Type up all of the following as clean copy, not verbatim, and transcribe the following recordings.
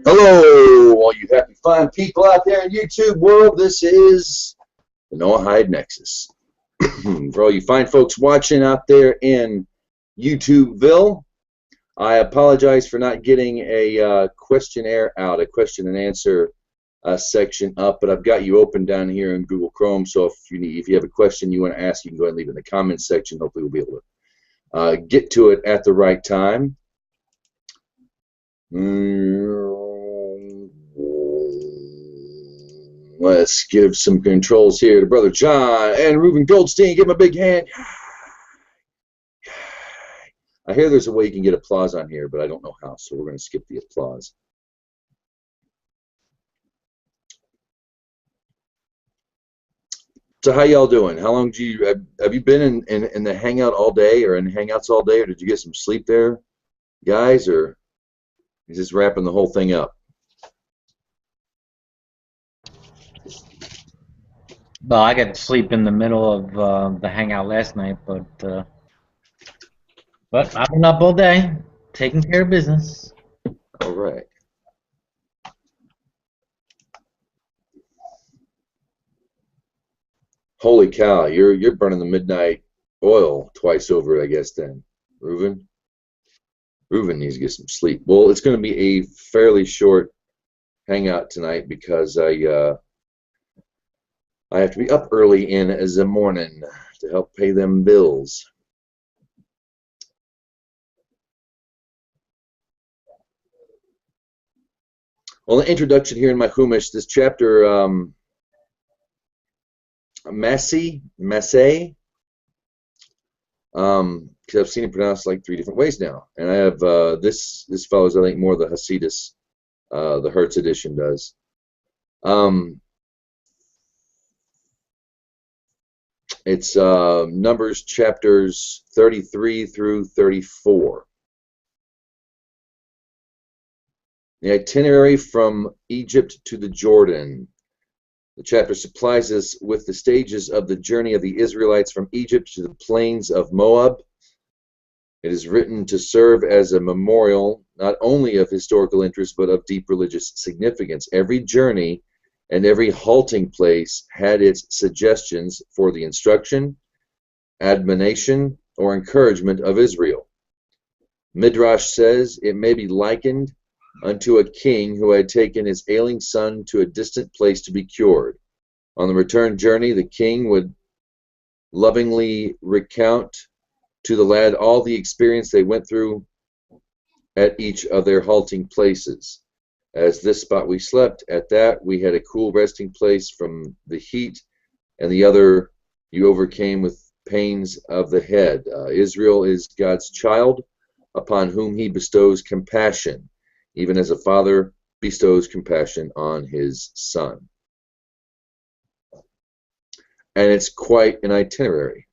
Hello, all you happy, fun people out there in YouTube world. This is the Noachide Nexus. For all you fine folks watching out there in YouTubeville, I apologize for not getting a questionnaire out, a question and answer section up, but I've got you open down here in Google Chrome. So if you have a question you want to ask, you can go ahead and leave it in the comments section. Hopefully, we'll be able to get to it at the right time. Let's give some controls here to Brother John and Reuben Goldstein. Give him a big hand. I hear there's a way you can get applause on here, but I don't know how, so we're going to skip the applause. So how y'all doing? How long have you been in the hangout all day, or in hangouts all day, or did you get some sleep there, guys, or is this wrapping the whole thing up? Well, I got to sleep in the middle of the hangout last night, but I've been up all day, taking care of business. All right. Holy cow! You're burning the midnight oil twice over, I guess. Then, Reuben needs to get some sleep. Well, it's going to be a fairly short hangout tonight because I have to be up early in the morning to help pay them bills. Well, the introduction here in my Chumash, this chapter, Massei, because I've seen it pronounced like 3 different ways now, and I have this follows, I think, more the Hasidus, the Hertz edition does. It's Numbers chapters 33 through 34. The itinerary from Egypt to the Jordan. The chapter supplies us with the stages of the journey of the Israelites from Egypt to the plains of Moab. It is written to serve as a memorial not only of historical interest but of deep religious significance. Every journey and every halting place had its suggestions for the instruction, admonition, or encouragement of Israel. Midrash says it may be likened unto a king who had taken his ailing son to a distant place to be cured. On the return journey, the king would lovingly recount to the lad all the experience they went through at each of their halting places. As this spot we slept, at that we had a cool resting place from the heat, and the other you overcame with pains of the head. Israel is God's child, upon whom he bestows compassion, even as a father bestows compassion on his son. And it's quite an itinerary.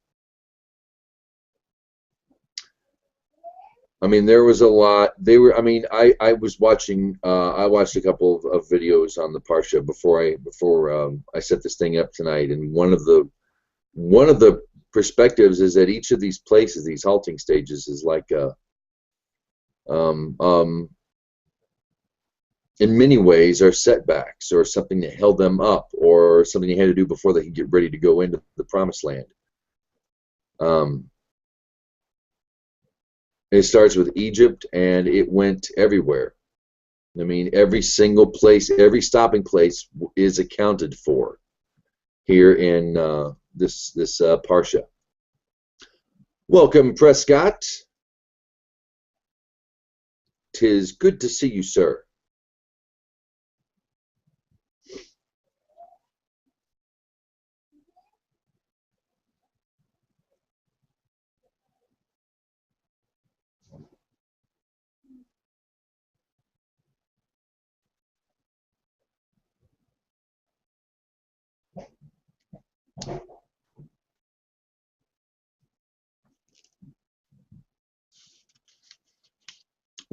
I mean, there was a lot. I was watching. I watched a couple of videos on the Parsha before I set this thing up tonight. And one of the perspectives is that each of these places, these halting stages, is like in many ways are setbacks or something that held them up or something they had to do before they could get ready to go into the promised land. It starts with Egypt, and it went everywhere. I mean, every single place, every stopping place is accounted for here in this Parsha. Welcome, Prescott. 'Tis good to see you, sir.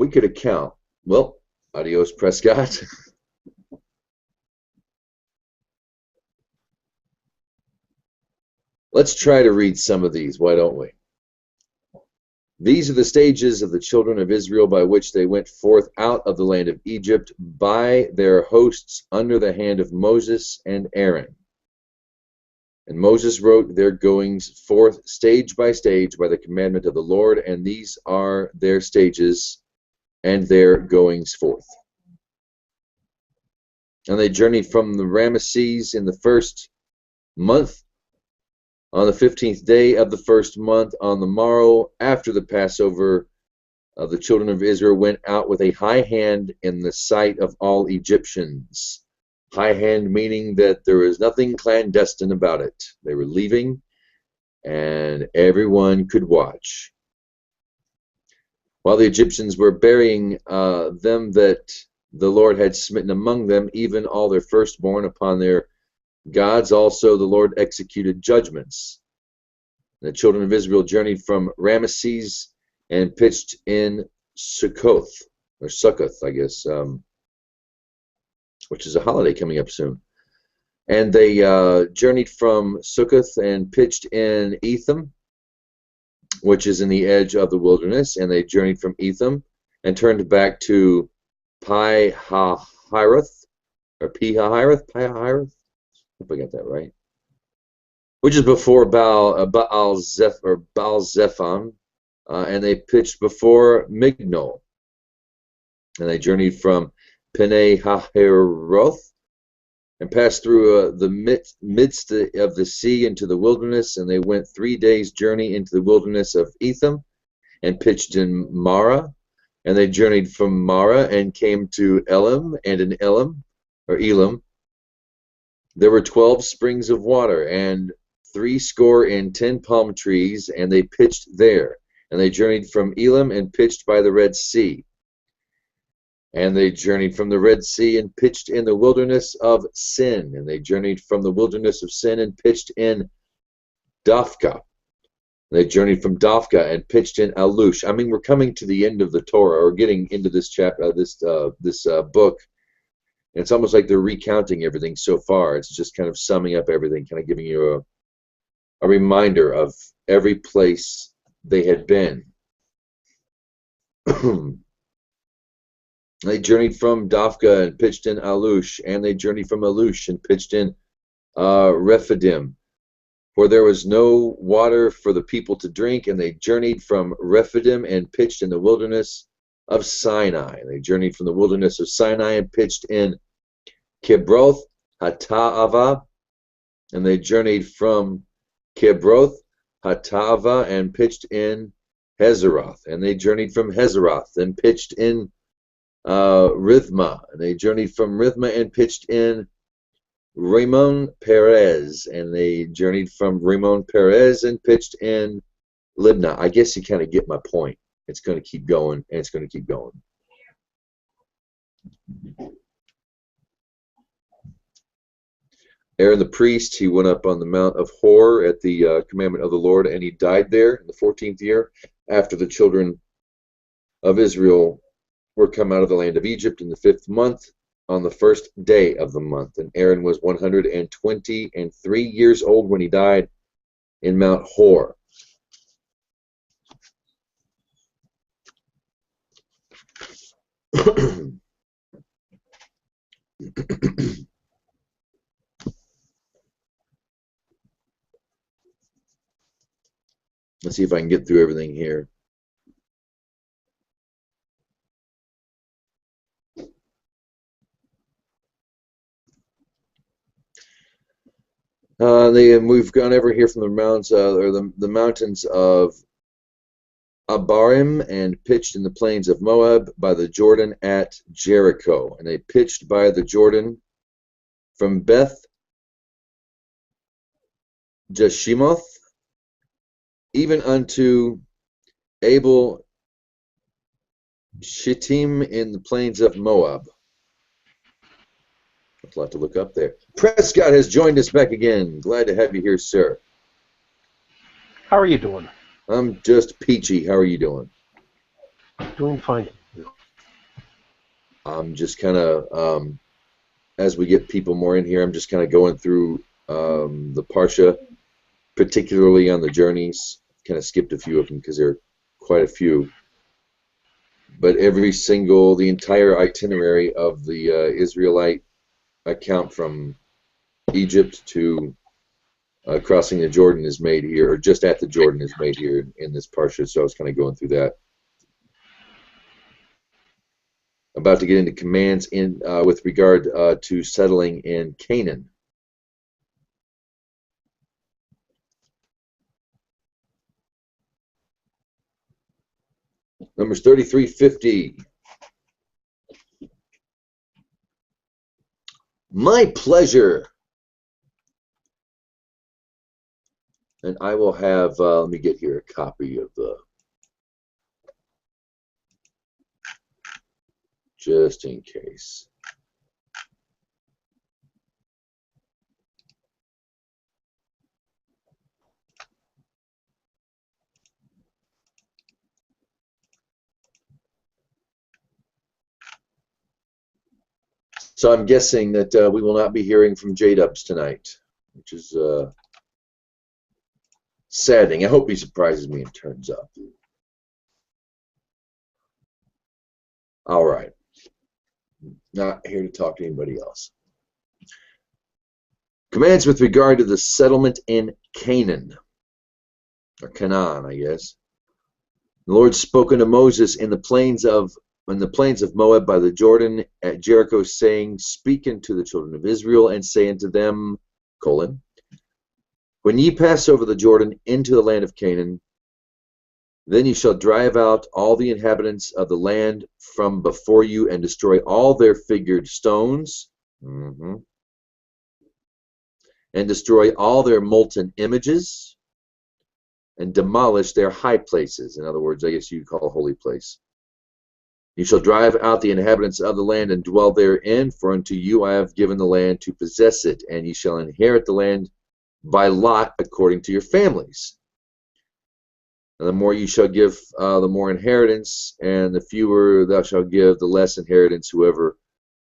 wicked account. Well, adios, Prescott. Let's try to read some of these, why don't we? These are the stages of the children of Israel by which they went forth out of the land of Egypt by their hosts under the hand of Moses and Aaron. And Moses wrote their goings forth stage by stage by the commandment of the Lord, and these are their stages and their goings forth. And they journeyed from the Ramesses in the first month, on the 15th day of the first month, on the morrow after the Passover, the children of Israel went out with a high hand in the sight of all Egyptians. High hand meaning that there was nothing clandestine about it. They were leaving, and everyone could watch. While the Egyptians were burying them that the Lord had smitten among them, even all their firstborn upon their gods, also the Lord executed judgments. The children of Israel journeyed from Ramesses and pitched in Sukkoth, or Sukkoth, I guess, which is a holiday coming up soon. And they journeyed from Sukkoth and pitched in Etham, which is in the edge of the wilderness. And they journeyed from Etham and turned back to Pi-hahiroth, or Pi-hahiroth, hope I got that right, which is before Baal-Zephon, and they pitched before Migdol. And they journeyed from Pene-hahiroth and passed through the midst of the sea into the wilderness, and they went 3 days' journey into the wilderness of Etham and pitched in Marah. And they journeyed from Marah and came to Elim, and in Elim, or Elim, there were 12 springs of water, and 70 palm trees, and they pitched there. And they journeyed from Elim and pitched by the Red Sea. And they journeyed from the Red Sea and pitched in the wilderness of Sin. And they journeyed from the wilderness of Sin and pitched in Dophkah. They journeyed from Dophkah and pitched in Alush. I mean, we're coming to the end of the Torah, or getting into this chapter, this book. And it's almost like they're recounting everything so far. It's just kind of summing up everything, kind of giving you a reminder of every place they had been. They journeyed from Dophkah and pitched in Alush, and they journeyed from Alush and pitched in Rephidim, for there was no water for the people to drink. And they journeyed from Rephidim and pitched in the wilderness of Sinai. They journeyed from the wilderness of Sinai and pitched in Kibroth Hata'ava, and they journeyed from Kibroth Hata'ava and pitched in Hazeroth. And they journeyed from Hazeroth and pitched in Rithmah. And they journeyed from Rithmah and pitched in Ramon Perez. And they journeyed from Ramon Perez and pitched in Libnah. I guess you kind of get my point. It's going to keep going, and it's going to keep going. Aaron the priest, he went up on the Mount of Hor at the commandment of the Lord, and he died there in the 14th year after the children of Israel were come out of the land of Egypt in the 5th month on the 1st day of the month. And Aaron was 123 years old when he died in Mount Hor. Let's see if I can get through everything here. We've gone over here from the mountains, or the mountains of Abarim, and pitched in the plains of Moab by the Jordan at Jericho. And they pitched by the Jordan from Beth Jeshimoth even unto Abel Shittim in the plains of Moab. There's a lot to look up there. Prescott has joined us back again. Glad to have you here, sir. How are you doing? I'm just peachy. How are you doing? Doing fine. I'm just kind of, as we get people more in here, I'm just kind of going through the Parsha, particularly on the journeys. Kind of skipped a few of them because there are quite a few. But the entire itinerary of the Israelite account from Egypt to crossing the Jordan is made here, or just at the Jordan is made here in this Parsha, so I was kind of going through that. About to get into commands with regard to settling in Canaan. Numbers 33:50. My pleasure. And I will have, let me get here a copy of the, just in case. So I'm guessing that we will not be hearing from J-Dubs tonight, which is saddening. I hope he surprises me and turns up. All right. Not here to talk to anybody else. Commands with regard to the settlement in Canaan, or Canaan, I guess. The Lord spoke unto Moses in the plains of Moab by the Jordan at Jericho, saying, Speak unto the children of Israel, and say unto them, when ye pass over the Jordan into the land of Canaan, then ye shall drive out all the inhabitants of the land from before you, and destroy all their figured stones, and destroy all their molten images, and demolish their high places. In other words, I guess you'd call a holy place. You shall drive out the inhabitants of the land and dwell therein, for unto you I have given the land to possess it, and ye shall inherit the land by lot according to your families. And the more you shall give, the more inheritance, and the fewer thou shalt give, the less inheritance. Whoever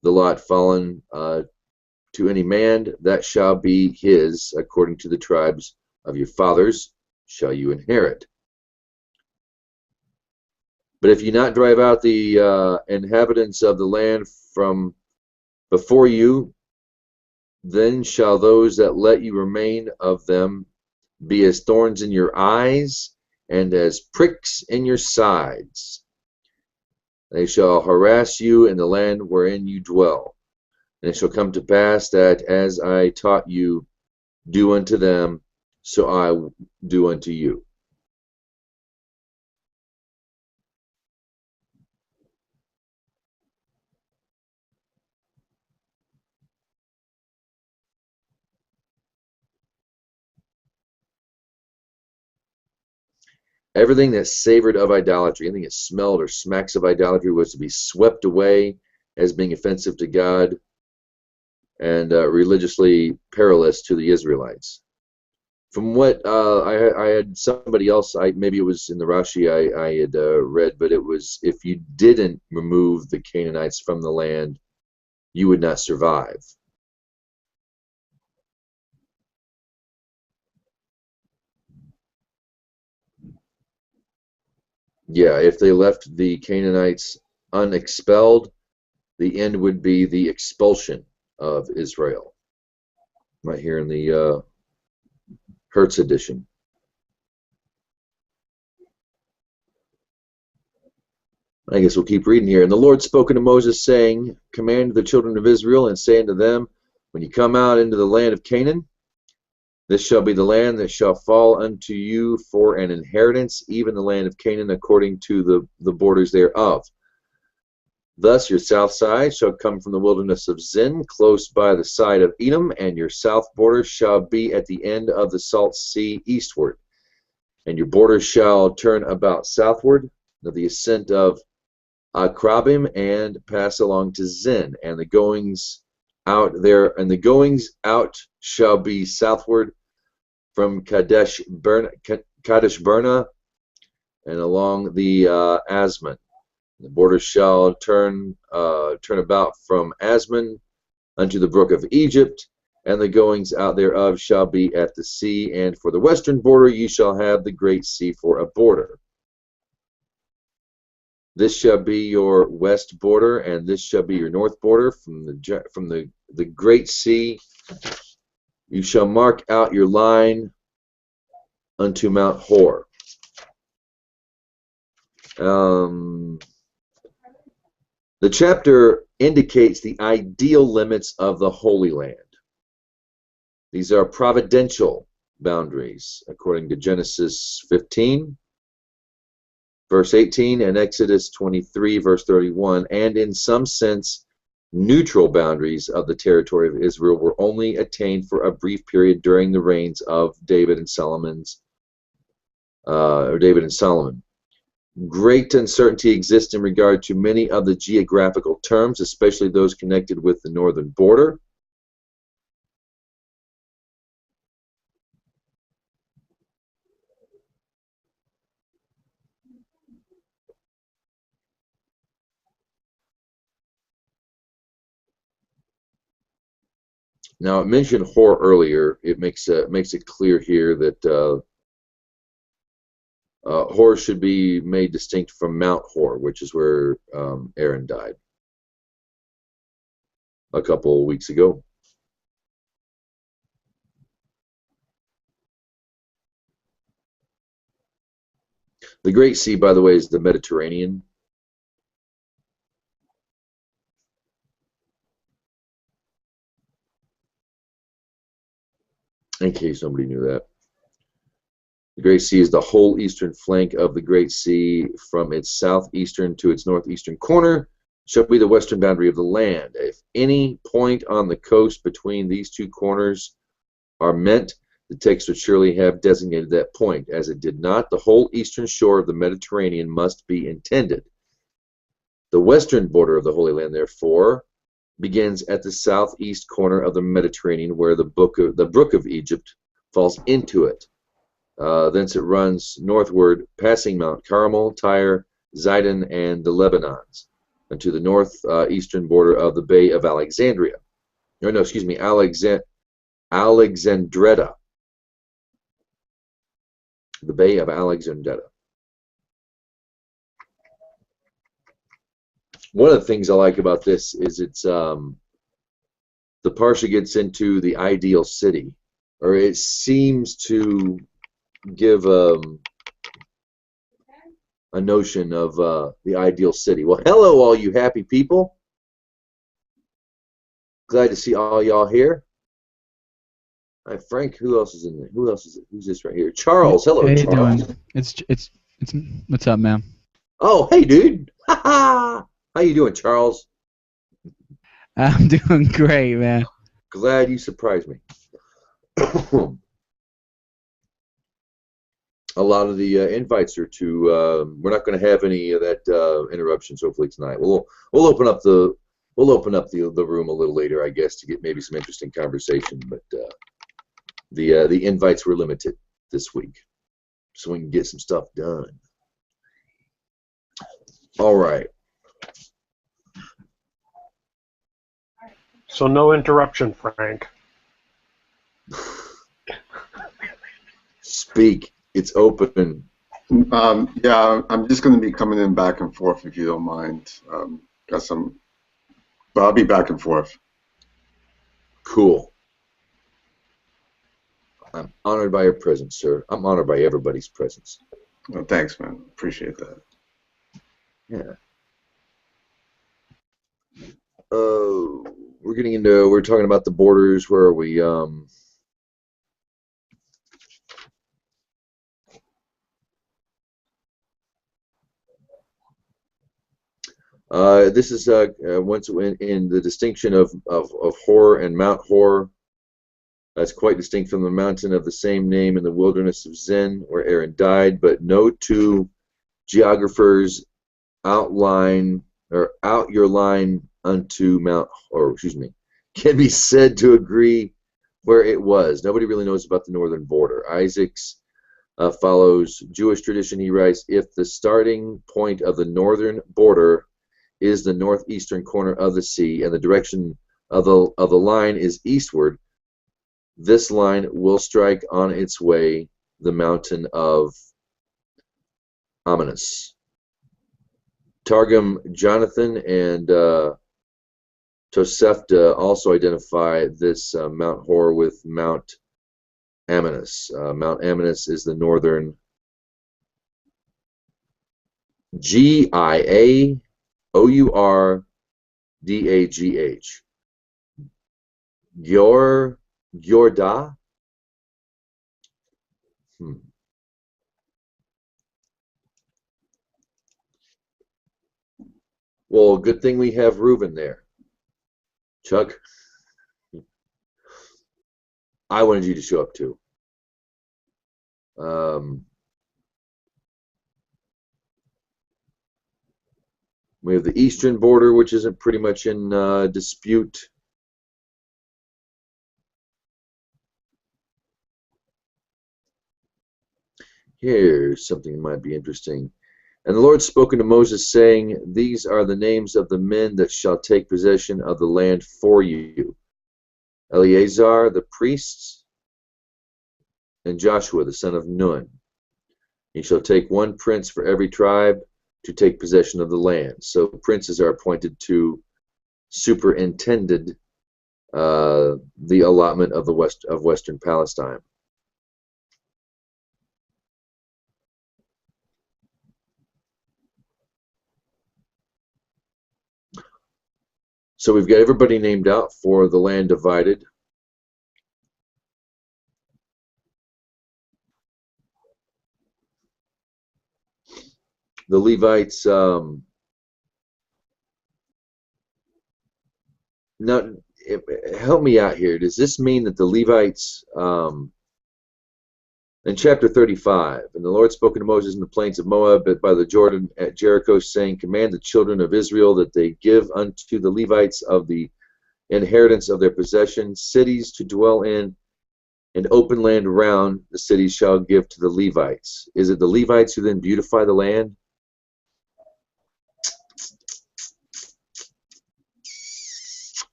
the lot fallen to any man, that shall be his, according to the tribes of your fathers shall you inherit. But if you not drive out the inhabitants of the land from before you, then shall those that let you remain of them be as thorns in your eyes, and as pricks in your sides. They shall harass you in the land wherein you dwell. And it shall come to pass that as I taught you, do unto them, so I do unto you. Everything that savored of idolatry, anything that smelled or smacks of idolatry, was to be swept away as being offensive to God and religiously perilous to the Israelites. From what I had somebody else, maybe it was in the Rashi I had read, but it was, if you didn't remove the Canaanites from the land, you would not survive. Yeah, if they left the Canaanites unexpelled, the end would be the expulsion of Israel. Right here in the Hertz edition. I guess we'll keep reading here. And the Lord spoke unto Moses, saying, Command the children of Israel, and say unto them, when you come out into the land of Canaan, this shall be the land that shall fall unto you for an inheritance, even the land of Canaan, according to the borders thereof. Thus your south side shall come from the wilderness of Zin, close by the side of Edom, and your south border shall be at the end of the salt sea eastward. And your border shall turn about southward, to the ascent of Akrabim, and pass along to Zin. And the goings out shall be southward from Kadesh Barnea, and along the Asmon. The border shall turn about from Asmon unto the brook of Egypt, and the goings out thereof shall be at the sea. And for the western border ye shall have the great sea for a border. This shall be your west border, and this shall be your north border. From the great sea you shall mark out your line unto Mount Hor. The chapter indicates the ideal limits of the Holy Land. These are providential boundaries, according to Genesis 15, verse 18, and Exodus 23, verse 31, and in some sense, neutral boundaries of the territory of Israel were only attained for a brief period during the reigns of David and Solomon. Great uncertainty exists in regard to many of the geographical terms, especially those connected with the northern border. Now, I mentioned Hor earlier. It makes it clear here that Hor should be made distinct from Mount Hor, which is where Aaron died a couple weeks ago. The Great Sea, by the way, is the Mediterranean. In case nobody knew that. The Great Sea is the whole eastern flank of the Great Sea, from its southeastern to its northeastern corner, shall be the western boundary of the land. If any point on the coast between these two corners are meant, the text would surely have designated that point. As it did not, the whole eastern shore of the Mediterranean must be intended. The western border of the Holy Land, therefore, begins at the southeast corner of the Mediterranean, where the brook of Egypt falls into it. Thence it runs northward, passing Mount Carmel, Tyre, Zidon, and the Lebanons, unto the northeastern border of the Bay of Alexandria. Alexandretta. The Bay of Alexandretta. One of the things I like about this is it's the Parsha gets into the ideal city, or it seems to give a notion of the ideal city. Well, hello, all you happy people. Glad to see all y'all here. Hi, Frank. Who else is in there? Who else is it? Who's this right here? Charles. Hello, How Charles. you doing? It's what's up, man? Oh, hey, dude. How you doing, Charles? I'm doing great, man. Glad you surprised me. A lot of the invites are to. We're not going to have any of that interruptions. Hopefully tonight. We'll open up the room a little later, I guess, to get maybe some interesting conversation. But the invites were limited this week, so we can get some stuff done. All right. So no interruption, Frank. Speak. It's open. Yeah, I'm just going to be coming in back and forth if you don't mind. But I'll be back and forth. Cool. I'm honored by your presence, sir. I'm honored by everybody's presence. Well, thanks, man. Appreciate that. Yeah. We're talking about the borders. Where are we? This is once in the distinction of Hor and Mount Hor. That's quite distinct from the mountain of the same name in the wilderness of Zin, where Aaron died. But no two geographers out your line unto Mount, can be said to agree where it was. Nobody really knows about the northern border. Isaac's follows Jewish tradition. He writes, if the starting point of the northern border is the northeastern corner of the sea, and the direction of the line is eastward, this line will strike on its way the mountain of Amanus. Targum Jonathan and Tosefta also identify this Mount Hor with Mount Amanus. Mount Amanus is the northern Giaourdagh. Yorda. Well, good thing we have Reuben there. Chuck, I wanted you to show up too. We have the eastern border, which isn't pretty much in dispute. Here's something that might be interesting. And the Lord spoke unto Moses, saying, these are the names of the men that shall take possession of the land for you. Eleazar the priest, and Joshua the son of Nun. He shall take one prince for every tribe to take possession of the land. So princes are appointed to superintended the allotment of Western Palestine. So we've got everybody named out for the land divided. The Levites, now help me out here. Does this mean that the Levites, in chapter 35, and the Lord spoke to Moses in the plains of Moab by the Jordan at Jericho, saying, command the children of Israel that they give unto the Levites of the inheritance of their possession cities to dwell in, and open land round the cities shall give to the Levites. Is it the Levites who then beautify the land?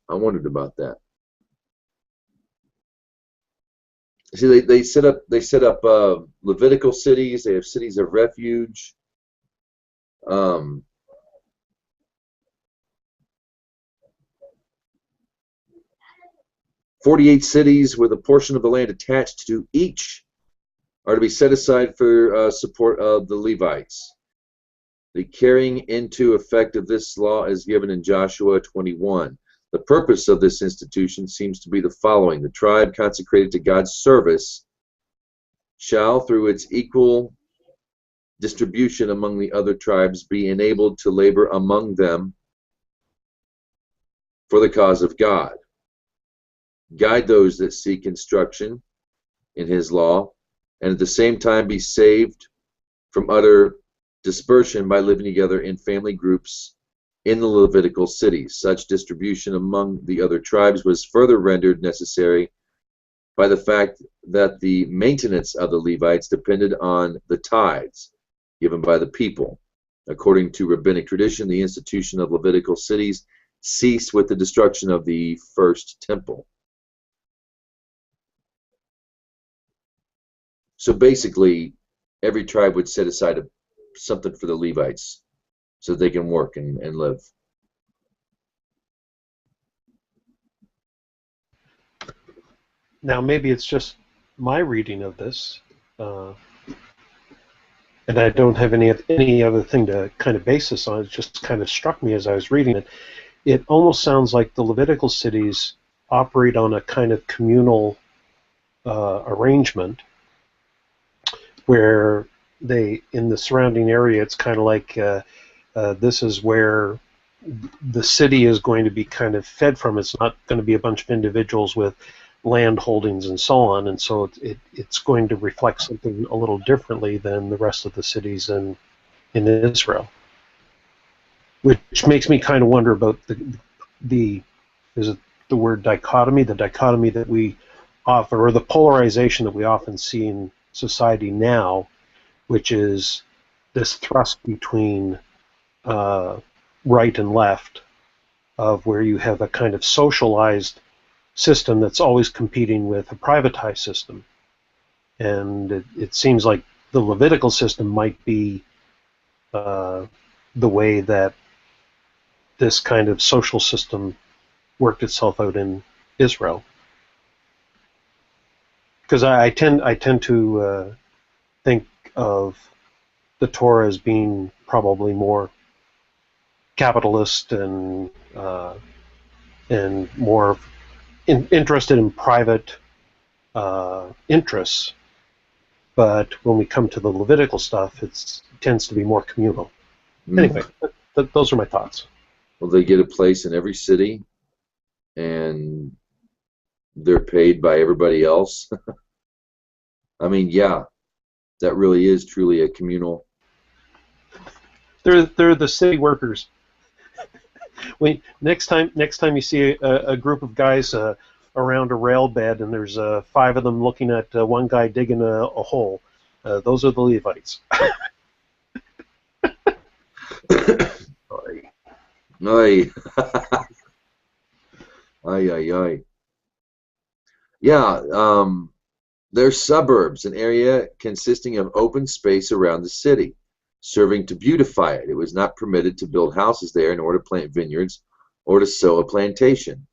I wondered about that. See, they set up Levitical cities. They have cities of refuge. 48 cities with a portion of the land attached to each are to be set aside for support of the Levites. The carrying into effect of this law is given in Joshua 21. The purpose of this institution seems to be the following. The tribe consecrated to God's service shall, through its equal distribution among the other tribes, be enabled to labor among them for the cause of God. Guide those that seek instruction in his law, and at the same time be saved from utter dispersion by living together in family groups in the Levitical cities. Such distribution among the other tribes was further rendered necessary by the fact that the maintenance of the Levites depended on the tithes given by the people. According to rabbinic tradition, the institution of Levitical cities ceased with the destruction of the first temple. So basically, every tribe would set aside something for the Levites so they can work and live. Now, maybe it's just my reading of this, and I don't have any other thing to kind of base this on. It just kind of struck me as I was reading it. It almost sounds like the Levitical cities operate on a kind of communal arrangement, where they, in the surrounding area, it's kind of like this is where the city is going to be kind of fed from. It's not going to be a bunch of individuals with land holdings and so on, and so it's going to reflect something a little differently than the rest of the cities in Israel, which makes me kind of wonder about the is it the dichotomy that we often, or the polarization that we often see society now, which is this thrust between right and left, of where you have a kind of socialized system that's always competing with a privatized system. And it seems like the Levitical system might be the way that this kind of social system worked itself out in Israel. Because I tend to think of the Torah as being probably more capitalist and more interested in private interests. But when we come to the Levitical stuff, it tends to be more communal. Anyway, those are my thoughts. Well, they get a place in every city, and they're paid by everybody else. I mean, yeah, that really is truly a communal. They're the city workers. Next time you see a group of guys around a rail bed, and there's 5 of them looking at one guy digging a hole, those are the Levites. Ay. Ay, ay, ay. Yeah, they're suburbs, an area consisting of open space around the city, serving to beautify it. It was not permitted to build houses there in order to plant vineyards or to sow a plantation.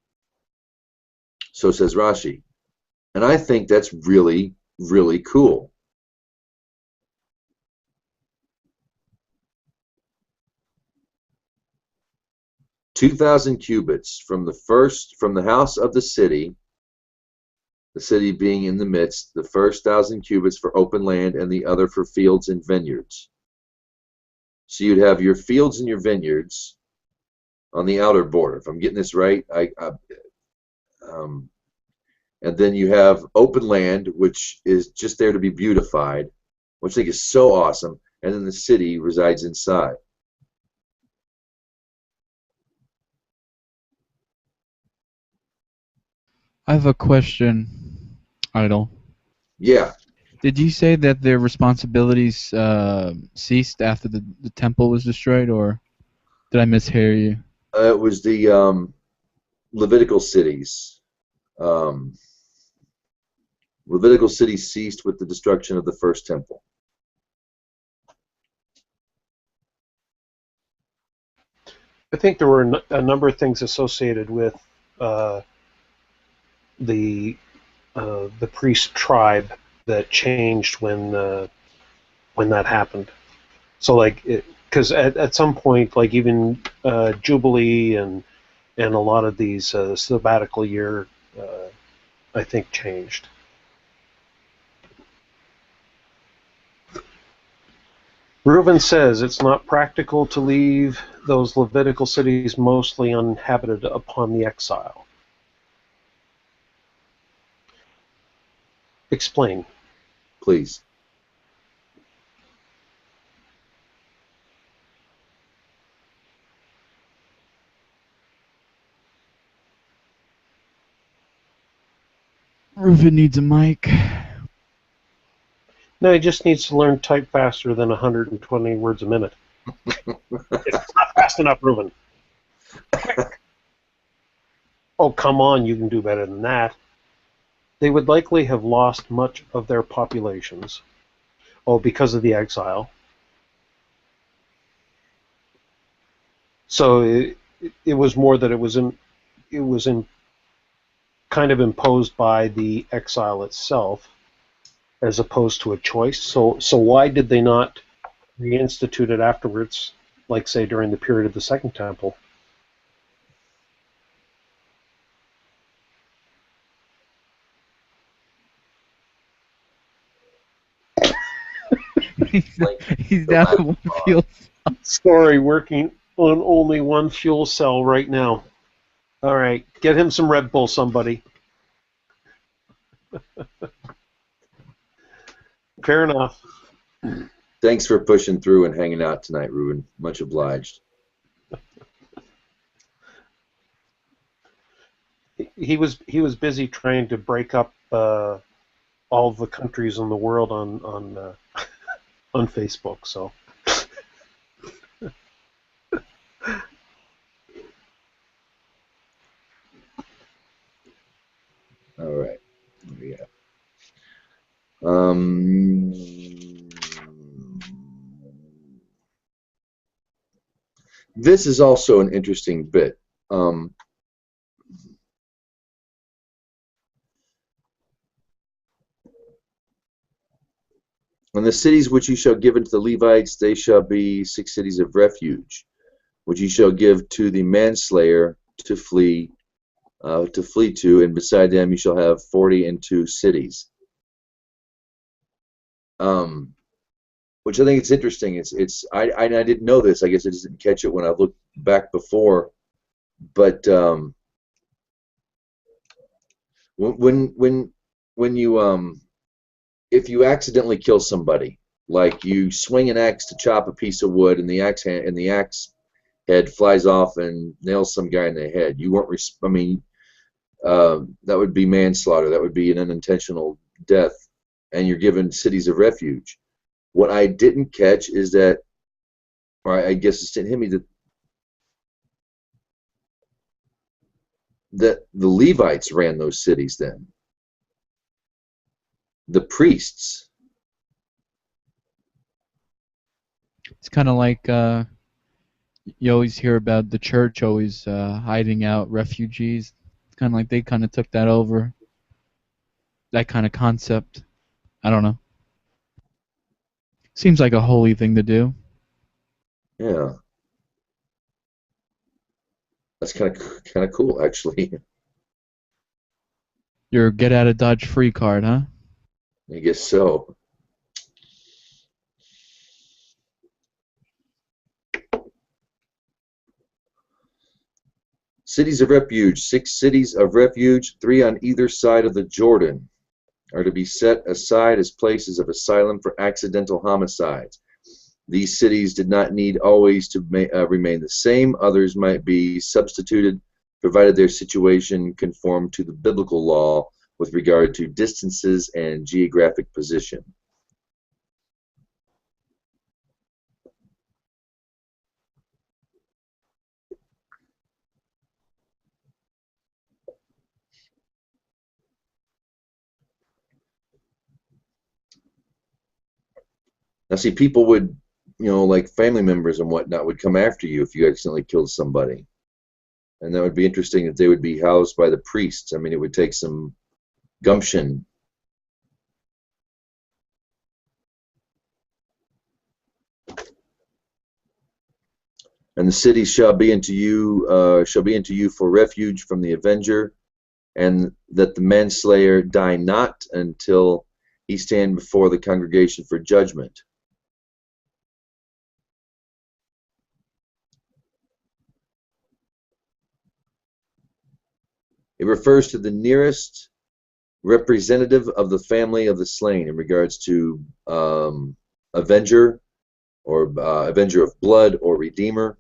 So says Rashi. And I think that's really, really cool. "2,000 cubits from the house of the city being in the midst, the first 1,000 cubits for open land and the other for fields and vineyards." So you'd have your fields and your vineyards on the outer border. If I'm getting this right, and then you have open land, which is just there to be beautified, which I think is so awesome. And then the city resides inside. I have a question, Idol. Yeah. Did you say that their responsibilities ceased after the temple was destroyed, or did I mishear you? It was the Levitical cities. Levitical cities ceased with the destruction of the first temple. I think there were a number of things associated with the priest tribe that changed when that happened. So, like, because at some point, like even Jubilee and a lot of these sabbatical year, I think changed. Reuven says it's not practical to leave those Levitical cities mostly uninhabited upon the exile. Explain. Please. Reuven needs a mic. No, he just needs to learn type faster than 120 words a minute. It's not fast enough, Reuven. Oh, come on, you can do better than that. They would likely have lost much of their populations. Oh, because of the exile. So it was more that it was kind of imposed by the exile itself, as opposed to a choice. So why did they not reinstitute it afterwards, like say during the period of the Second Temple? He's down to one fuel cell. Sorry, working on only one fuel cell right now. All right, get him some Red Bull, somebody. Fair enough. Thanks for pushing through and hanging out tonight, Reuben. Much obliged. He was busy trying to break up all the countries in the world on Facebook. So All right. Yeah. Um, this is also an interesting bit. And the cities which you shall give unto the Levites, they shall be 6 cities of refuge, which you shall give to the manslayer to flee to, and beside them you shall have 42 cities. Which I think it's interesting. I didn't know this. I guess I just didn't catch it when I looked back before. But when you if you accidentally kill somebody, like you swing an axe to chop a piece of wood, and the axe head flies off and nails some guy in the head, you weren't. I mean, that would be manslaughter. That would be an unintentional death, and you're given cities of refuge. What I didn't catch is that, or I guess it didn't hit me, that the Levites ran those cities then. The priests. It's kind of like you always hear about the church always hiding out refugees. It's kind of like they kind of took that over. That kind of concept. I don't know. Seems like a holy thing to do. Yeah. That's kind of cool, actually. Your get out of Dodge free card, huh? I guess so. Cities of refuge. 6 cities of refuge, 3 on either side of the Jordan, are to be set aside as places of asylum for accidental homicides. These cities did not need always to remain the same. Others might be substituted, provided their situation conformed to the biblical law with regard to distances and geographic position. Now, see, people would, like family members and whatnot, would come after you if you accidentally killed somebody. And that would be interesting that they would be housed by the priests. I mean, it would take some gumption. And the cities shall be unto you for refuge from the avenger, and that the manslayer die not until he stand before the congregation for judgment. It refers to the nearest representative of the family of the slain in regards to avenger, or avenger of blood, or redeemer,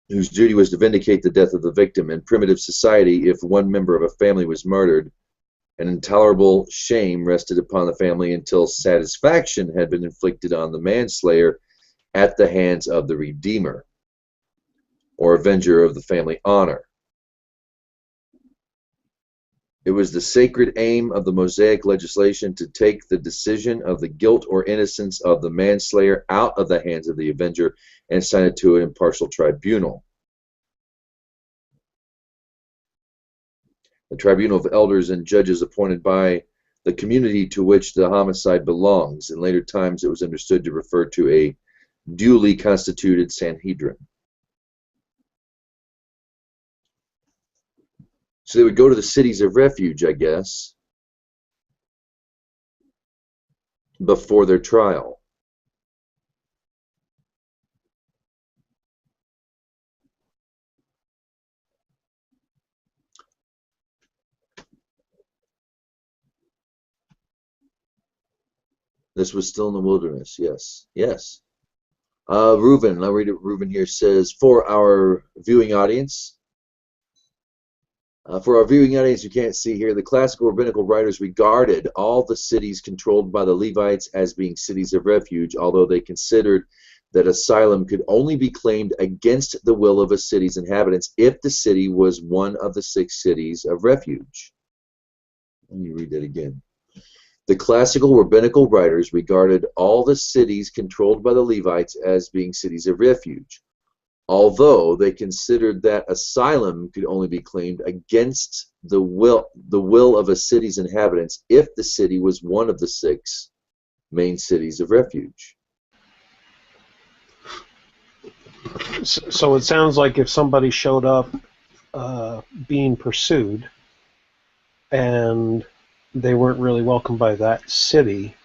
whose duty was to vindicate the death of the victim. In primitive society, if one member of a family was murdered, an intolerable shame rested upon the family until satisfaction had been inflicted on the manslayer at the hands of the redeemer, or avenger of the family honor. It was the sacred aim of the Mosaic legislation to take the decision of the guilt or innocence of the manslayer out of the hands of the avenger and assign it to an impartial tribunal. The tribunal of elders and judges appointed by the community to which the homicide belongs. In later times, it was understood to refer to a duly constituted Sanhedrin. So they would go to the cities of refuge, I guess, before their trial. This was still in the wilderness, yes. Yes. Reuben, I'll read it. Reuben here says, for our viewing audience, For our viewing audience, you can't see here, the classical rabbinical writers regarded all the cities controlled by the Levites as being cities of refuge, although they considered that asylum could only be claimed against the will of a city's inhabitants if the city was one of the 6 cities of refuge. Let me read that again. The classical rabbinical writers regarded all the cities controlled by the Levites as being cities of refuge, although they considered that asylum could only be claimed against the will of a city's inhabitants if the city was one of the 6 main cities of refuge. So it sounds like if somebody showed up being pursued and they weren't really welcomed by that city,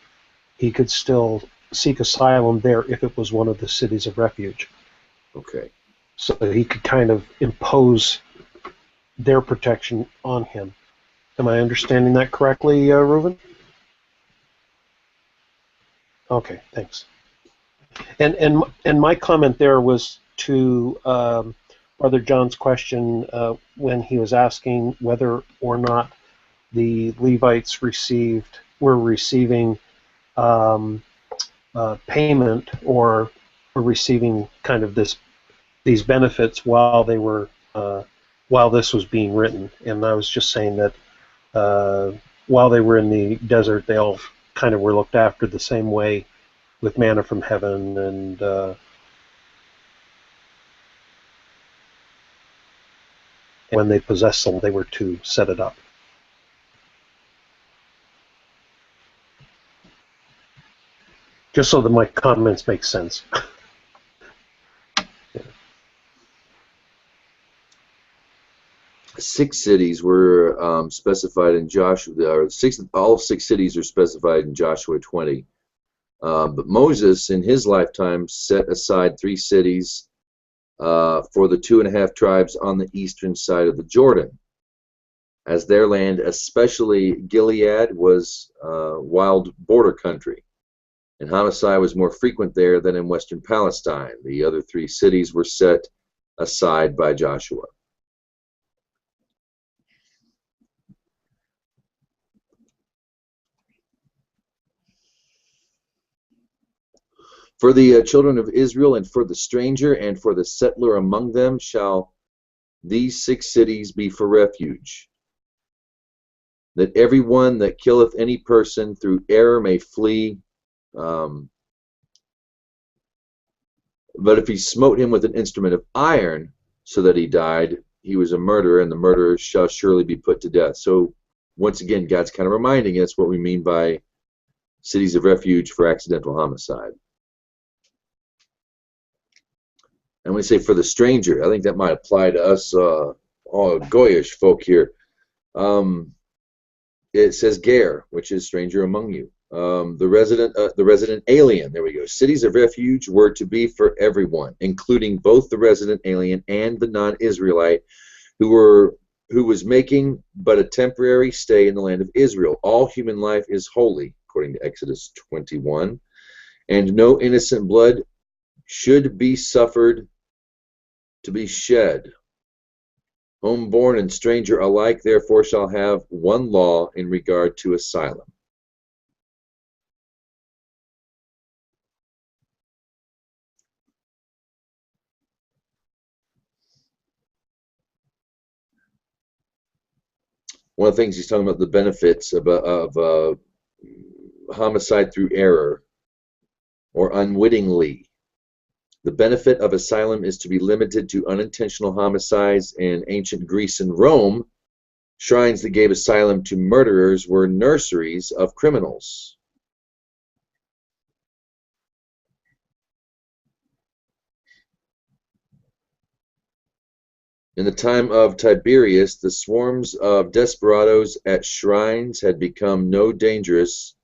he could still seek asylum there if it was one of the cities of refuge. Okay. So he could kind of impose their protection on him. Am I understanding that correctly, Reuven? Okay, thanks. And my comment there was to Brother John's question when he was asking whether or not the Levites were receiving payment or receiving kind of these benefits while they were while this was being written. And I was just saying that while they were in the desert, they all kind of were looked after the same way, with manna from heaven, and when they possessed them, they were to set it up. Just so that my comments make sense. Yeah. 6 cities were specified in Joshua, or all 6 cities are specified in Joshua 20. But Moses, in his lifetime, set aside 3 cities for the 2.5 tribes on the eastern side of the Jordan, as their land, especially Gilead, was wild border country, and homicide was more frequent there than in western Palestine. The other 3 cities were set aside by Joshua. For the children of Israel, and for the stranger, and for the settler among them, shall these 6 cities be for refuge, that every one that killeth any person through error may flee. But if he smote him with an instrument of iron, so that he died, he was a murderer, and the murderer shall surely be put to death. So once again, God's kind of reminding us what we mean by cities of refuge for accidental homicide. And when we say for the stranger, I think that might apply to us, all Goyish folk here. It says ger, which is stranger among you. The resident alien, there we go. Cities of refuge were to be for everyone, including both the resident alien and the non-Israelite who was making but a temporary stay in the land of Israel. All human life is holy, according to Exodus 21, and no innocent blood should be suffered to be shed. Homeborn and stranger alike, therefore, shall have one law in regard to asylum. One of the things he's talking about, the benefits of homicide through error or unwittingly. The benefit of asylum is to be limited to unintentional homicides. In ancient Greece and Rome, shrines that gave asylum to murderers were nurseries of criminals. In the time of Tiberius, the swarms of desperadoes at shrines had become so dangerous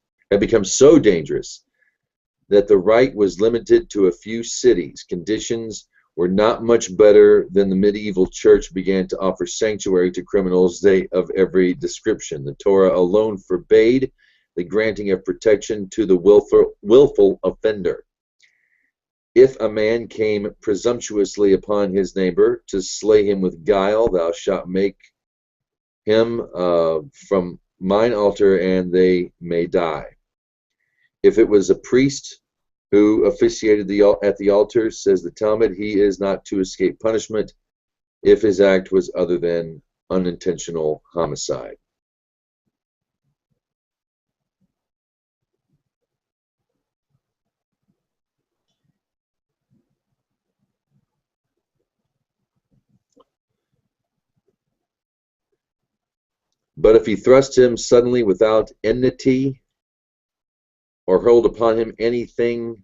that the right was limited to a few cities. Conditions were not much better than the medieval church began to offer sanctuary to criminals of every description. The Torah alone forbade the granting of protection to the willful offender. If a man came presumptuously upon his neighbor to slay him with guile, thou shalt make him from mine altar, and they may die. If it was a priest who officiated at the altar, says the Talmud, he is not to escape punishment if his act was other than unintentional homicide. But if he thrust him suddenly without enmity, or hurled upon him anything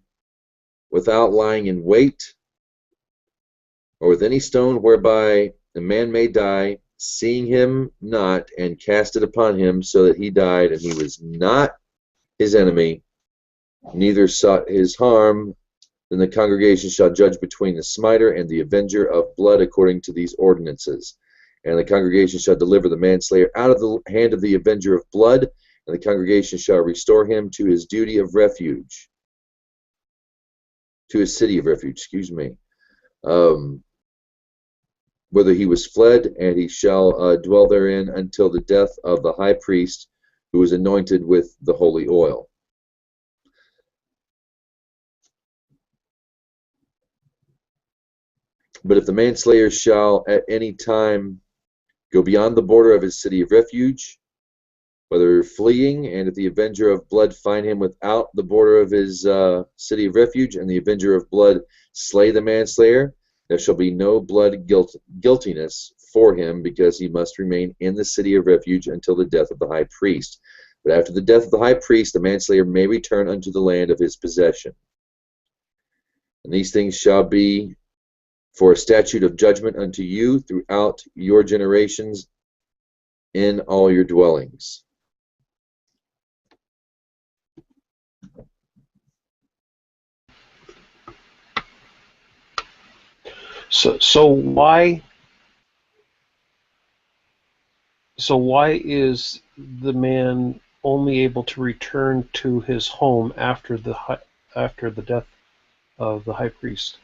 without lying in wait, or with any stone whereby a man may die, seeing him not, and cast it upon him, so that he died, and he was not his enemy, neither sought his harm, then the congregation shall judge between the smiter and the avenger of blood according to these ordinances. And the congregation shall deliver the manslayer out of the hand of the avenger of blood, and the congregation shall restore him to his duty of refuge, to his city of refuge, whether he was fled, and he shall dwell therein until the death of the high priest, who is anointed with the holy oil. But if the manslayer shall at any time go beyond the border of his city of refuge, whether fleeing, and if the avenger of blood find him without the border of his city of refuge, and the avenger of blood slay the manslayer, there shall be no blood guiltiness for him, because he must remain in the city of refuge until the death of the high priest. But after the death of the high priest, the manslayer may return unto the land of his possession. And these things shall be for a statute of judgment unto you throughout your generations in all your dwellings. So why is the man only able to return to his home after the death of the high priest?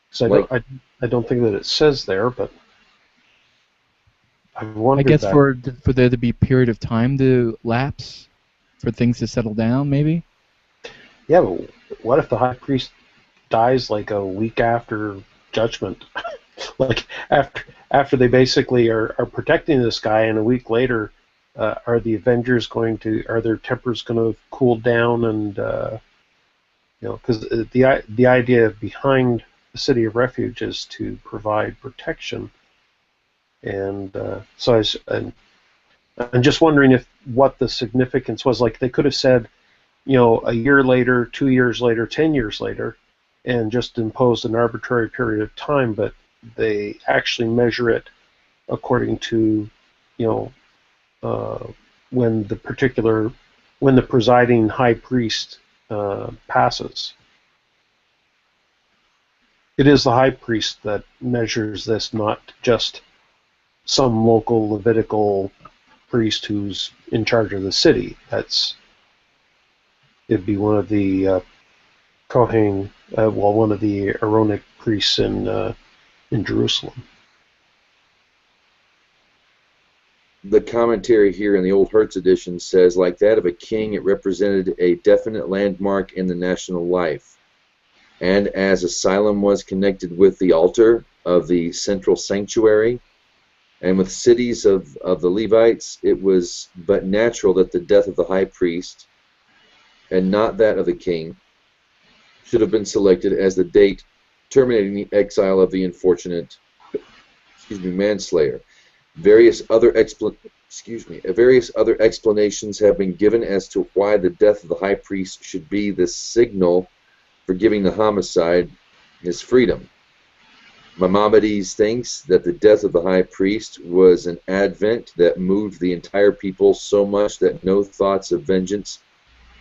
Because I don't think that it says there, but I've wondered. I guess for there to be a period of time to lapse, for things to settle down, maybe. Yeah, but what if the high priest dies like a week after judgment? Like after they basically are protecting this guy, and a week later, are the Avengers are their tempers going to cool down? And because the idea behind the city of refuge is to provide protection, and so I'm just wondering what the significance was. Like, they could have said, a year later, 2 years later, 10 years later, and just imposed an arbitrary period of time, but they actually measure it according to, when the presiding high priest passes. It is the high priest that measures this, not just some local Levitical priest who's in charge of the city. It'd be one of the Kohen, one of the Aaronic priests in Jerusalem. The commentary here in the Old Hertz edition says, like that of a king, it represented a definite landmark in the national life. And as asylum was connected with the altar of the central sanctuary, and with cities of the Levites, it was but natural that the death of the high priest, and not that of the king, should have been selected as the date terminating the exile of the unfortunate manslayer. Various other explanations have been given as to why the death of the high priest should be the signal for giving the homicide his freedom. Maimonides thinks that the death of the high priest was an advent that moved the entire people so much that no thoughts of vengeance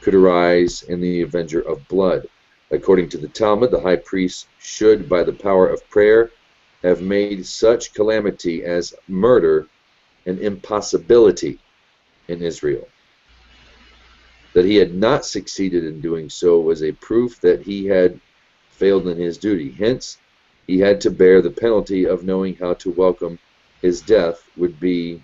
could arise in the avenger of blood. According to the Talmud, the high priest should, by the power of prayer, have made such calamity as murder an impossibility in Israel. That he had not succeeded in doing so was a proof that he had failed in his duty. Hence, he had to bear the penalty of knowing how to welcome his death would be.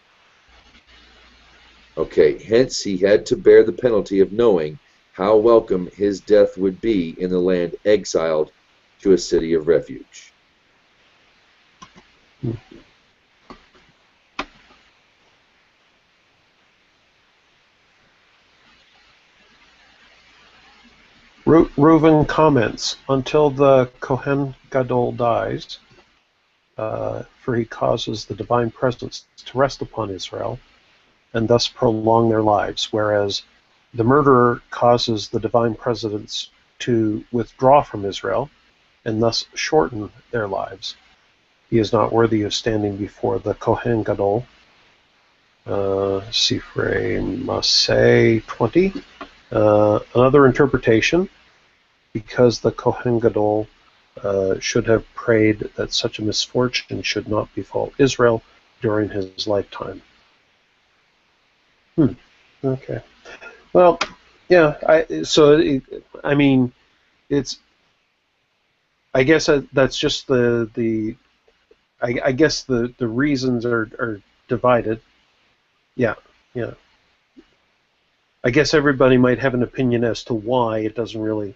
Okay, hence he had to bear the penalty of knowing how welcome his death would be in the land exiled to a city of refuge. Reuven comments, until the Kohen Gadol dies, for he causes the divine presence to rest upon Israel, and thus prolong their lives, whereas the murderer causes the divine presence to withdraw from Israel, and thus shorten their lives. He is not worthy of standing before the Kohen Gadol. Sifrei Massei 20. Another interpretation, because the Kohen Gadol should have prayed that such a misfortune should not befall Israel during his lifetime. Okay. Well, yeah. I mean, it's. I guess that's just the. I guess the reasons are divided. Yeah. Yeah. I guess everybody might have an opinion as to why. It doesn't really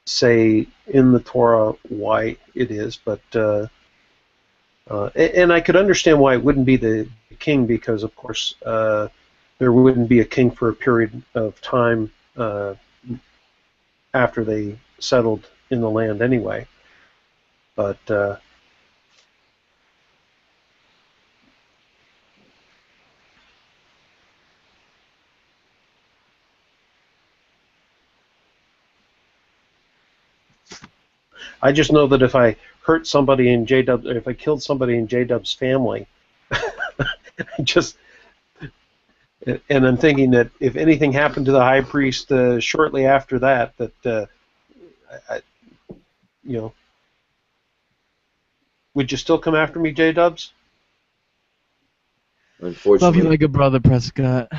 say in the Torah why it is, but and I could understand why it wouldn't be the king, because of course there wouldn't be a king for a period of time after they settled in the land anyway. But I just know that if I hurt somebody in if I killed somebody in J-Dub's family, and I'm thinking that if anything happened to the high priest shortly after that, would you still come after me, J-Dubs? Unfortunately, Love you like a brother, Prescott.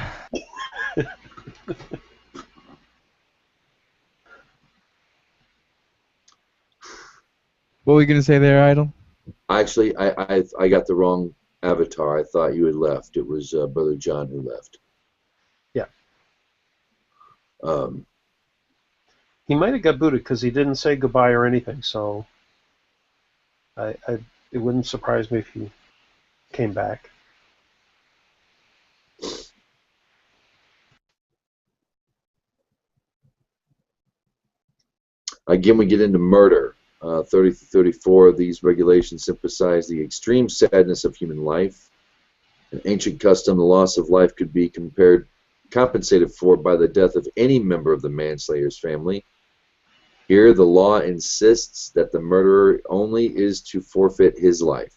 What were you gonna say there, Idol? actually, I got the wrong avatar. I thought you had left. It was Brother John who left. Yeah. Um, He might have got booted because he didn't say goodbye or anything. So, it wouldn't surprise me if he came back. Again, we get into murder. 30 to 34, these regulations emphasize the extreme sadness of human life. An ancient custom, the loss of life could be compensated for by the death of any member of the manslayer's family. Here, the law insists that the murderer only is to forfeit his life.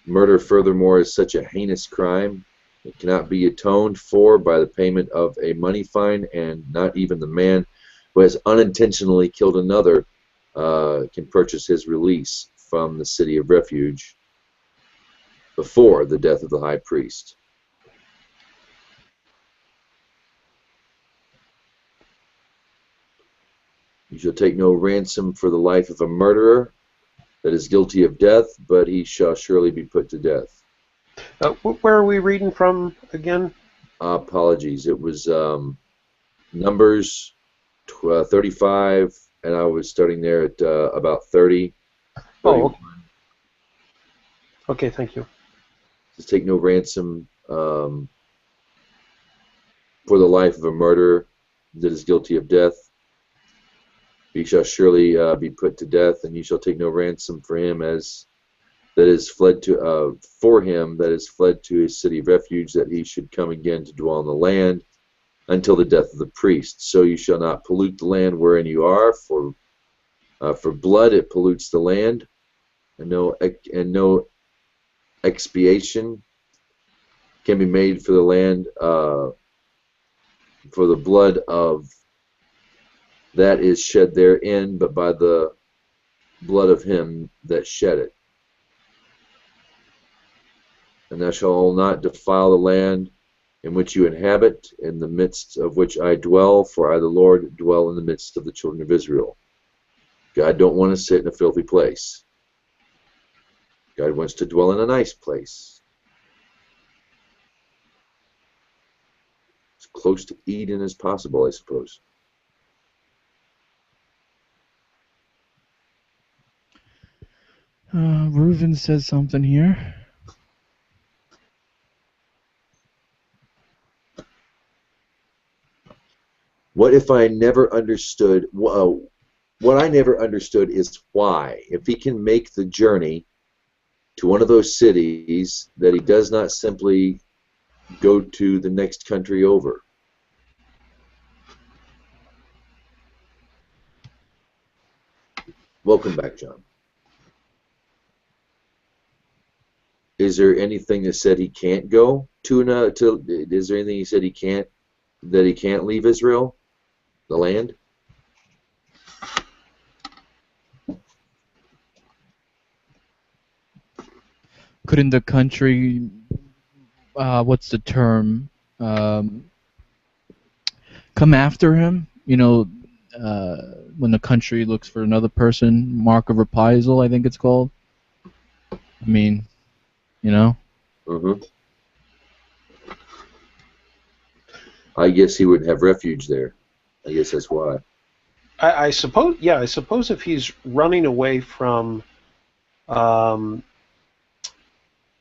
Murder, furthermore, is such a heinous crime, it cannot be atoned for by the payment of a money fine, and not even the man who has unintentionally killed another can purchase his release from the city of refuge before the death of the high priest. You shall take no ransom for the life of a murderer that is guilty of death, but he shall surely be put to death. Where are we reading from again? Apologies. It was Numbers 35, and I was starting there at about 30. Oh, okay. Okay, thank you. Just take no ransom for the life of a murderer that is guilty of death. He shall surely be put to death, and you shall take no ransom for him that is fled to his city of refuge, that he should come again to dwell in the land until the death of the priest. So you shall not pollute the land wherein you are, for blood it pollutes the land, and no expiation can be made for the land for the blood of that is shed therein, but by the blood of him that shed it. And thou shalt not defile the land in which you inhabit, in the midst of which I dwell, for I, the Lord, dwell in the midst of the children of Israel. God don't want to sit in a filthy place. God wants to dwell in a nice place. As close to Eden as possible, I suppose. Reuven says something here. What if I never understood? What I never understood is why, if he can make the journey to one of those cities, that he does not simply go to the next country over. Welcome back, John. Is there anything that said he can't go to is there anything he said he can't leave Israel, the land? Couldn't the country, what's the term, come after him? You know, when the country looks for another person, mark of reprisal, I think it's called. I mean, you know? Mm-hmm. I guess he would have refuge there. I guess that's why. I suppose, yeah, I suppose if he's running away from,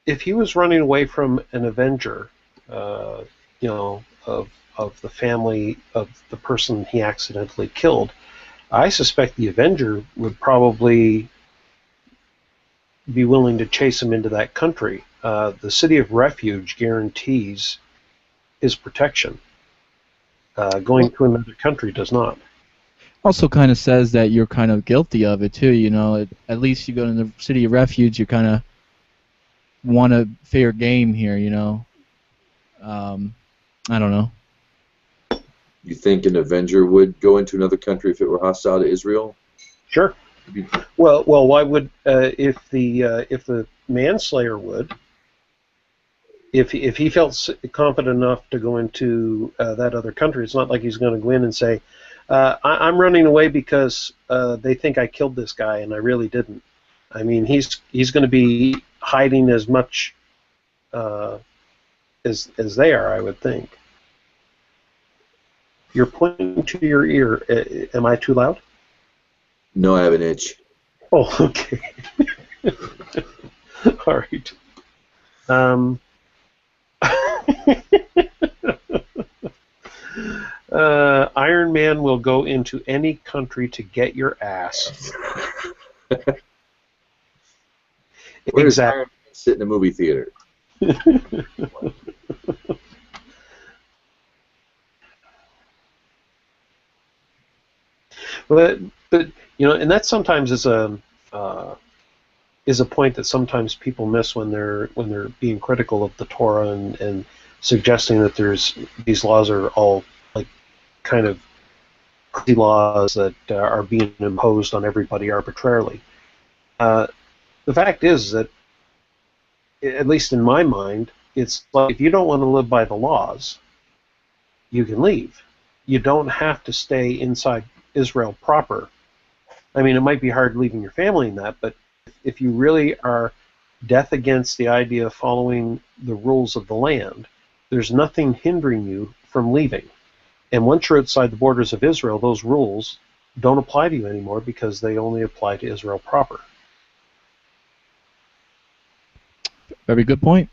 if he was running away from an avenger, you know, of the family of the person he accidentally killed, I suspect the avenger would probably be willing to chase him into that country. The city of refuge guarantees his protection. Going to another country does not. Also kind of says that you're kind of guilty of it too, you know. At least you go to the city of refuge, you kind of want a fair game here, you know. I don't know. You think an avenger would go into another country if it were hostile to Israel? Sure. Well, why would if the manslayer would? If he felt confident enough to go into that other country, it's not like he's going to go in and say, "I'm running away because they think I killed this guy and I really didn't." I mean, he's going to be hiding as much as they are, I would think. You're pointing to your ear. Am I too loud? No, I have an itch. Oh, okay. All right. Iron Man will go into any country to get your ass. Where does Exactly. Iron Man sit in a movie theater? but you know, and that sometimes is a point that sometimes people miss when they're being critical of the Torah and suggesting that these laws are all like kind of crazy laws that are being imposed on everybody arbitrarily. The fact is that, at least in my mind, it's like if you don't want to live by the laws, you can leave. You don't have to stay inside Israel proper. I mean, it might be hard leaving your family in that, but if you really are death against the idea of following the rules of the land, there's nothing hindering you from leaving. And once you're outside the borders of Israel, those rules don't apply to you anymore because they only apply to Israel proper. Very good point.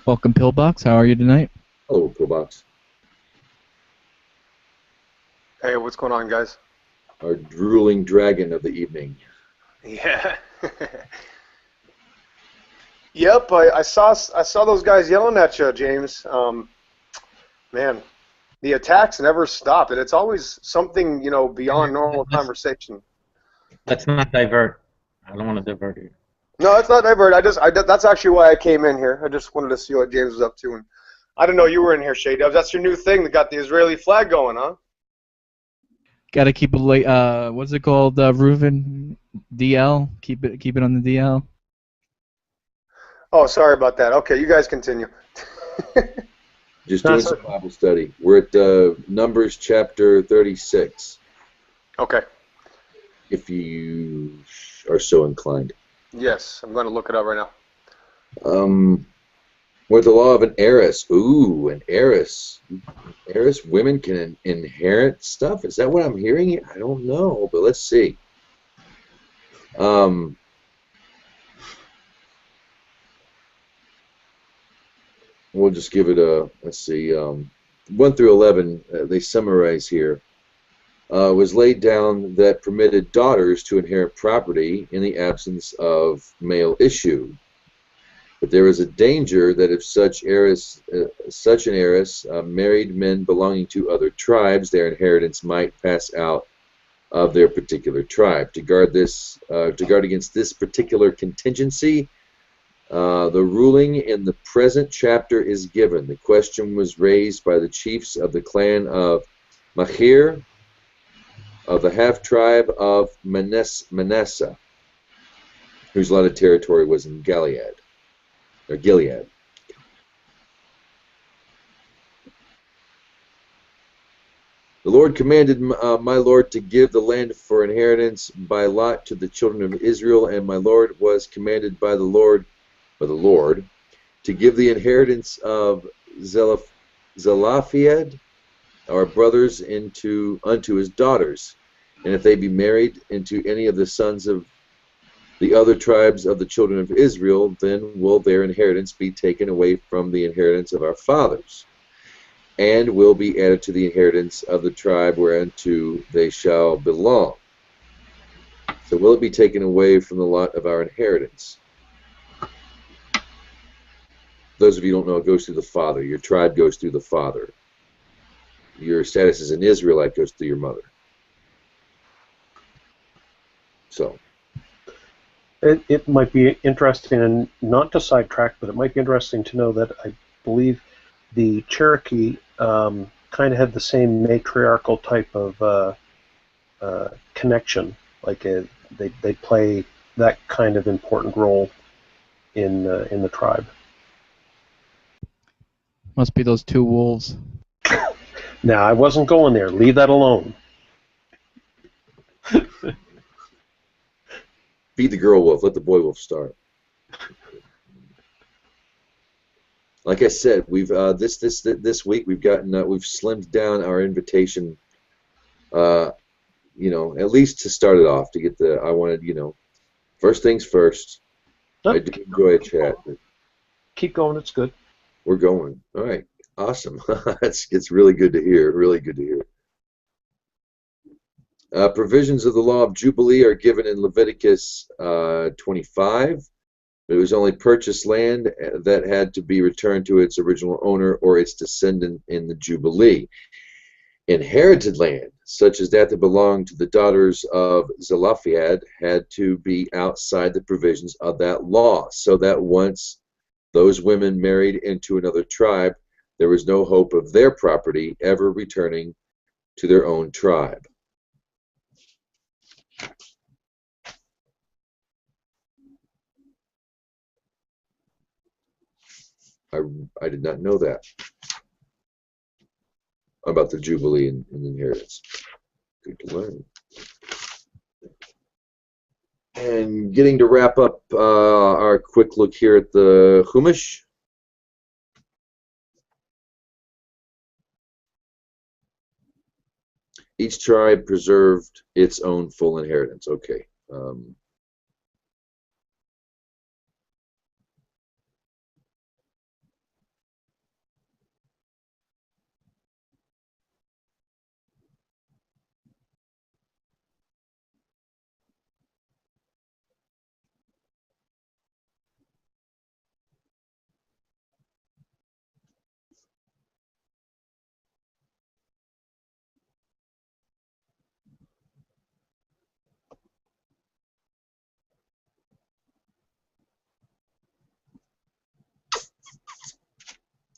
Welcome, Pillbox. How are you tonight? Hello, Pillbox. Hey, what's going on, guys? Our drooling dragon of the evening. Yeah. Yep, I saw those guys yelling at you, James. Man, the attacks never stop, and it's always something, you know, beyond normal conversation. Let's not divert. I don't want to divert you. No, it's not divert. That's actually why I came in here. I just wanted to see what James was up to, and I didn't know you were in here, Shay Dubs. That's your new thing that got the Israeli flag going, huh? Gotta keep it late. What's it called? Reuven DL. Keep it on the DL. Oh, sorry about that. Okay, you guys continue. Just doing some Bible study. We're at Numbers chapter 36. Okay. if you are so inclined. Yes, I'm going to look it up right now. With the law of an heiress. Ooh, an heiress. Heiress, women can inherit stuff. Is that what I'm hearing here? I don't know, but let's see. We'll just give it a, let's see, 1 through 11, they summarize here. Was laid down that permitted daughters to inherit property in the absence of male issue. But there is a danger that if such an heiress married men belonging to other tribes, their inheritance might pass out of their particular tribe. To guard against this particular contingency, the ruling in the present chapter is given. The question was raised by the chiefs of the clan of Machir, of the half-tribe of Manasseh, whose lot of territory was in Gilead. The Lord commanded my Lord to give the land for inheritance by lot to the children of Israel, and my Lord was commanded by the Lord, to give the inheritance of Zelophehad, our brothers, unto his daughters, and if they be married into any of the sons of the other tribes of the children of Israel, then will their inheritance be taken away from the inheritance of our fathers, and will be added to the inheritance of the tribe whereunto they shall belong. So will it be taken away from the lot of our inheritance? Those of you who don't know, it goes through the father. Your tribe goes through the father. Your status as an Israelite goes through your mother. So it might be interesting, and not to sidetrack, but it might be interesting to know that I believe the Cherokee kind of had the same matriarchal type of connection. Like they play that kind of important role in the tribe. Must be those two wolves. Now, I wasn't going there. Leave that alone. feed the girl wolf, let the boy wolf start. Like I said, we've this week we've slimmed down our invitation. At least to start it off, to get I wanted, first things first. I do enjoy a chat. Keep going, it's good. We're going. All right. Awesome. It's really good to hear. Really good to hear. Provisions of the law of Jubilee are given in Leviticus 25. It was only purchased land that had to be returned to its original owner or its descendant in the Jubilee. Inherited land, such as that belonged to the daughters of Zelophehad, had to be outside the provisions of that law, so that once those women married into another tribe, there was no hope of their property ever returning to their own tribe. I did not know that about the Jubilee and inheritance. Good to learn. And getting to wrap up our quick look here at the Chumash. Each tribe preserved its own full inheritance. Okay.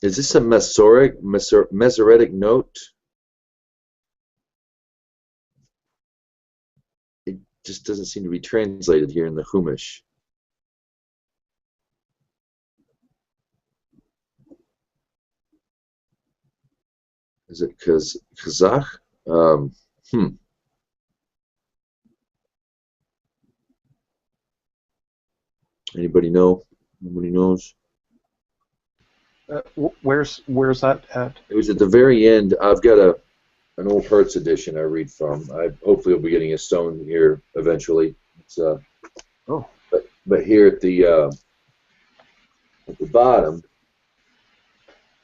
Is this a Masoretic note? It just doesn't seem to be translated here in the Chumash. Is it Kazakh? Anybody know? Nobody knows. Where's that at? It was at the very end. I've got an old Hertz edition I read from. I hopefully will be getting a stone here eventually. It's Oh. But here at the bottom.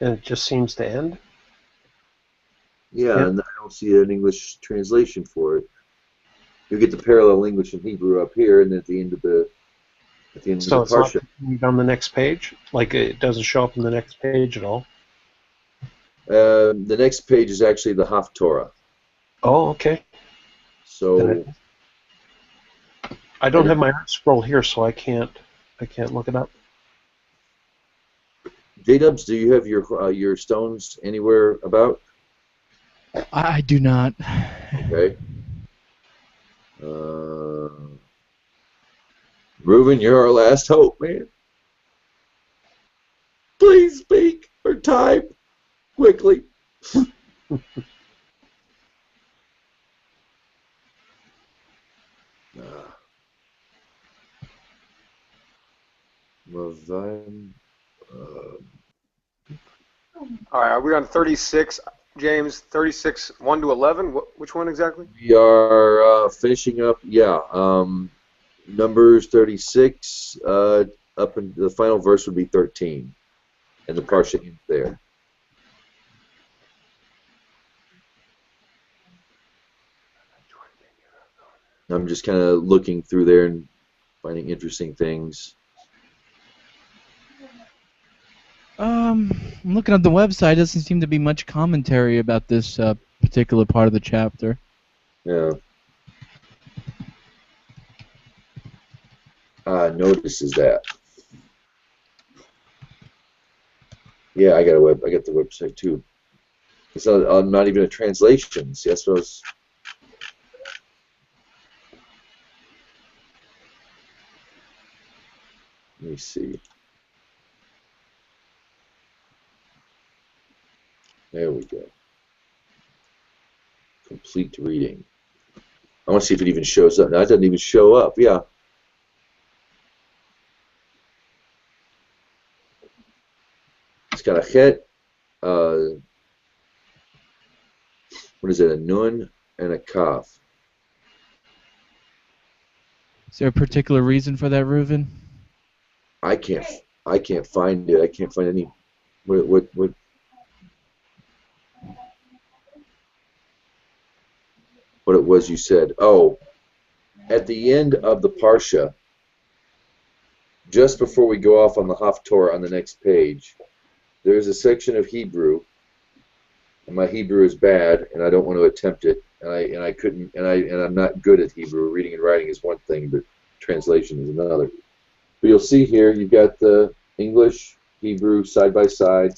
And it just seems to end? Yeah, Yep. and I don't see an English translation for it. You get the parallel English and Hebrew up here, and then at the end of the So it's not Parsha. continued on the next page? Like it doesn't show up on the next page at all? The next page is actually the Torah. Oh, okay. So I don't have my art scroll here, so I can't look it up. J-Dubs, do you have your stones anywhere about? I do not. Okay. Reuben, you're our last hope, man. Please speak or type quickly. All right, are we on 36, James? 36, 1 to 11? Which one exactly? We are finishing up, Numbers 36, up in the final verse would be 13, and the Parsha ends there. I'm just kind of looking through there and finding interesting things. I'm looking at the website. Doesn't seem to be much commentary about this particular part of the chapter. Yeah. Notices that. Yeah, I got the website too. It's not even a translation. See, that's what I was. Let me see. There we go. Complete reading. I want to see if it even shows up. No, it doesn't even show up. Yeah. It's got a het. What is it? A nun and a kaf. Is there a particular reason for that, Reuven? I can't find it. I can't find any. What it was you said. Oh, at the end of the Parsha, just before we go off on the Haftorah on the next page, there's a section of Hebrew, and my Hebrew is bad, and I don't want to attempt it, and I couldn't, and I'm not good at Hebrew. Reading and writing is one thing, but translation is another. But you'll see here, you've got the English, Hebrew, side by side.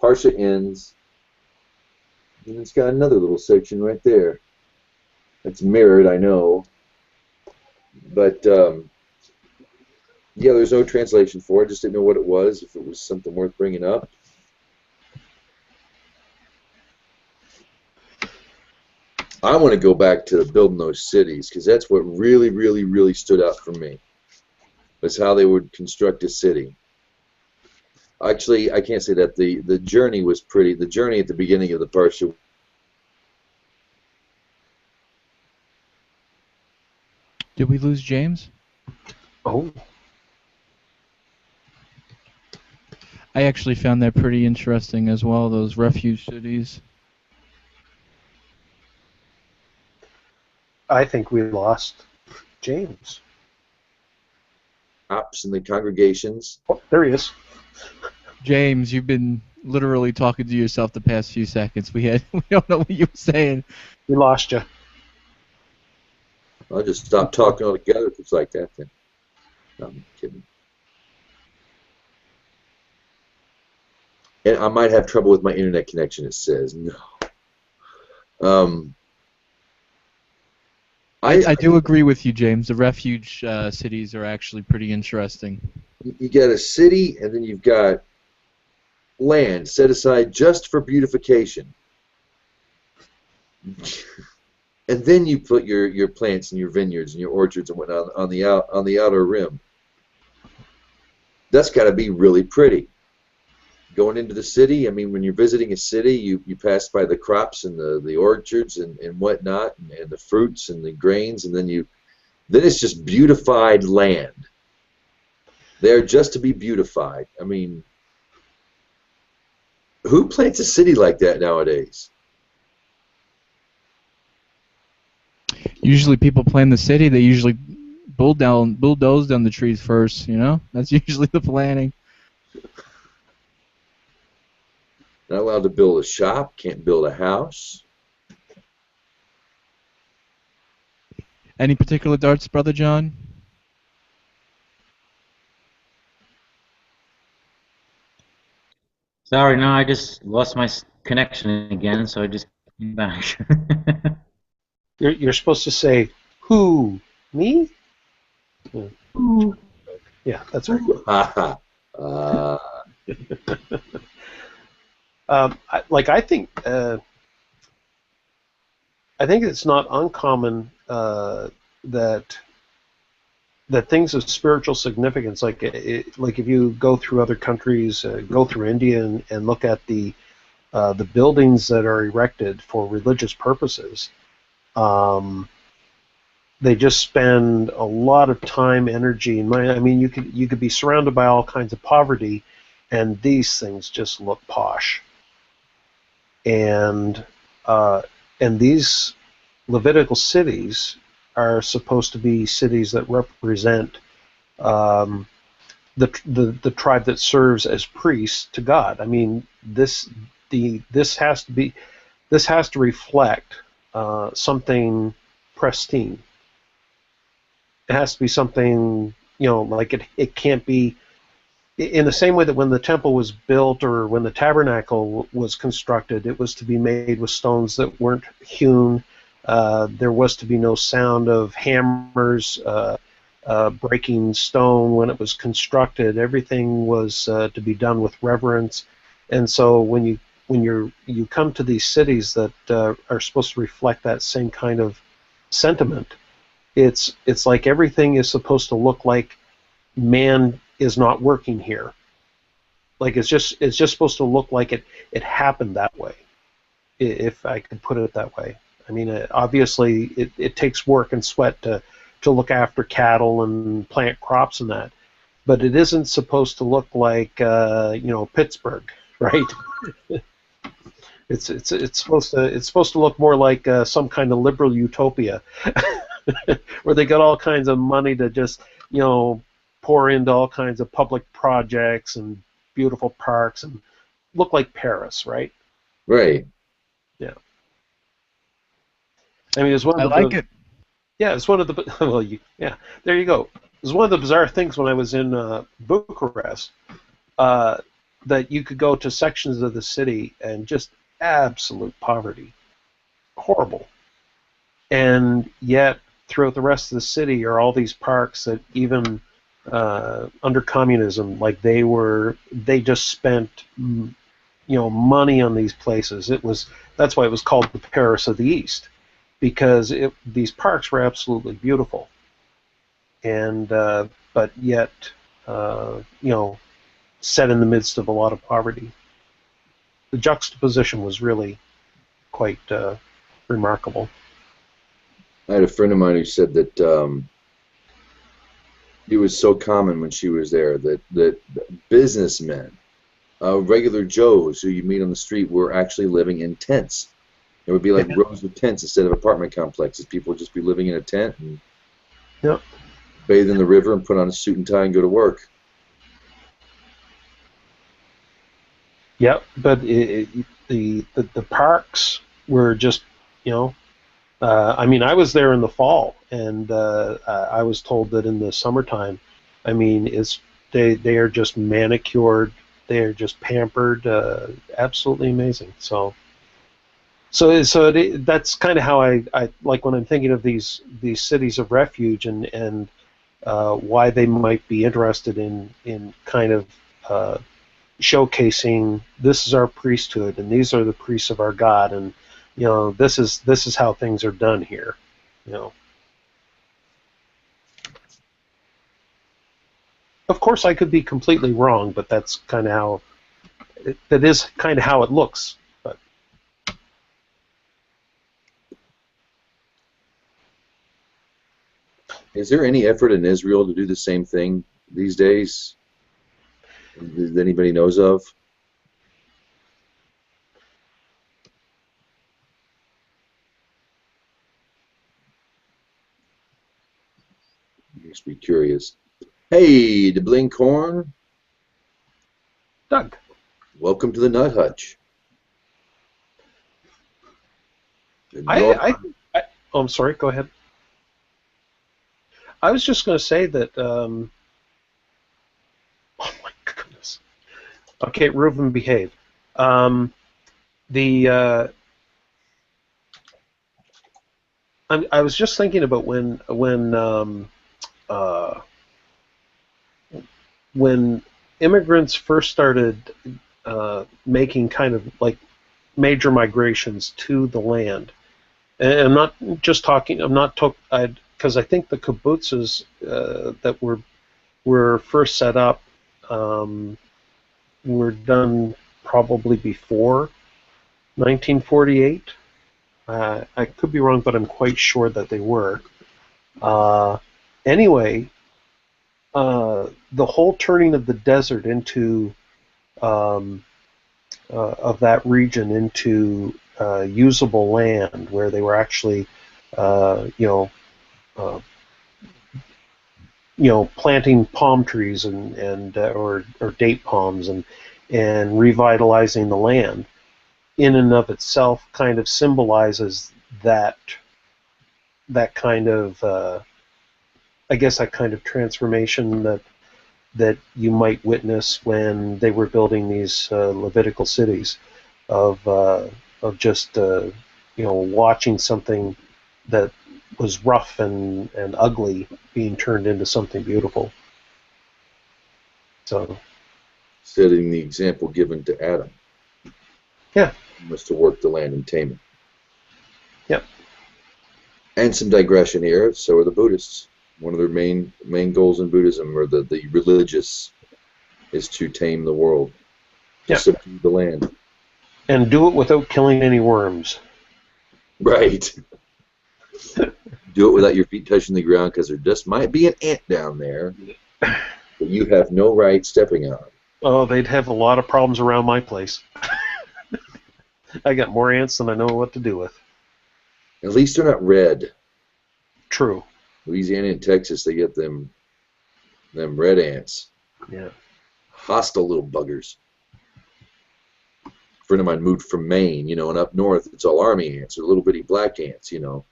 Parsha ends, and it's got another little section right there. It's mirrored, I know, but yeah, there's no translation for it. Just didn't know what it was, if it was something worth bringing up. I want to go back to building those cities, because that's what really, really, really stood out for me, was how they would construct a city. Actually, I can't say that. The journey was pretty. The journey at the beginning of the Parsha. Did we lose James? Oh. I actually found that pretty interesting as well, those refuge cities. I think we lost James. Ops and the congregations. Oh, there he is. James, you've been literally talking to yourself the past few seconds. We don't know what you were saying. We lost you. I'll just stop talking altogether if it's like that then. No, I'm kidding. And I might have trouble with my internet connection, it says. No. I do agree with you, James. The refuge cities are actually pretty interesting. You got a city, and then you've got land set aside just for beautification. And then you put your plants and your vineyards and your orchards and whatnot on the outer rim. That's got to be really pretty. Going into the city, I mean, when you're visiting a city, you pass by the crops and the orchards and whatnot, and the fruits and the grains, and then it's just beautified land. They're just to be beautified. I mean, who plants a city like that nowadays? Usually people plan the city, they usually bulldoze down the trees first, you know? That's usually the planning. Not allowed to build a shop, can't build a house. Any particular darts, Brother John? Sorry, no, I just lost my connection again, so I just came back. You're supposed to say, who? Me? Ooh. Yeah, that's right. I think it's not uncommon that things of spiritual significance, like if you go through other countries, go through India and look at the buildings that are erected for religious purposes, they just spend a lot of time, energy, and money. I mean, you could be surrounded by all kinds of poverty, and these things just look posh. And these Levitical cities are supposed to be cities that represent the tribe that serves as priests to God. I mean, this has to reflect something pristine. It has to be something, like it can't be in the same way that when the temple was built or when the tabernacle was constructed, it was to be made with stones that weren't hewn. There was to be no sound of hammers breaking stone when it was constructed. Everything was to be done with reverence. And so when you come to these cities that are supposed to reflect that same kind of sentiment, it's like everything is supposed to look like man is not working here. Like it's just supposed to look like it happened that way, if I could put it that way. I mean, obviously it takes work and sweat to look after cattle and plant crops and that, but it isn't supposed to look like Pittsburgh, right? It's supposed to look more like some kind of liberal utopia, where they got all kinds of money to just pour into all kinds of public projects and beautiful parks and look like Paris, right? Right. Yeah. I mean, it's one of I like it. Yeah, it's one of the well, there you go. It was one of the bizarre things when I was in Bucharest, that you could go to sections of the city and just absolute poverty, horrible, and yet throughout the rest of the city are all these parks that even under communism, like they just spent money on these places. That's why it was called the Paris of the East, because these parks were absolutely beautiful, and but yet set in the midst of a lot of poverty. The juxtaposition was really quite remarkable. I had a friend of mine who said that it was so common when she was there that businessmen, regular Joes who you meet on the street, were actually living in tents. It would be like rows of tents instead of apartment complexes. People would just be living in a tent and bathe in the river and put on a suit and tie and go to work. Yep, but the parks were just, I mean, I was there in the fall, and I was told that in the summertime, I mean, they are just manicured, they are just pampered, absolutely amazing. So that's kind of how I like when I'm thinking of these cities of refuge and why they might be interested in kind of showcasing this is our priesthood and these are the priests of our God, and this is how things are done here. Of course, I could be completely wrong, but that's kind of how that is kind of how it looks. But Is there any effort in Israel to do the same thing these days that anybody knows of? Makes me curious. Hey, the Blinkhorn. Doug, Welcome to the Nut Hutch. I oh, I'm sorry. Go ahead. I was just going to say that. Oh my goodness. Okay, Reuben, behave. I was just thinking about when immigrants first started making kind of like major migrations to the land. And I'm not just talking. I'm not talking because I think the kibbutzes that were first set up were done probably before 1948. I could be wrong, but I'm quite sure that they were. Anyway, the whole turning of the desert into of that region into usable land, where they were actually, planting palm trees and or date palms and revitalizing the land, in and of itself, kind of symbolizes that kind of, I guess, that kind of transformation that you might witness when they were building these Levitical cities, of just watching something that was rough and ugly being turned into something beautiful. So, setting the example given to Adam. Yeah. He was to work the land and tame it. Yep. And some digression here. So are the Buddhists. One of their main goals in Buddhism, or the religious, is to tame the world, to subdue the land, and do it without killing any worms. Right. Do it without your feet touching the ground, because there just might be an ant down there that you have no right stepping on. Oh, they'd have a lot of problems around my place. I got more ants than I know what to do with. At least they're not red. True. Louisiana and Texas, they get them red ants. Yeah. Hostile little buggers. A friend of mine moved from Maine, and up north it's all army ants, or little bitty black ants, And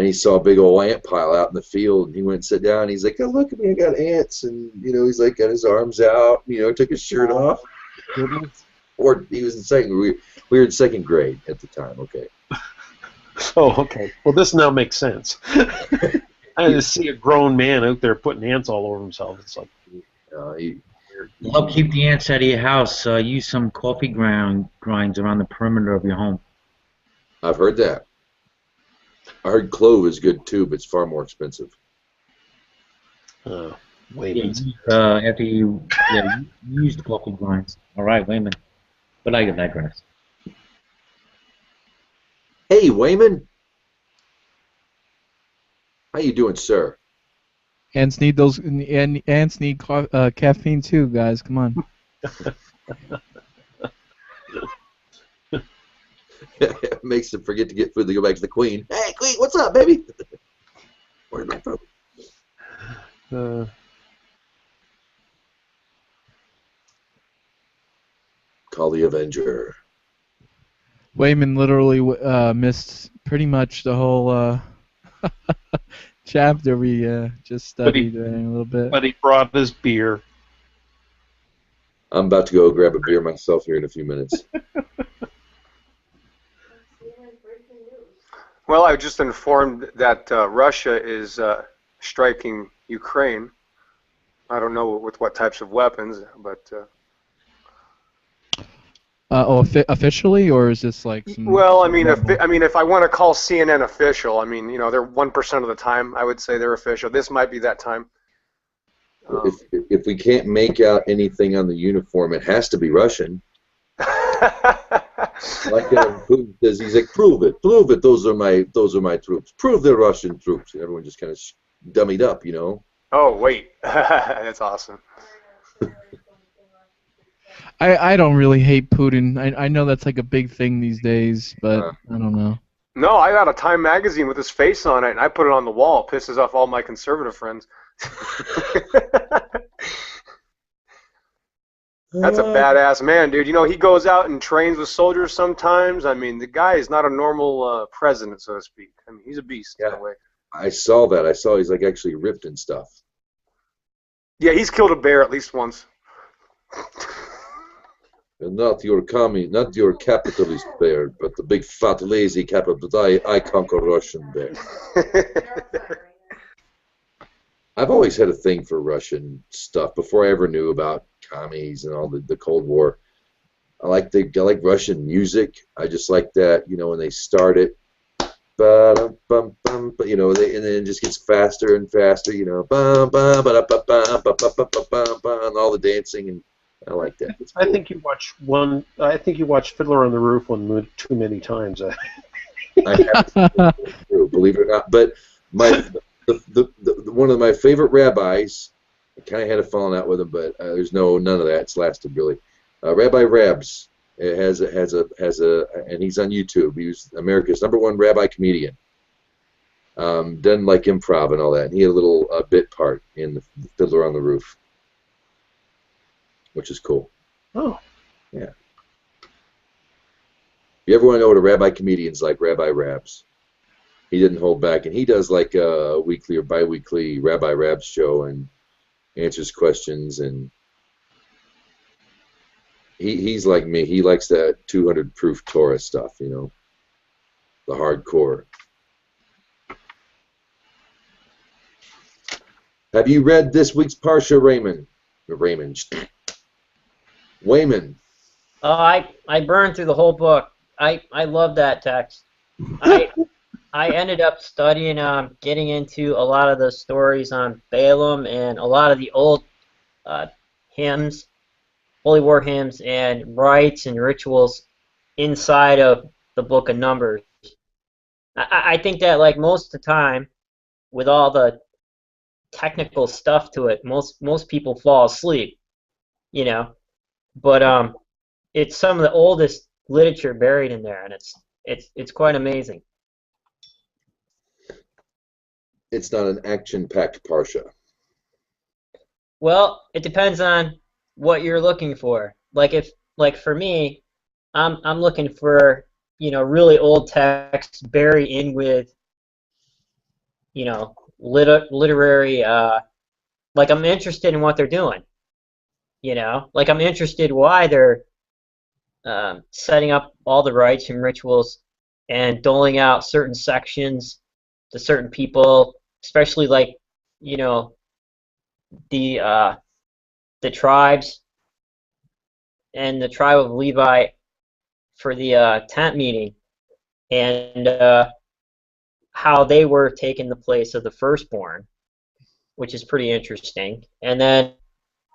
he saw a big old ant pile out in the field, and he went and sat down, and he's like, oh, look at me, I got ants. And, he's like, got his arms out, took his shirt off. Or he was in second, we were in second grade at the time, okay. Oh, okay. Well, this now makes sense. I just see a grown man out there putting ants all over himself. It's like, well, keep the ants out of your house. Use some coffee grinds around the perimeter of your home. I've heard that. I heard clove is good too, but it's far more expensive. Wayman. After you used coffee grinds. All right, Wayman. But I digress. Hey, Wayman. How you doing, sir? Ants need ants need caffeine too, guys. Come on. It makes them forget to get food. They go back to the queen. Hey, queen, what's up, baby? Where's my phone? Call the Avenger. Wayman literally missed pretty much the whole chapter we just studied a little bit. But he brought his beer. I'm about to go grab a beer myself here in a few minutes. Well, I was just informed that Russia is striking Ukraine. I don't know with what types of weapons, but... officially, or is this like? Well, I mean, if I want to call CNN official, they're 1% of the time. I would say they're official. This might be that time. If we can't make out anything on the uniform, it has to be Russian. Like Putin says, he's like, prove it. Those are my troops. Prove they're Russian troops. And everyone just kind of dummied up, you know. Oh wait, that's awesome. I don't really hate Putin. I know that's like a big thing these days, but I don't know. No, I got a Time magazine with his face on it, and I put it on the wall. It pisses off all my conservative friends. That's a badass man, dude. You know, he goes out and trains with soldiers sometimes. I mean, the guy is not a normal president, so to speak. I mean, he's a beast in a way. I saw that. I saw he's like actually ripped and stuff. Yeah, he's killed a bear at least once. Not your capitalist bear, but the big fat lazy capitalist. I conquer Russian bear. I've always had a thing for Russian stuff before I ever knew about commies and all the Cold War. I like Russian music. I just like that, you know, when they start it, you know, and then it just gets faster and faster, you know, and all the dancing, and I like that. Cool. I think you watched Fiddler on the Roof too many times. I haven't, believe it or not, but one of my favorite rabbis, I kind of had a falling out with him, but there's none of that. It's lasted really. Rabbi Rabs has a, and he's on YouTube. He was America's #1 rabbi comedian. Done like improv and all that. And he had a little bit part in the Fiddler on the Roof, which is cool. Oh, yeah. If you ever want to know what a rabbi comedian's like, Rabbi Rabs. He didn't hold back, and he does like a weekly or bi-weekly Rabbi Rabs show and answers questions, and he's like me. He likes that 200 proof Torah stuff, you know, the hardcore. Have you read this week's Parsha, Wayman? I burned through the whole book. I love that text. I ended up studying, getting into a lot of the stories on Balaam and a lot of the old hymns, holy war hymns, and rites and rituals inside of the book of Numbers. I think that, like, most of the time, with all the technical stuff to it, most people fall asleep, you know. But it's some of the oldest literature buried in there, and it's quite amazing. It's not an action-packed Parsha. Well, it depends on what you're looking for. Like for me, I'm looking for, you know, really old texts buried in with, you know, literary. Like, I'm interested in what they're doing. You know, like, I'm interested why they're setting up all the rites and rituals and doling out certain sections to certain people, especially, like, you know, the tribes and the tribe of Levi for the tent meeting, and how they were taking the place of the firstborn, which is pretty interesting. And then,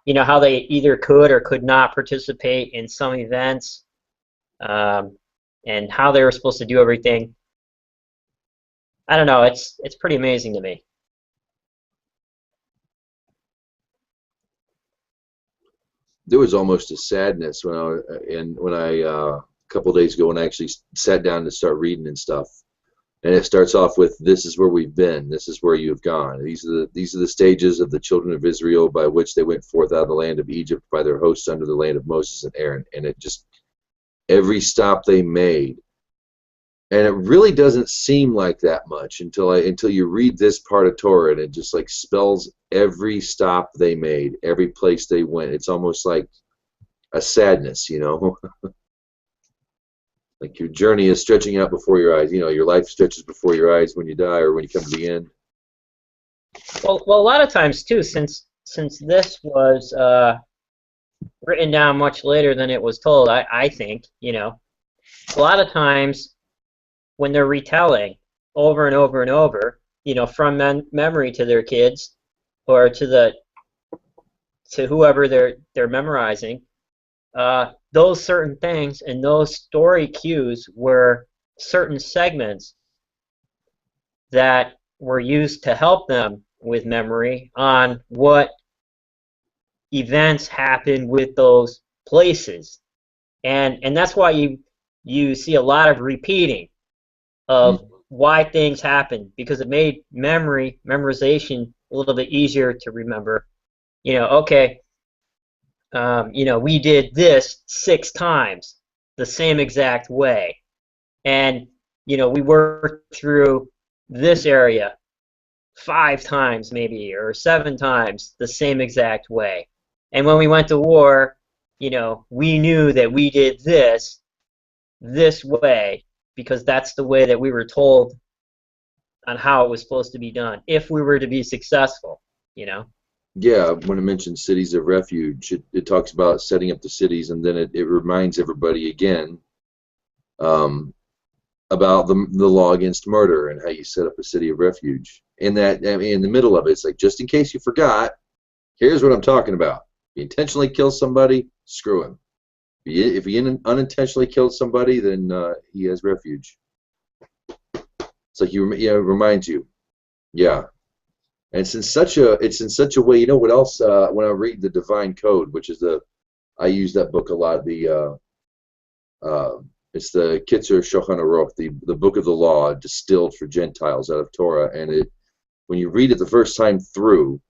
you know, how they either could or could not participate in some events, and how they were supposed to do everything. I don't know. It's pretty amazing to me. There was almost a sadness when I a couple of days ago when I actually sat down to start reading and stuff, and it starts off with, "This is where we've been. This is where you've gone. These are the stages of the children of Israel by which they went forth out of the land of Egypt by their hosts under the land of Moses and Aaron." And it just, every stop they made. And it really doesn't seem like that much until you read this part of Torah, and it just like spells every stop they made, every place they went. It's almost like a sadness, you know. Like your journey is stretching out before your eyes. You know, your life stretches before your eyes when you die or when you come to the end. Well, a lot of times too, since this was written down much later than it was told, I think, you know, a lot of times when they're retelling over and over and over, you know, from memory to their kids or to the to whoever they're memorizing, those certain things and those story cues were certain segments that were used to help them with memory on what events happened with those places. And that's why you see a lot of repeating of why things happened, because it made memorization a little bit easier to remember. Okay, we did this 6 times the same exact way, and we worked through this area 5 times maybe, or 7 times the same exact way. And when we went to war, we knew that we did this way because that's the way that we were told on how it was supposed to be done if we were to be successful. Yeah, when it mentions cities of refuge, it talks about setting up the cities, and then it reminds everybody again about the law against murder and how you set up a city of refuge. And that, I mean, in the middle of it, it's like, just in case you forgot, here's what I'm talking about. If you intentionally kill somebody, screw him. If he unintentionally killed somebody, then he has refuge. It's like it reminds you. Yeah. And it's in such a way. You know what else? When I read the Divine Code, which is I use that book a lot. It's the Kitzur Shulchan Aruch, the book of the law distilled for Gentiles out of Torah. And when you read it the first time through,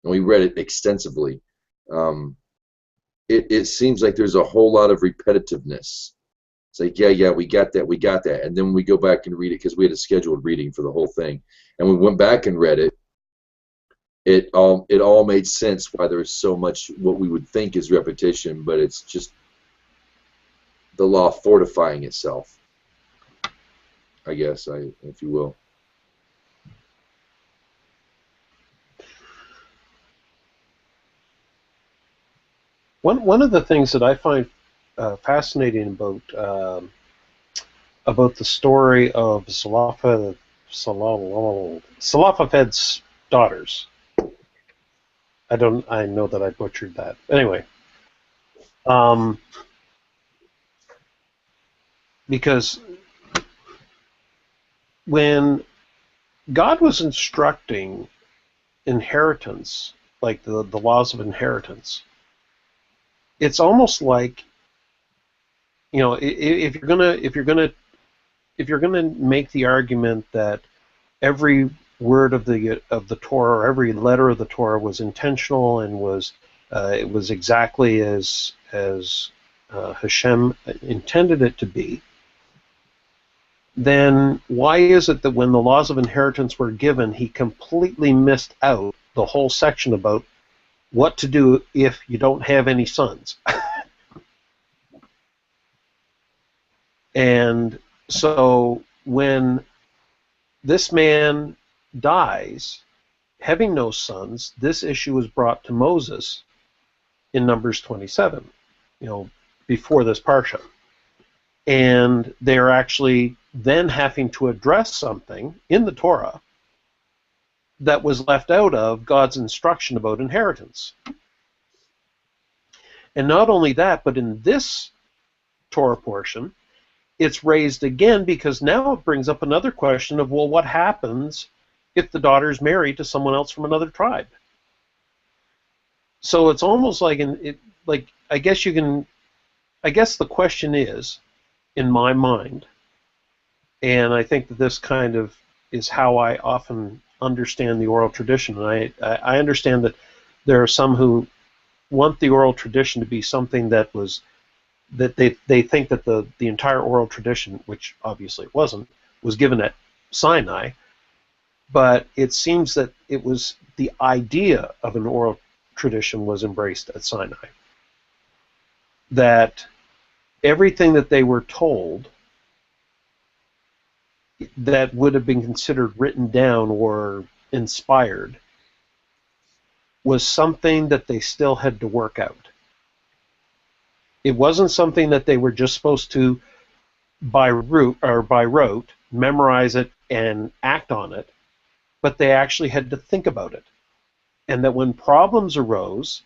and we read it extensively, it seems like there's a whole lot of repetitiveness. It's like, yeah, we got that. And then we go back and read it because we had a scheduled reading for the whole thing. And we went back and read it. It all made sense why there's so much what we would think is repetition, but it's just the law fortifying itself, I guess, if you will. One of the things that I find fascinating about the story of Zelophehad's daughters. I know that I butchered that. Anyway, because when God was instructing inheritance, like the laws of inheritance, it's almost like, if you're gonna make the argument that every word of the Torah, or every letter of the Torah was intentional and it was exactly as Hashem intended it to be, then why is it that when the laws of inheritance were given, he completely missed out the whole section about what to do if you don't have any sons? And so when this man dies, having no sons, this issue was brought to Moses in Numbers 27, before this Parsha. And they're actually then having to address something in the Torah that was left out of God's instruction about inheritance. And not only that, but in this Torah portion, it's raised again because now it brings up another question of, well, what happens if the daughter's married to someone else from another tribe? So it's almost like I guess the question is, in my mind, and I think that this kind of is how I often understand the oral tradition. And I understand that there are some who want the oral tradition to be something that they think that the entire oral tradition, which obviously it wasn't, was given at Sinai, but it seems that it was the idea of an oral tradition was embraced at Sinai. That everything that they were told that would have been considered written down or inspired was something that they still had to work out. It wasn't something that they were just supposed to, by rote, memorize it and act on it, but they actually had to think about it. And that when problems arose,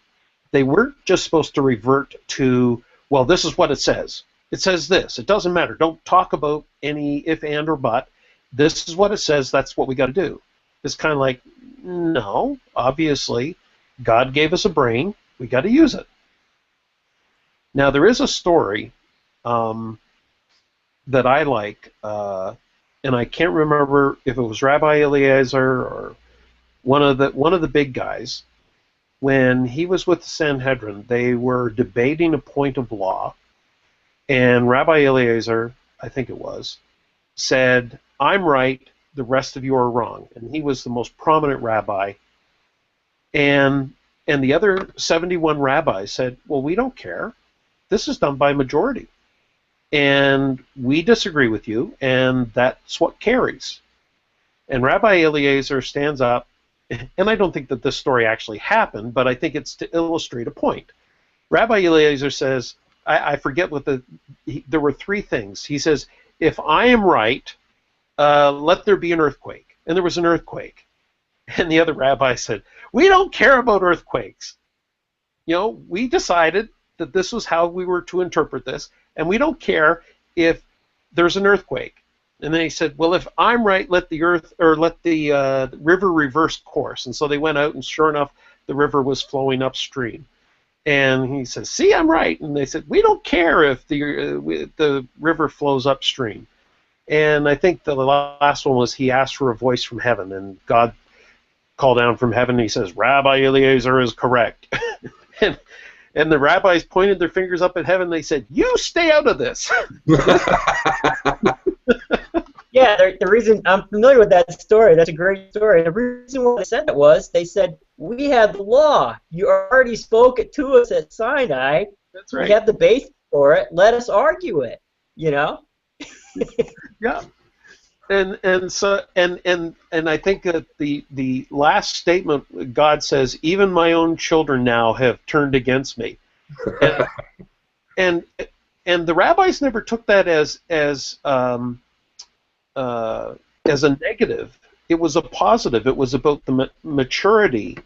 They weren't just supposed to revert to, well, this is what it says. It says this. It doesn't matter. Don't talk about any if, and, or but. This is what it says. That's what we got to do. It's kind of like, no, obviously, God gave us a brain. We got to use it. Now, there is a story that I like, and I can't remember if it was Rabbi Eliezer or one of the big guys. When he was with the Sanhedrin, they were debating a point of law, and Rabbi Eliezer, I think it was, said, "I'm right, the rest of you are wrong." And he was the most prominent rabbi. And the other 71 rabbis said, "Well, we don't care. This is done by majority. And we disagree with you, and that's what carries." And Rabbi Eliezer stands up, and I don't think that this story actually happened, but I think it's to illustrate a point. Rabbi Eliezer says, I forget what there were three things. He says, if I am right, let there be an earthquake. And there was an earthquake. And the other rabbi said, we don't care about earthquakes. You know, we decided that this was how we were to interpret this, and we don't care if there's an earthquake. And then he said, well, if I'm right, let the river reverse course. And so they went out, and sure enough, the river was flowing upstream. And he says, see, I'm right. And they said, we don't care if the river flows upstream. And I think the last one was he asked for a voice from heaven, and God called down from heaven, and he says, Rabbi Eliezer is correct. And the rabbis pointed their fingers up at heaven, and they said, you stay out of this. Yeah, the reason I'm familiar with that story, that's a great story. The reason why they said that was they said, we have the law. You already spoke it to us at Sinai. That's right. We have the basis for it. Let us argue it, you know? Yeah. And I think that the last statement, God says, even my own children now have turned against me. And the rabbis never took that as a negative. It was a positive. It was about the maturity,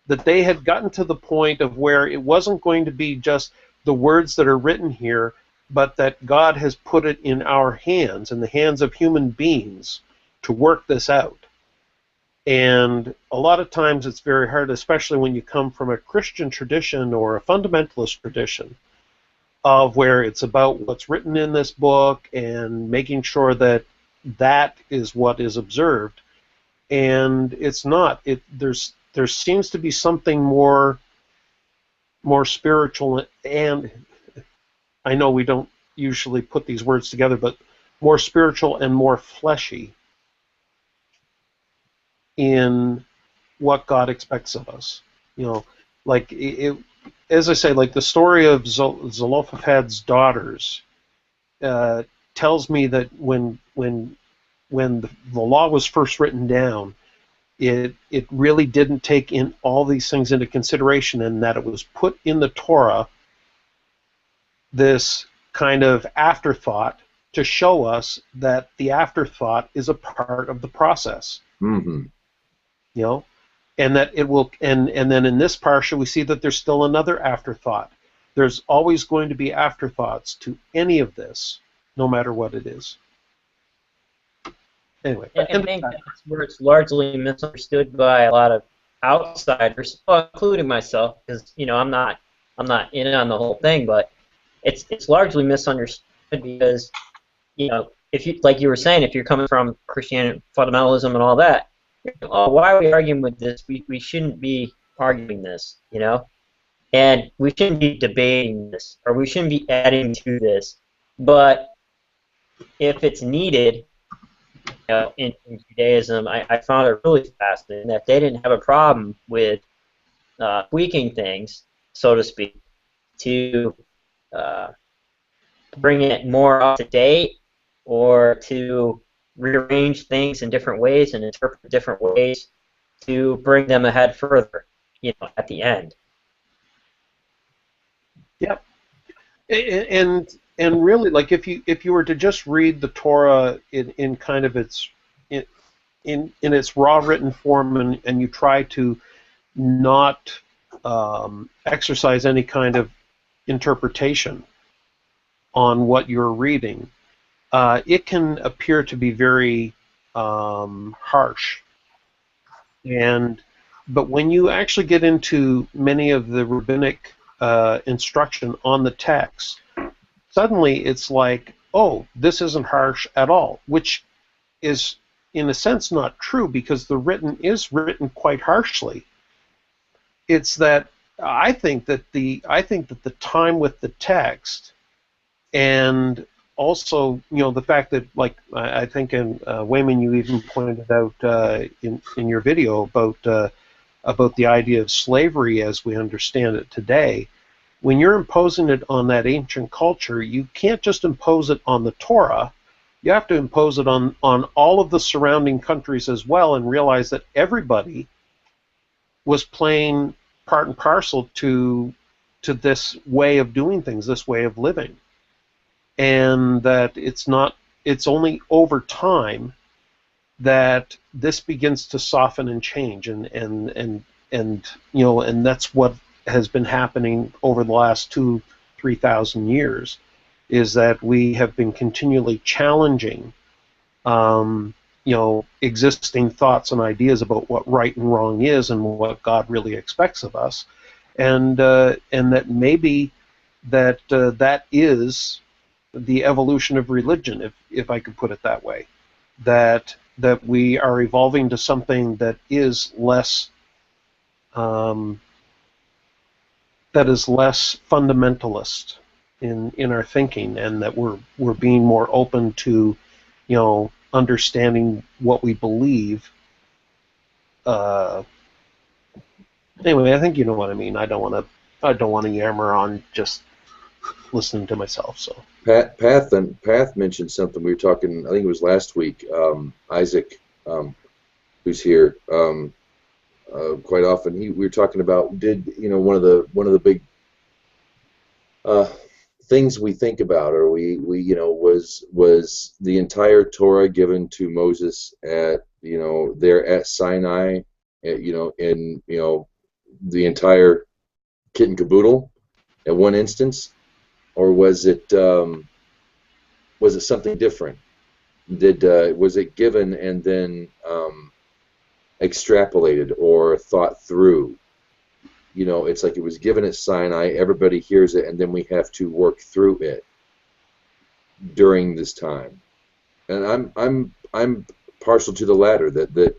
that they had gotten to the point of where it wasn't going to be just the words that are written here, but that God has put it in our hands, in the hands of human beings, to work this out. And a lot of times it's very hard, especially when you come from a Christian tradition or a fundamentalist tradition, of where it's about what's written in this book and making sure that that is what is observed. And it's not. There seems to be something more spiritual, and I know we don't usually put these words together, but more spiritual and more fleshy in what God expects of us. You know, like as I say, like the story of Zelophehad's daughters tells me that when the law was first written down, it really didn't take in all these things into consideration, and that it was put in the Torah, this kind of afterthought, to show us that the afterthought is a part of the process. Mm-hmm. You know, and that it will, and then in this Parsha we see that there's still another afterthought. There's always going to be afterthoughts to any of this, no matter what it is. Anyway, I think that's where it's largely misunderstood by a lot of outsiders, well, including myself, because I'm not in on the whole thing, but it's largely misunderstood because if you, like you were saying, if you're coming from Christianity, fundamentalism, and all that, oh, why are we arguing with this? We shouldn't be arguing this, and we shouldn't be debating this, or we shouldn't be adding to this. But if it's needed, in Judaism, I found it really fascinating that they didn't have a problem with tweaking things, so to speak, to bring it more up to date, or to rearrange things in different ways and interpret different ways to bring them ahead further, at the end. Yep. And really, like if you were to just read the Torah in kind of its in its raw written form, and you try to not exercise any kind of interpretation on what you're reading, it can appear to be very harsh. But when you actually get into many of the rabbinic instruction on the text, suddenly it's like, oh, this isn't harsh at all, which is in a sense not true, because the written is written quite harshly. It's that I think that the time with the text, and also, the fact that, like, I think in Wayman, you even pointed out in your video about the idea of slavery as we understand it today. When you're imposing it on that ancient culture, you can't just impose it on the Torah. You have to impose it on all of the surrounding countries as well, and realize that everybody was playing part and parcel to this way of doing things, this way of living. And that it's only over time that this begins to soften and change, and that's what has been happening over the last 2,000-3,000 years, is that we have been continually challenging existing thoughts and ideas about what right and wrong is, and what God really expects of us, and that maybe that is the evolution of religion, if I could put it that way, that we are evolving to something that is less fundamentalist in our thinking, and that we're being more open to understanding what we believe. Anyway, I think you know what I mean. I don't want to yammer on just listening to myself. So Path mentioned something. We were talking, I think it was last week. Isaac, who's here quite often, we were talking about, one of the big things we think about, or was the entire Torah given to Moses there at Sinai, in the entire kit and caboodle at one instance, or was it something different? Was it given and then extrapolated or thought through? It's like it was given at Sinai, everybody hears it, and then we have to work through it during this time. And I'm partial to the latter, that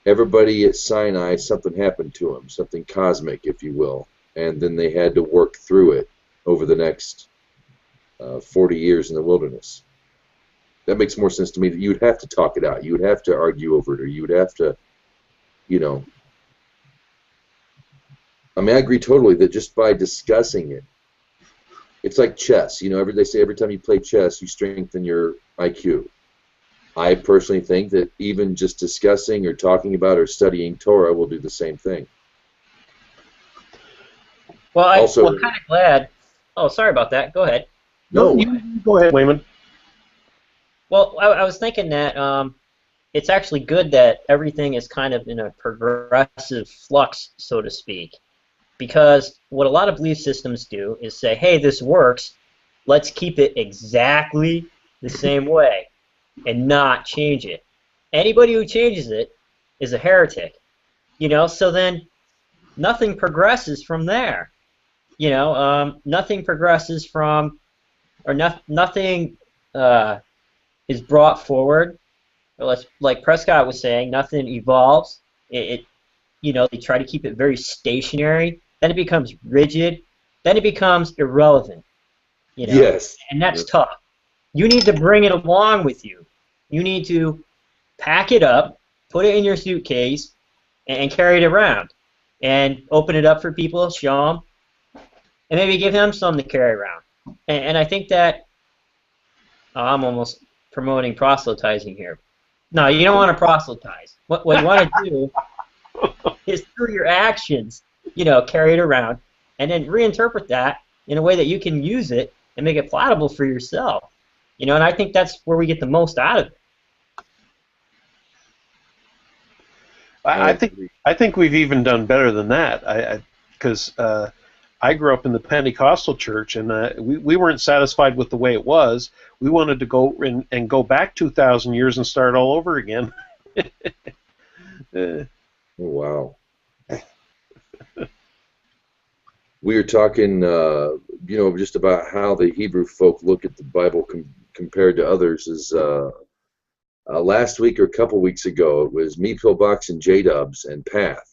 everybody at Sinai, something happened to them, something cosmic, if you will, and then they had to work through it over the next 40 years in the wilderness. That makes more sense to me, that you would have to talk it out, you would have to argue over it, or you would have to, I agree totally that just by discussing it, it's like chess. They say every time you play chess, you strengthen your IQ. I personally think that even just discussing or talking about or studying Torah will do the same thing. Well, I'm kind of glad. Oh, sorry about that. Go ahead. No, you go ahead, Wayman. Well, I was thinking that it's actually good that everything is kind of in a progressive flux, so to speak. Because what a lot of belief systems do is say, hey, this works, let's keep it exactly the same way and not change it. Anybody who changes it is a heretic. So then nothing progresses from there. Nothing progresses from, or nothing is brought forward. Like Prescott was saying, nothing evolves. They try to keep it very stationary. Then it becomes rigid. Then it becomes irrelevant. Yes. And that's tough. You need to bring it along with you. You need to pack it up, put it in your suitcase, and carry it around. And open it up for people, show them, and maybe give them something to carry around. And I think that I'm almost promoting proselytizing here. No, you don't want to proselytize. What you want to do is through your actions, carry it around, and then reinterpret that in a way that you can use it and make it palatable for yourself. And I think that's where we get the most out of it. I think we've even done better than that. because I grew up in the Pentecostal church, and we weren't satisfied with the way it was. We wanted to go and go back 2,000 years and start all over again. Wow. We were talking, just about how the Hebrew folk look at the Bible compared to others. Is last week or a couple weeks ago, it was me, Pillbox, and J-Dubs and Path.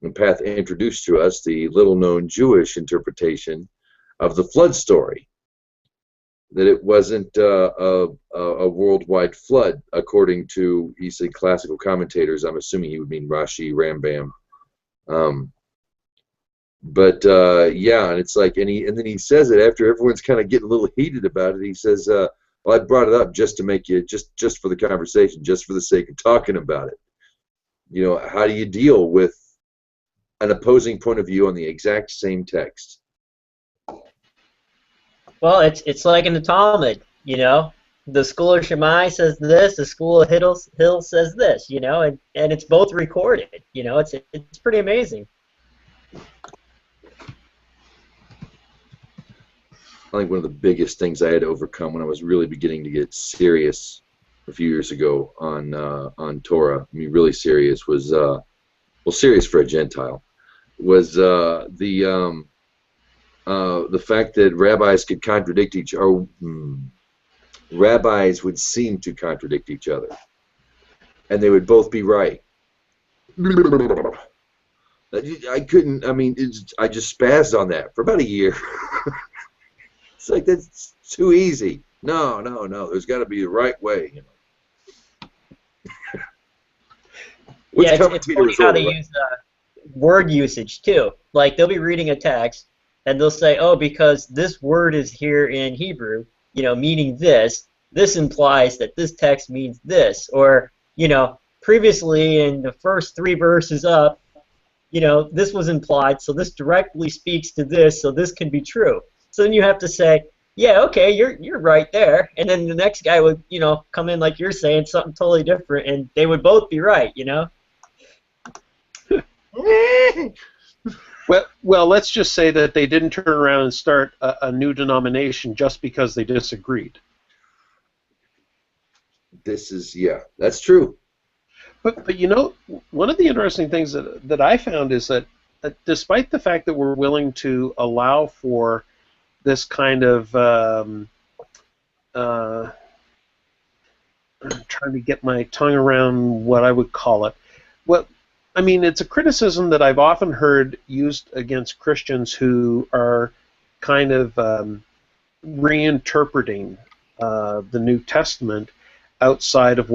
And Path introduced to us the little-known Jewish interpretation of the flood story. That it wasn't a worldwide flood, according to, he said, classical commentators. I'm assuming he would mean Rashi, Rambam. Yeah, and it's like, and then he says it after everyone's kind of getting a little heated about it. He says, "Well, I brought it up just to make you just for the conversation, just for the sake of talking about it. How do you deal with an opposing point of view on the exact same text?" Well, it's like in the Talmud, the school of Shammai says this, the school of Hill says this, and it's both recorded. It's pretty amazing. I think one of the biggest things I had to overcome when I was really beginning to get serious a few years ago on Torah, I mean really serious, was serious for a Gentile, was the fact that rabbis could contradict each other. Rabbis would seem to contradict each other, and they would both be right. I couldn't. I mean, I just spazzed on that for about a year. It's like, that's too easy. No. There's got to be the right way. Yeah, it's funny how they use word usage too. Like they'll be reading a text and they'll say, "Oh, because this word is here in Hebrew, meaning this. This implies that this text means this." Or, previously in the first 3 verses up, this was implied, so this directly speaks to this, so this can be true. So then you have to say, yeah, okay, you're right there, and then the next guy would, come in like you're saying something totally different, and they would both be right, Well, let's just say that they didn't turn around and start a new denomination just because they disagreed. That's true. But one of the interesting things that I found is that despite the fact that we're willing to allow for this kind of I'm trying to get my tongue around what I would call it. Well, I mean, it's a criticism that I've often heard used against Christians who are kind of reinterpreting the New Testament outside of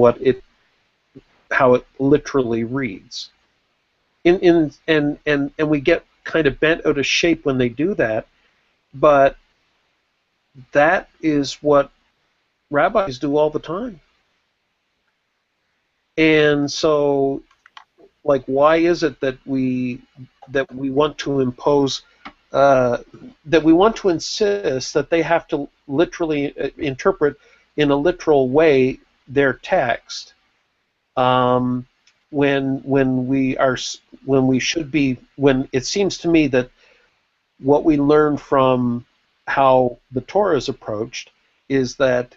how it literally reads. And we get kind of bent out of shape when they do that. But that is what rabbis do all the time. And so, like, why is it that we want to impose, that we want to insist that they have to literally interpret in a literal way their text, when it seems to me that what we learn from how the Torah is approached is that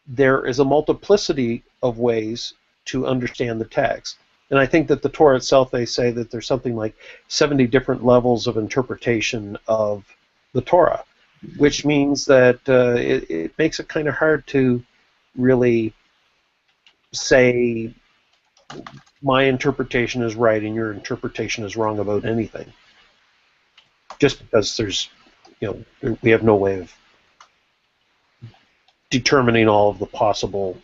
there is a multiplicity of ways to understand the text. And I think that the Torah itself, they say that there's something like 70 different levels of interpretation of the Torah, which means that it makes it kind of hard to really say my interpretation is right and your interpretation is wrong about anything. Just because there's, we have no way of determining all of the possible,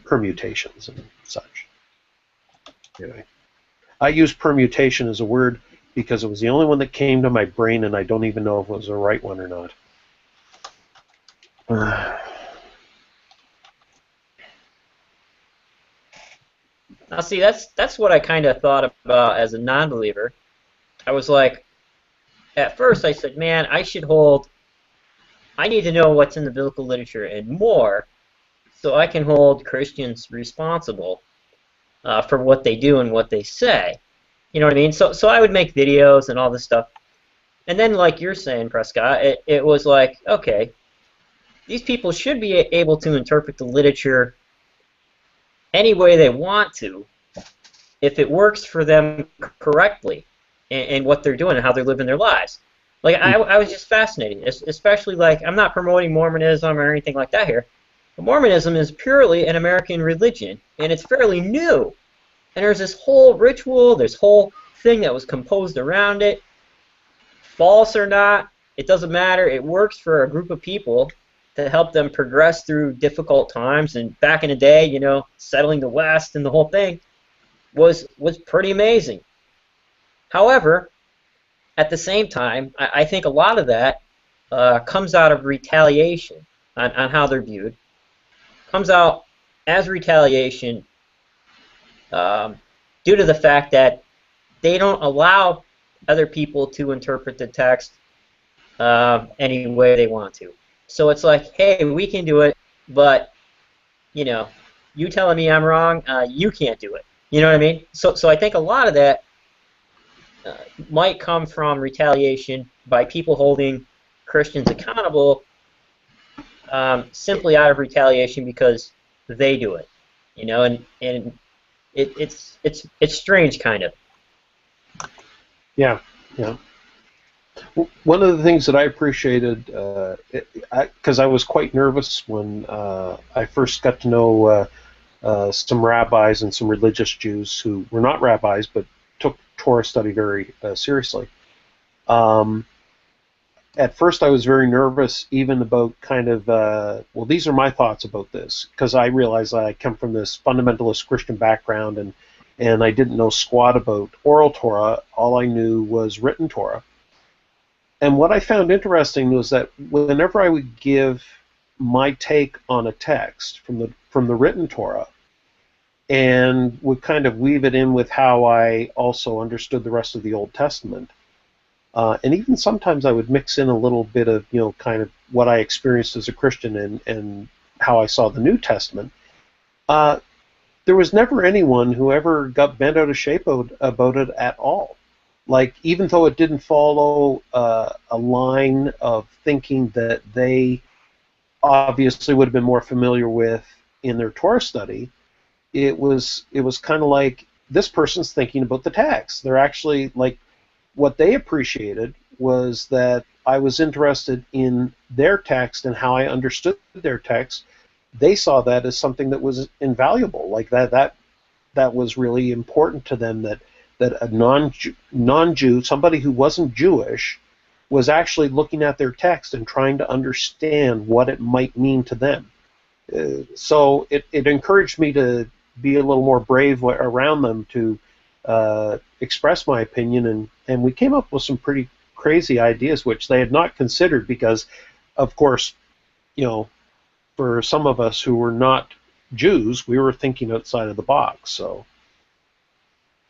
permutations and such. Anyway, I use permutation as a word because it was the only one that came to my brain, and I don't even know if it was the right one or not. Now, see, that's what I kind of thought about as a non-believer. I was like, at first I said, man, I need to know what's in the biblical literature and more, so I can hold Christians responsible for what they do and what they say. You know what I mean? So I would make videos and all this stuff. And then, like you're saying, Prescott, it was like, okay, these people should be able to interpret the literature any way they want to if it works for them correctly and what they're doing and how they're living their lives. Like, I was just fascinated, especially, like, I'm not promoting Mormonism or anything like that here. But Mormonism is purely an American religion, and it's fairly new. And there's this whole ritual, this whole thing that was composed around it. False or not, it doesn't matter. It works for a group of people to help them progress through difficult times. And back in the day, you know, settling the West and the whole thing was pretty amazing. However, at the same time, I think a lot of that comes out of retaliation on how they're viewed. Comes out as retaliation due to the fact that they don't allow other people to interpret the text any way they want to. So it's like, hey, we can do it, but, you know, you telling me I'm wrong, you can't do it. You know what I mean? So I think a lot of that might come from retaliation by people holding Christians accountable simply out of retaliation because they do it. You know, and it's strange, kind of. Yeah, yeah. One of the things that I appreciated, because I was quite nervous when I first got to know some rabbis and some religious Jews who were not rabbis but took Torah study very seriously. At first I was very nervous even about kind of, well, these are my thoughts about this, because I realized I come from this fundamentalist Christian background and I didn't know squat about oral Torah. All I knew was written Torah. And what I found interesting was that whenever I would give my take on a text from the written Torah and would kind of weave it in with how I also understood the rest of the Old Testament, and even sometimes I would mix in a little bit of, you know, kind of what I experienced as a Christian and how I saw the New Testament, there was never anyone who ever got bent out of shape about it at all. Like, even though it didn't follow a line of thinking that they obviously would have been more familiar with in their Torah study, it was kind of like, this person's thinking about the text. They're actually, like, what they appreciated was that I was interested in their text and how I understood their text. They saw that as something that was invaluable, like that was really important to them, that a non-Jew, somebody who wasn't Jewish, was actually looking at their text and trying to understand what it might mean to them. So it encouraged me to be a little more brave around them to express my opinion, and we came up with some pretty crazy ideas which they had not considered because, of course, you know, for some of us who were not Jews, we were thinking outside of the box. So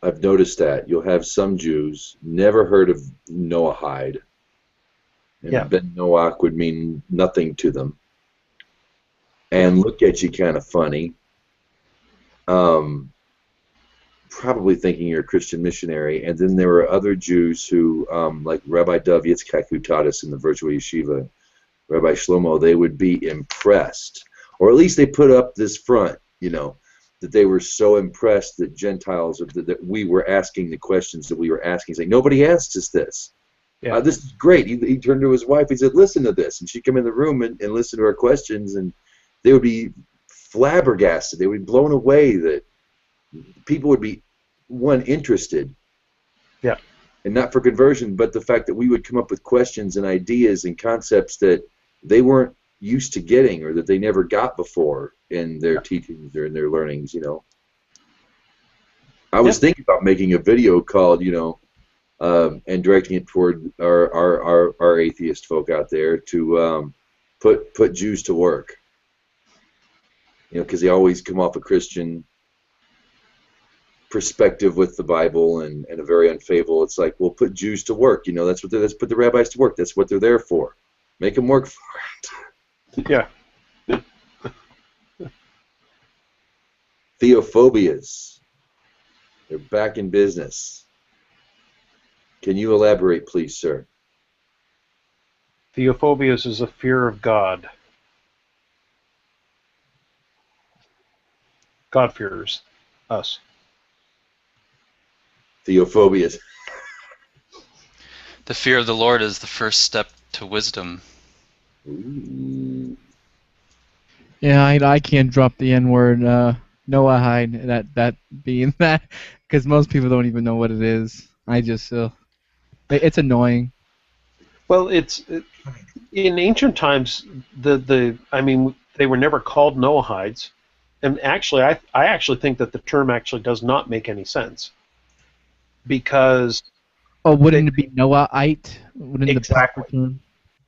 I've noticed that you'll have some Jews never heard of Noachide, and yeah. Ben Noach would mean nothing to them, and look at you kind of funny. Probably thinking you're a Christian missionary. And then there were other Jews who, like Rabbi Dov Yitzchak, who taught us in the virtual yeshiva, Rabbi Shlomo, they would be impressed, or at least they put up this front, you know, that they were so impressed that Gentiles, that we were asking the questions that we were asking, saying, nobody asked us this. Yeah. This is great. He turned to his wife, he said, listen to this. And she'd come in the room and listen to our questions, and they would be flabbergasted. They would be blown away that people would be, one, interested, yeah, and not for conversion, but the fact that we would come up with questions and ideas and concepts that they weren't used to getting, or that they never got before in their teachings or in their learnings, you know. I was thinking about making a video called, you know, and directing it toward our atheist folk out there to put Jews to work, you know, because they always come off a Christian perspective with the Bible and a very unfavorable. It's like, well, put Jews to work. You know, let's put the rabbis to work. That's what they're there for. Make them work for it. Yeah. Theophobias. They're back in business. Can you elaborate, please, sir? Theophobia is a fear of God. God fears us. Theophobia. The fear of the Lord is the first step to wisdom. Ooh. Yeah, I can't drop the N-word. Noachide, that being that, because most people don't even know what it is. I just, it's annoying. Well, it's in ancient times. I mean, they were never called Noahides, and actually, I actually think that the term actually does not make any sense, because Oh, wouldn't it be Noahite? Wouldn't the proper exactly, term?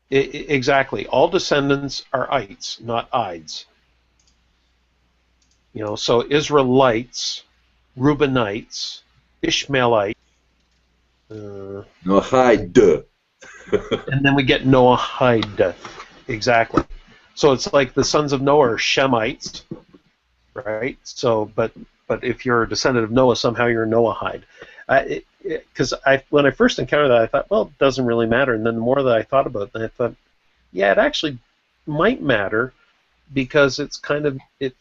exactly. All descendants are ites, not ides. You know, so Israelites, Reubenites, Ishmaelites, Noachide. and then we get Noahide. Exactly. So it's like the sons of Noah are Shemites, right? So, but if you're a descendant of Noah, somehow you're a Noahide. Because when I first encountered that, I thought, well, it doesn't really matter. And then the more that I thought about it, I thought, yeah, it actually might matter, because it's kind of it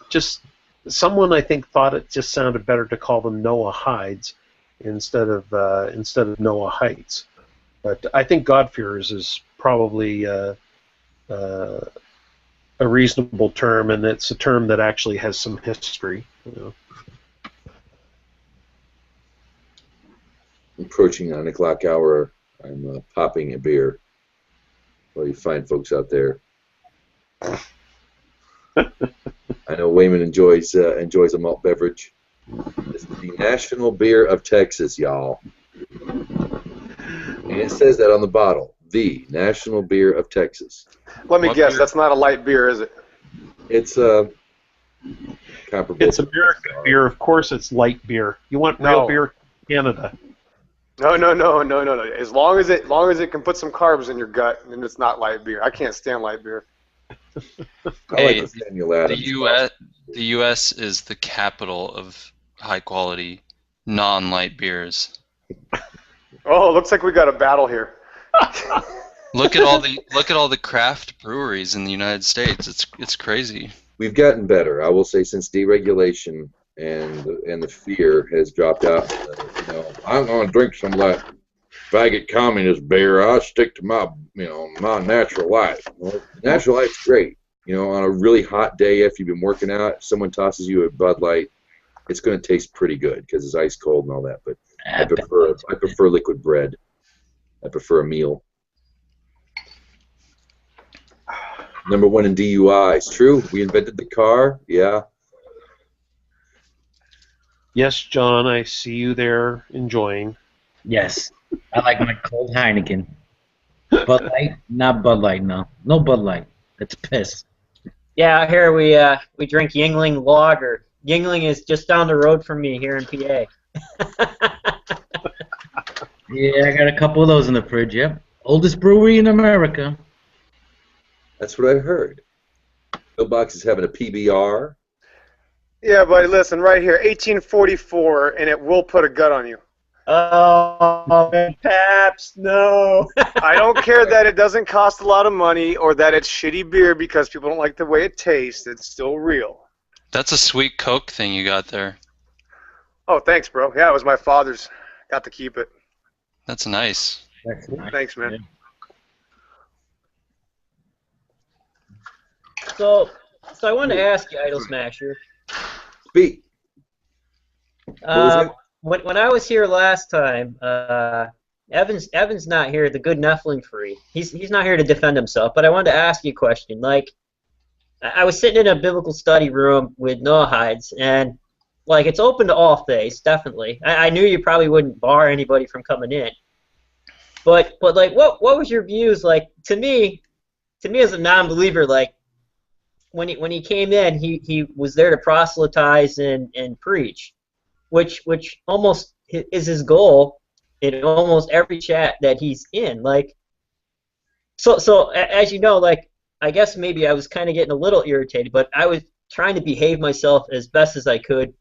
just someone, I think, thought it just sounded better to call them Noahides instead of Noahites. But I think God-fearers is probably a reasonable term, and it's a term that actually has some history. You know. Approaching 9 o'clock hour, I'm popping a beer. Well, you fine folks out there. I know Wayman enjoys a malt beverage. This is the national beer of Texas, y'all. And it says that on the bottle. The national beer of Texas. Let me What guess, beer? that's not a light beer, is it? It's comparable. It's American beer, of course. It's light beer. You want real No. beer? Canada. No. As long as it can put some carbs in your gut, then it's not light beer. I can't stand light beer. I Hey, like Samuel Adams. The U.S. is the capital of high-quality, non-light beers. Oh, looks like we got a battle here. Look at all the craft breweries in the United States. It's crazy. We've gotten better, I will say, since deregulation and the fear has dropped out. I'm going to drink some of that faggot communist beer. I'll stick to my natural light. Well, natural light's great. On a really hot day after you've been working out, if someone tosses you a Bud Light, it's going to taste pretty good because it's ice cold and all that. But I prefer liquid bread. I prefer a meal. Number 1 in DUIs. True. We invented the car. Yeah. Yes, John, I see you there enjoying. Yes, I like my cold Heineken. Bud Light, not Bud Light. No Bud Light. It's piss. Yeah, out here we drink Yingling Lager. Yingling is just down the road from me here in PA. Yeah, I got a couple of those in the fridge. Yep, oldest brewery in America. That's what I heard. Pillbox is having a PBR. Yeah, buddy, listen, right here, 1844, and it will put a gut on you. Oh, Paps, no. I don't care that it doesn't cost a lot of money or that it's shitty beer because people don't like the way it tastes. It's still real. That's a sweet Coke thing you got there. Oh, thanks, bro. Yeah, it was my father's. Got to keep it. That's nice. That's nice. Thanks, man. Yeah. So I wanted to ask you, Idol Smasher. Speak. When I was here last time, Evan's not here. The good Nephilim free. He's not here to defend himself. But I wanted to ask you a question. Like, I was sitting in a biblical study room with Noahides, and like it's open to all faiths, definitely. I knew you probably wouldn't bar anybody from coming in. But like, what was your views? Like, to me as a non-believer, like when he came in, he was there to proselytize and preach, which almost is his goal in almost every chat that he's in. Like, so as you know, like, I guess maybe I was kind of getting a little irritated, but I was trying to behave myself as best as I could,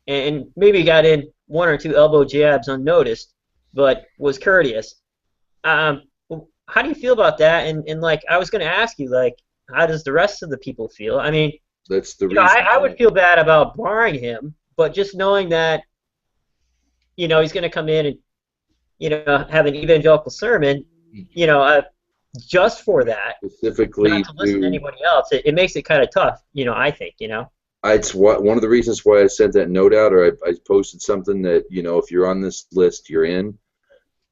and maybe got in 1 or 2 elbow jabs unnoticed. but was courteous. How do you feel about that? And like, I was going to ask you, like, how does the rest of the people feel? I mean, That's the you know, reason. I would feel bad about barring him, but just knowing that, you know, he's going to come in and, you know, have an evangelical sermon, you know, just for that, specifically not to listen to anybody else, it makes it kind of tough, you know, I think, you know. It's one of the reasons why I sent that note out, or I posted something that, you know, if you're on this list, you're in.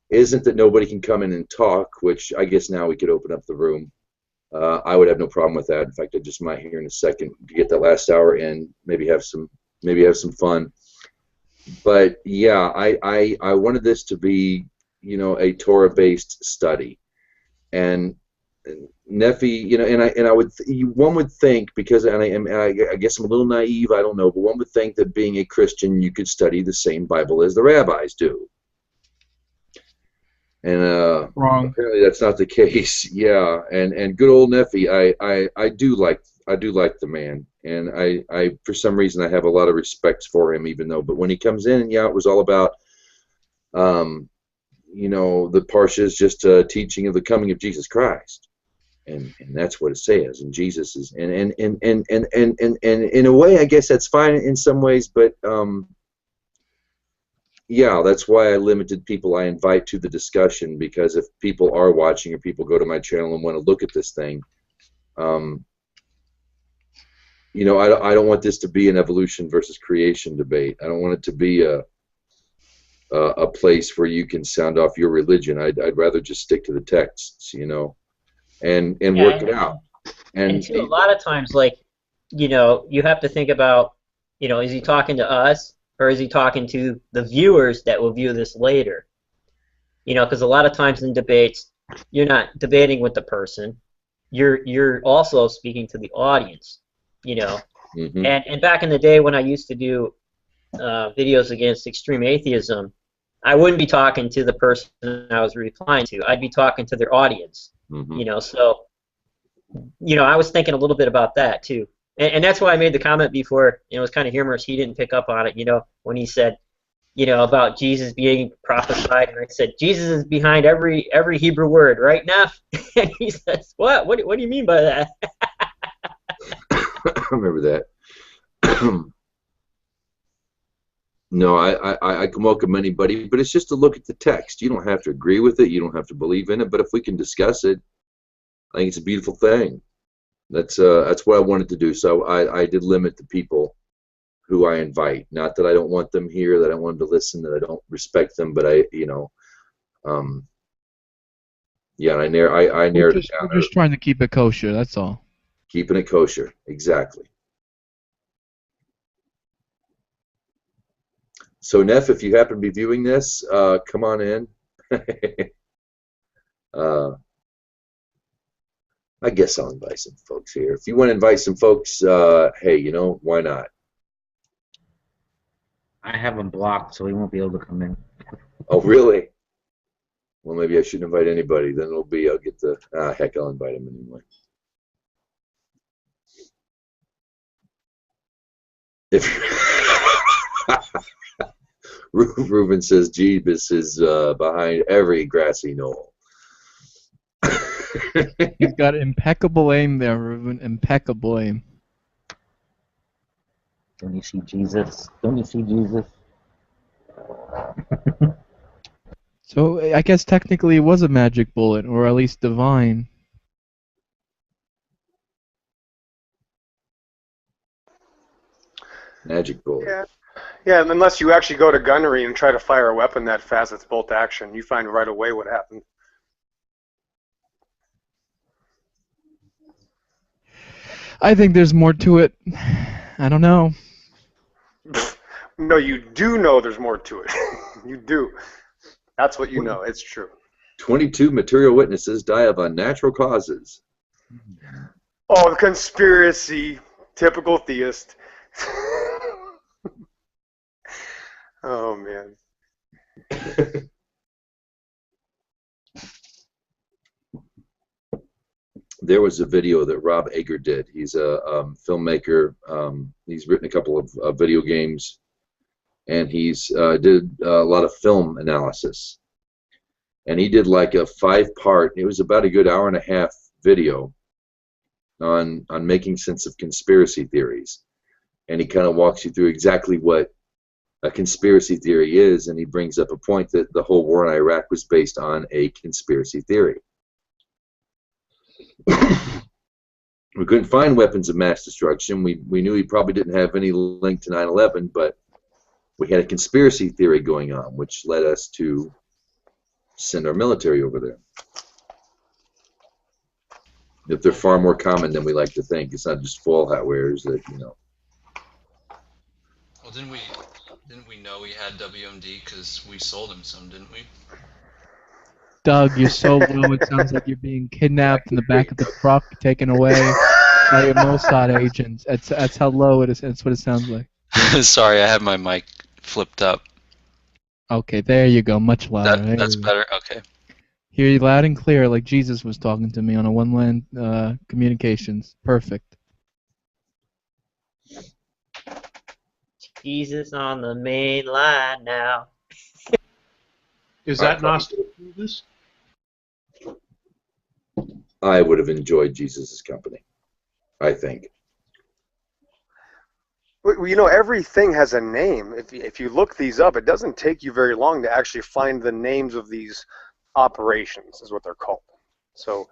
Isn't that nobody can come in and talk, which I guess now we could open up the room. I would have no problem with that. In fact, I just might here in a second to get that last hour in, maybe have some fun. But yeah, I wanted this to be, you know, a Torah-based study, and Nephi, you know, and I would one would think, because I guess I'm a little naive, I don't know, but one would think that being a Christian, you could study the same Bible as the rabbis do. And Wrong. apparently that's not the case. Yeah, and good old Nephi, I do like the man, and I for some reason I have a lot of respect for him, even though. But when he comes in, yeah, it was all about, you know, the Parsha is just a teaching of the coming of Jesus Christ, and that's what it says. And Jesus is, and in a way, I guess that's fine in some ways, but yeah, that's why I limited people I invite to the discussion, because if people are watching or people go to my channel and want to look at this thing, you know, I don't want this to be an evolution versus creation debate. I don't want it to be a place where you can sound off your religion. I'd rather just stick to the texts, you know, and work it out. And too, a lot of times, like, you know, you have to think about, you know, is he talking to us, or is he talking to the viewers that will view this later? You know, because a lot of times in debates, you're not debating with the person. You're also speaking to the audience, you know. Mm-hmm. And back in the day when I used to do videos against extreme atheism, I wouldn't be talking to the person I was replying to. I'd be talking to their audience, Mm-hmm. you know. So, you know, I was thinking a little bit about that too. And that's why I made the comment before. You know, it was kind of humorous. He didn't pick up on it, you know, when he said, you know, about Jesus being prophesied. And I said, Jesus is behind every Hebrew word, right, Neff? And he says, what? What do you mean by that? I remember that. No, I can welcome anybody, but it's just to look at the text. You don't have to agree with it. You don't have to believe in it. But if we can discuss it, I think it's a beautiful thing. That's what I wanted to do. So I did limit the people who I invite. Not that I don't want them here, that I want them to listen, that I don't respect them, but I, you know, yeah, I narrowed it down. We're just trying to keep it kosher. That's all. Keeping it kosher, exactly. So Neff, if you happen to be viewing this, come on in. I guess I'll invite some folks here. If you want to invite some folks, hey, you know, why not? I have him blocked, so he won't be able to come in. Oh, really? Well, maybe I shouldn't invite anybody. Then it'll be, I'll get the, heck, I'll invite him anyway. If Reuben says Jesus is behind every grassy knoll. He's got impeccable aim there, Reuben. Impeccable aim. Don't you see Jesus? Don't you see Jesus? So I guess technically it was a magic bullet, or at least divine. Magic bullet. Yeah. Yeah, unless you actually go to gunnery and try to fire a weapon that fast, it's bolt action. You find right away what happened. I think there's more to it. I don't know. No, you do know there's more to it. You do. That's what you know. It's true. 22 material witnesses die of unnatural causes. Oh, the conspiracy. Typical theist. Oh, man. There was a video that Rob Ager did. He's a filmmaker. He's written a couple of video games, and he's did a lot of film analysis. and he did like a 5-part. It was about a good hour and a half video on making sense of conspiracy theories, and he kind of walks you through exactly what a conspiracy theory is, and he brings up a point that the whole war in Iraq was based on a conspiracy theory. We couldn't find weapons of mass destruction. We knew he probably didn't have any link to 9/11, but we had a conspiracy theory going on, which led us to send our military over there. If they're far more common than we like to think, it's not just fall hat wearers that, you know. Well, didn't we know we had WMD because we sold him some, didn't we? Doug, you're so low. It sounds like you're being kidnapped in the back of the truck, taken away by a Mossad agent. That's how low it is. That's what it sounds like. Sorry, I had my mic flipped up. Okay, there you go. Much louder. That's better. Okay. Hear you loud and clear, like Jesus was talking to me on a one-line communications. Perfect. Jesus on the main line now. Is that Nostradamus? I would have enjoyed Jesus' company, I think. Well, you know, everything has a name. If you look these up, it doesn't take you very long to actually find the names of these operations, is what they're called. So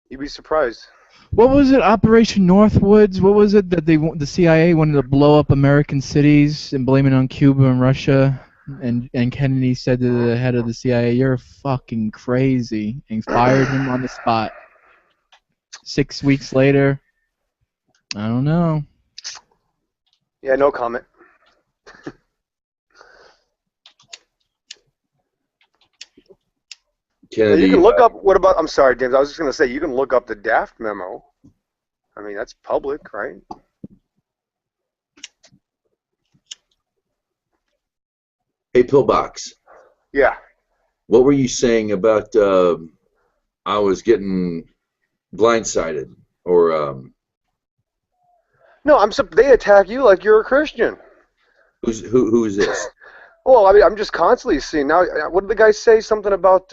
you'd be surprised. What was it? Operation Northwoods? What was it that the CIA wanted to blow up American cities and blame it on Cuba and Russia? And Kennedy said to the head of the CIA, "You're fucking crazy," and fired him on the spot. 6 weeks later, I don't know. Yeah, no comment. Kennedy, You can look up, what about, I'm sorry, James, I was just going to say, you can look up the Daft memo. I mean, that's public, right? hey, Pillbox, Yeah. what were you saying about I was getting blindsided, or No, they attack you like you're a Christian. who is this? Well, I mean, I'm just constantly seeing, now, what did the guy say? Something about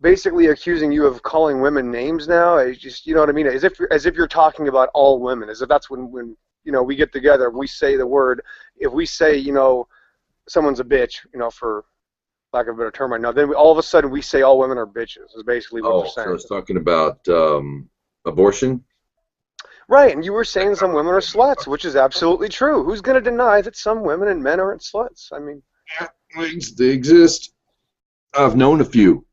basically accusing you of calling women names now? It's just, you know what I mean? As if you're talking about all women, as if that's when you know, we get together, we say the word, if we say, you know, someone's a bitch, you know, for lack of a better term right now, then all of a sudden we say all women are bitches, is basically what they're saying. So it's talking about abortion? Right, and you were saying some women are sluts, which is absolutely true. Who's going to deny that some women and men aren't sluts? I mean, They exist. I've known a few.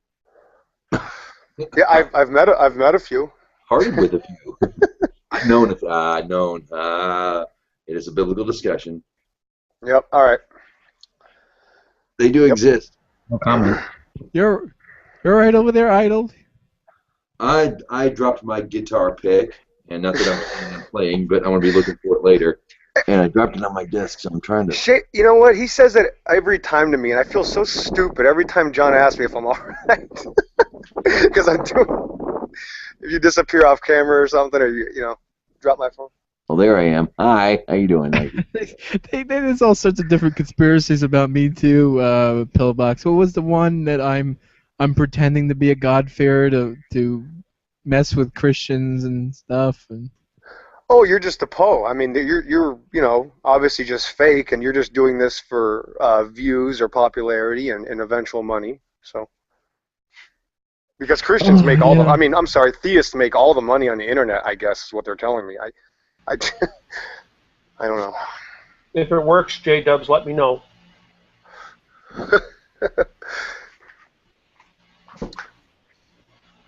yeah, I've met a few. Partied with a few. I've known a few. It is a biblical discussion. Yep. All right. They do exist. No comment. You're right over there, Idol. I dropped my guitar pick, and not that I'm playing, but I want to be looking for it later. And I dropped it on my desk, so I'm trying to. You know what? He says that every time to me, and I feel so stupid every time John asks me if I'm all right. Because I do. If you disappear off camera or something, or you know, drop my phone. Well, there I am. Hi, how you doing? There's all sorts of different conspiracies about me too, Pillbox. What was the one that I'm pretending to be a God-fearer to mess with Christians and stuff? And oh, you're just a Poe. I mean, you're you know, obviously just fake, and you're just doing this for views or popularity and eventual money. So. Because Christians make all the, I mean, I'm sorry, theists make all the money on the internet, I guess is what they're telling me. I don't know. If it works, J-Dubs, let me know.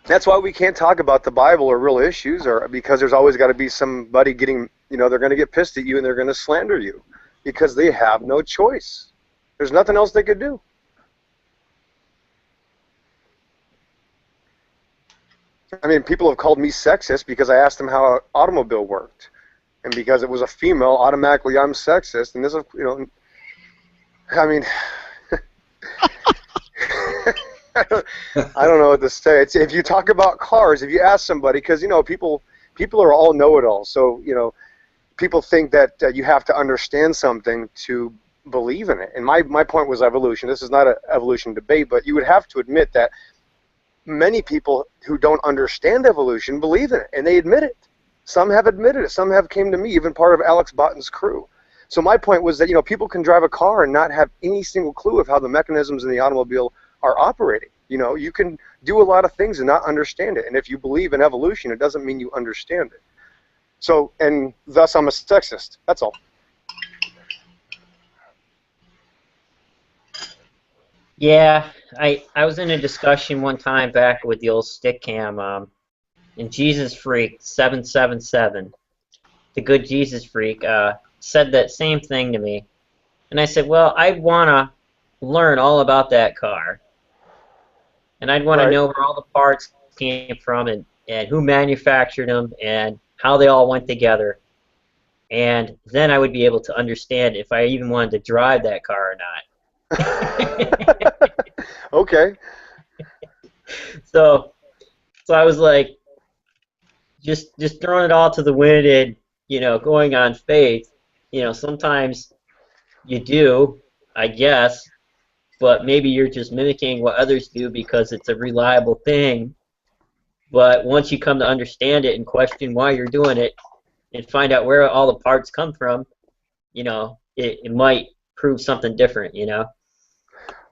That's why we can't talk about the Bible or real issues, or because there's always got to be somebody getting, you know, they're going to get pissed at you and they're going to slander you because they have no choice. There's nothing else they could do. I mean, people have called me sexist because I asked them how an automobile worked. And because it was a female, automatically I'm sexist. And this is, you know, I mean, I don't know what to say. It's, if you talk about cars, if you ask somebody, because, you know, people are all know-it-alls. So, you know, people think that you have to understand something to believe in it. And my point was evolution. This is not an evolution debate, but you would have to admit that many people who don't understand evolution believe in it, and they admit it. Some have admitted it. Some have came to me, even part of Alex Botton's crew. So my point was that, people can drive a car and not have any single clue of how the mechanisms in the automobile are operating. You can do a lot of things and not understand it. And if you believe in evolution, it doesn't mean you understand it. So, and thus I'm a sexist. That's all. Yeah, I was in a discussion one time back with the old stick cam, and Jesus Freak 777, the good Jesus Freak, said that same thing to me. And I said, well, I want to learn all about that car. And I'd want to know where all the parts came from and who manufactured them and how they all went together. And then I would be able to understand if I even wanted to drive that car or not. Okay. So I was like, just throwing it all to the wind and, going on faith. Sometimes you do, I guess, but maybe you're just mimicking what others do because it's a reliable thing. But once you come to understand it and question why you're doing it and find out where all the parts come from, it might prove something different,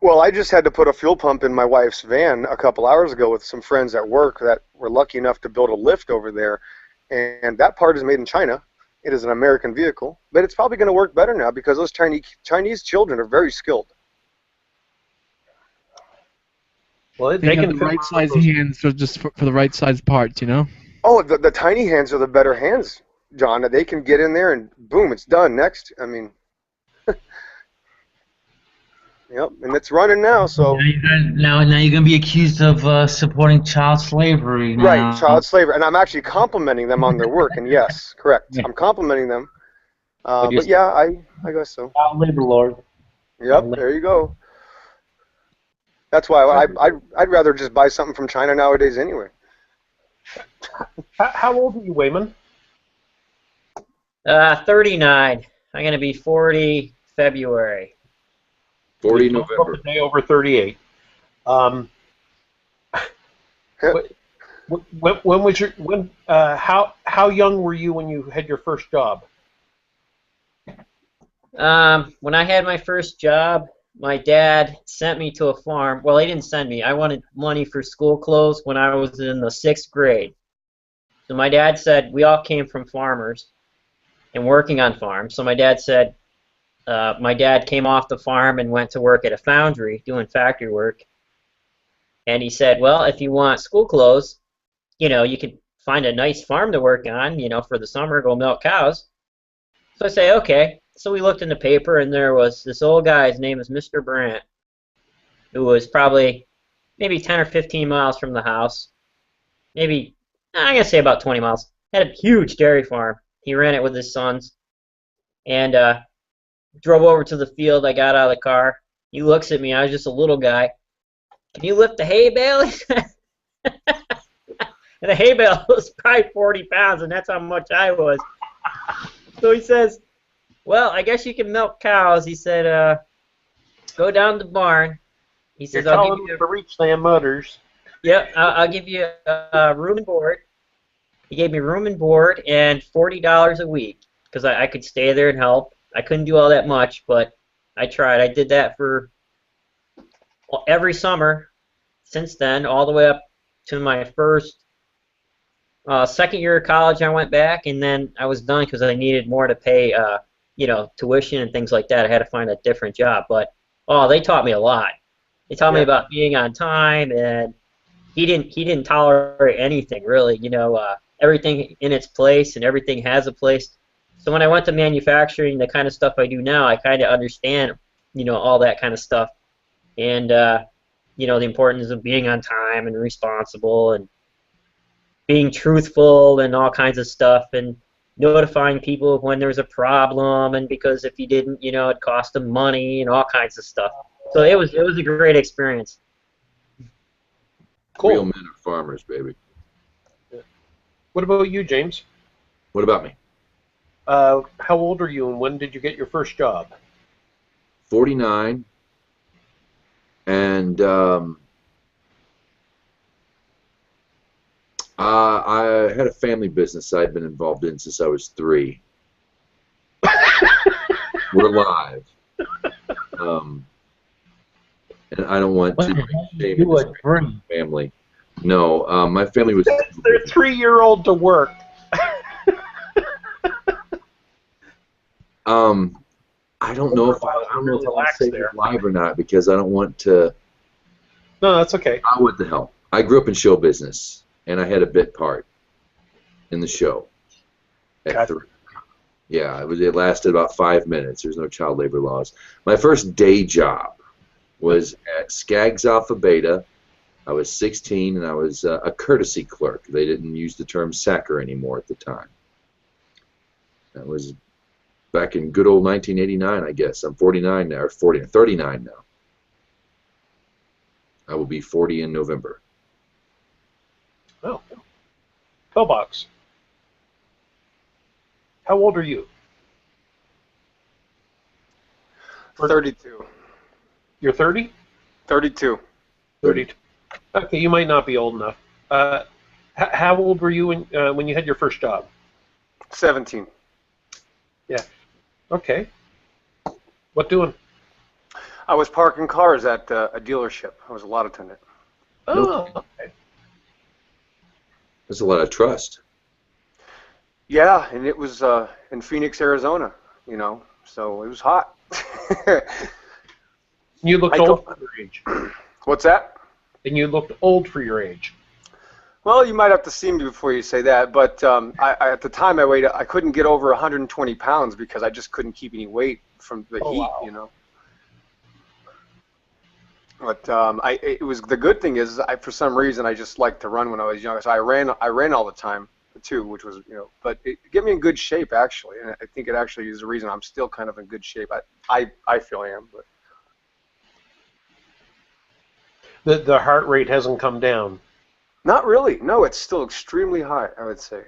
Well, I just had to put a fuel pump in my wife's van a couple hours ago with some friends at work that were lucky enough to build a lift over there. And that part is made in China. It is an American vehicle. But it's probably going to work better now because those Chinese children are very skilled. Well, They have the right size hands for just for the right size parts, Oh, the tiny hands are the better hands, John. They can get in there and boom, it's done. Next. I mean, yep, and it's running now. So now you're gonna be accused of supporting child slavery. Now. Right, child slavery, and I'm actually complimenting them on their work. And yes, correct, Yeah. I'm complimenting them. But yeah, I guess so. Child labor lord. Yep, there you go. That's why I'd rather just buy something from China nowadays anyway. How old are you, Wayman? 39. I'm gonna be 40 February. 40 November. Day over 38. When was your how young were you when you had your first job? When I had my first job, my dad sent me to a farm. Well, he didn't send me. I wanted money for school clothes when I was in the 6th grade. So my dad said, we all came from farmers and working on farms. So my dad said, my dad came off the farm and went to work at a foundry doing factory work. And he said, well, if you want school clothes, you could find a nice farm to work on, for the summer, go milk cows. So I say, okay. So we looked in the paper, and there was this old guy. His name was Mr. Brandt, who was probably maybe 10 or 15 miles from the house. Maybe, I'm going to say about 20 miles. Had a huge dairy farm. He ran it with his sons. And drove over to the field. I got out of the car. He looks at me. I was just a little guy. Can you lift the hay bale? And the hay bale was probably 40 pounds, and that's how much I was. So he says, well, I guess you can milk cows. He said, go down to the barn. He says, I'll give you to reach them udders. Yep, I'll give you room and board. He gave me room and board and $40 a week because I could stay there and help. I couldn't do all that much, but I tried. I did that for every summer since then, all the way up to my first second year of college. I went back, and then I was done because I needed more to pay, tuition and things like that. I had to find a different job, but they taught me a lot. They taught me about being on time, and he didn't tolerate anything really. Everything in its place, and everything has a place. So when I went to manufacturing, the kind of stuff I do now, I kind of understand, all that kind of stuff, and the importance of being on time and responsible and being truthful and all kinds of stuff, and notifying people when there's a problem, and because if you didn't, it cost them money and all kinds of stuff. So it was a great experience. Cool. Real men are farmers, baby. What about you, James? What about me? How old are you, and when did you get your first job? 49, and I had a family business I'd been involved in since I was 3. We're live. And I don't want to shame my family. No, my family was. Their 3-year-old to work. I don't know if I want to say it live or not because I don't want to. No, that's okay. What the hell? I grew up in show business, and I had a bit part in the show. Yeah, it lasted about 5 minutes. There's no child labor laws. My first day job was at Skaggs Alpha Beta. I was 16, and I was a courtesy clerk. They didn't use the term sacker anymore at the time. That was back in good old 1989, I guess. I'm 49 now, or 39 now. I will be 40 in November. Oh. Pillbox. How old are you? 32. You're 30? 32. 32. Okay, you might not be old enough. How old were you when you had your first job? 17. Yeah. Okay. What doing? I was parking cars at a dealership. I was a lot attendant. Oh, okay. There's a lot of trust. Yeah, and it was in Phoenix, Arizona, you know, so it was hot. You looked old for your age. What's that? And you looked old for your age. Well, you might have to see me before you say that, but at the time I couldn't get over 120 pounds because I just couldn't keep any weight from the heat, wow. you know. But it was the good thing is for some reason I just liked to run when I was young, so I ran all the time too, which was but it get me in good shape actually, and I think it actually is the reason I'm still kind of in good shape. I feel I am, but The heart rate hasn't come down. not really. No, it's still extremely high, I would say.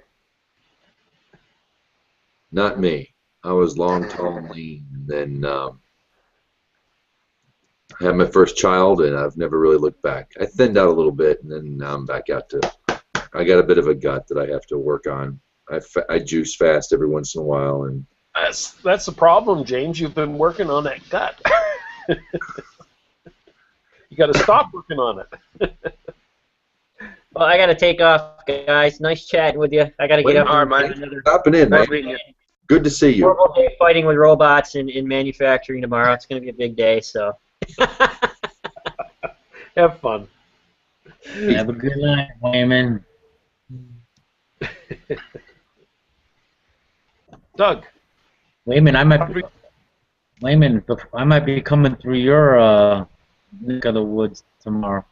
Not me. I was long, tall, and lean, and then I had my first child, and I've never really looked back. I thinned out a little bit, and then now I'm back out to. I got a bit of a gut that I have to work on. I juice fast every once in a while, and that's the problem, James. You've been working on that gut. You got to stop working on it. Well, I got to take off, guys. Nice chatting with you. I got to get up. All right, man. Stopping in, man. Good to see you. Horrible day fighting with robots in manufacturing tomorrow. It's going to be a big day, so. Have fun. Have a good night, Wayman. Doug. Wayman, I might be coming through your neck of the woods tomorrow.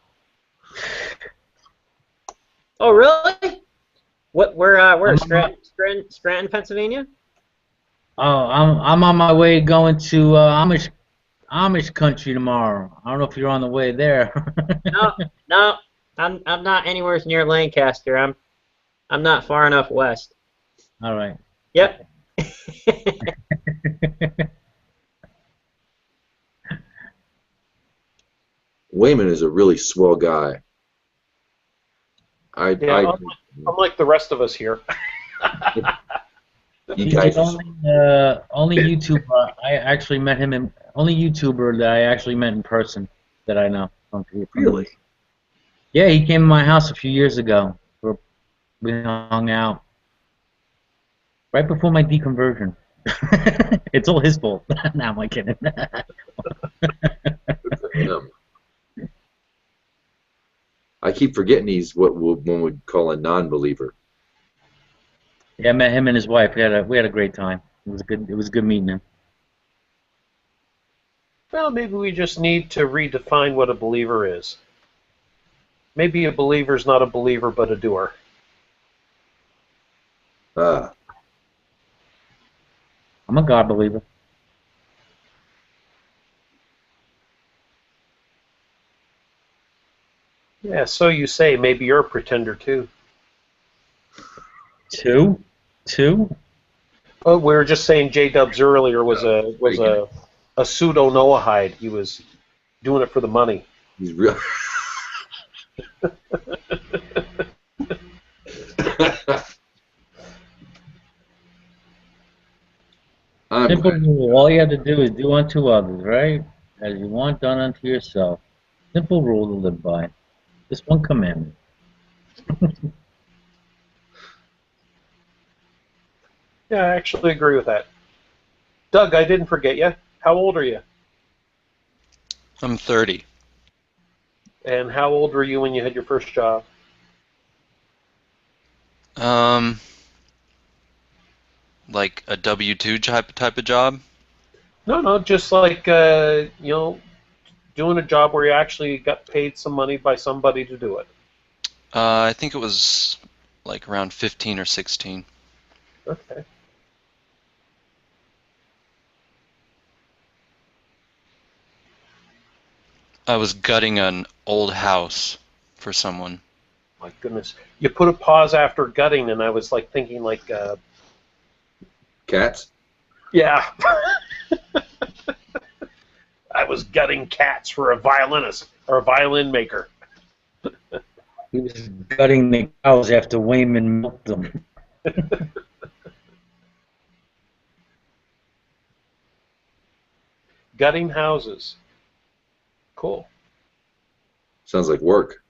Oh, really? We're at Scranton, Pennsylvania. Oh, I'm on my way going to Amish country tomorrow. I don't know if you're on the way there. No, I'm not anywhere near Lancaster. I'm not far enough west. All right. Yep. Wayman is a really swell guy. I'm like the rest of us here. You guys. Only YouTuber I actually met him in. Only YouTuber that I actually met in person that I know. Really? Yeah, he came to my house a few years ago. We hung out right before my deconversion. It's all his fault. Nah, I'm kidding. I keep forgetting he's what one would call a non-believer. Yeah, I met him and his wife. We had a great time. It was good meeting him. Well, maybe we just need to redefine what a believer is. Maybe a believer is not a believer but a doer. I'm a God believer. Yeah, so you say. Maybe you're a pretender too. Two? Well, we were just saying J-Dubs earlier was a a pseudo Noachide. He was doing it for the money. He's real. Simple rule. All you have to do is do unto others, right? As you want done unto yourself. Simple rule to live by. Just one commandment. Yeah, I actually agree with that. Doug, I didn't forget you. How old are you? I'm 30. And how old were you when you had your first job? Like a W-2 type of job? No, just like doing a job where you actually got paid some money by somebody to do it. I think it was like around 15 or 16. Okay. I was gutting an old house for someone. My goodness. You put a pause after gutting, and I was like thinking like... Cats? Yeah. I was gutting cats for a violinist, or a violin maker. He was gutting the cows after Wayman milked them. Gutting houses. Cool. Sounds like work.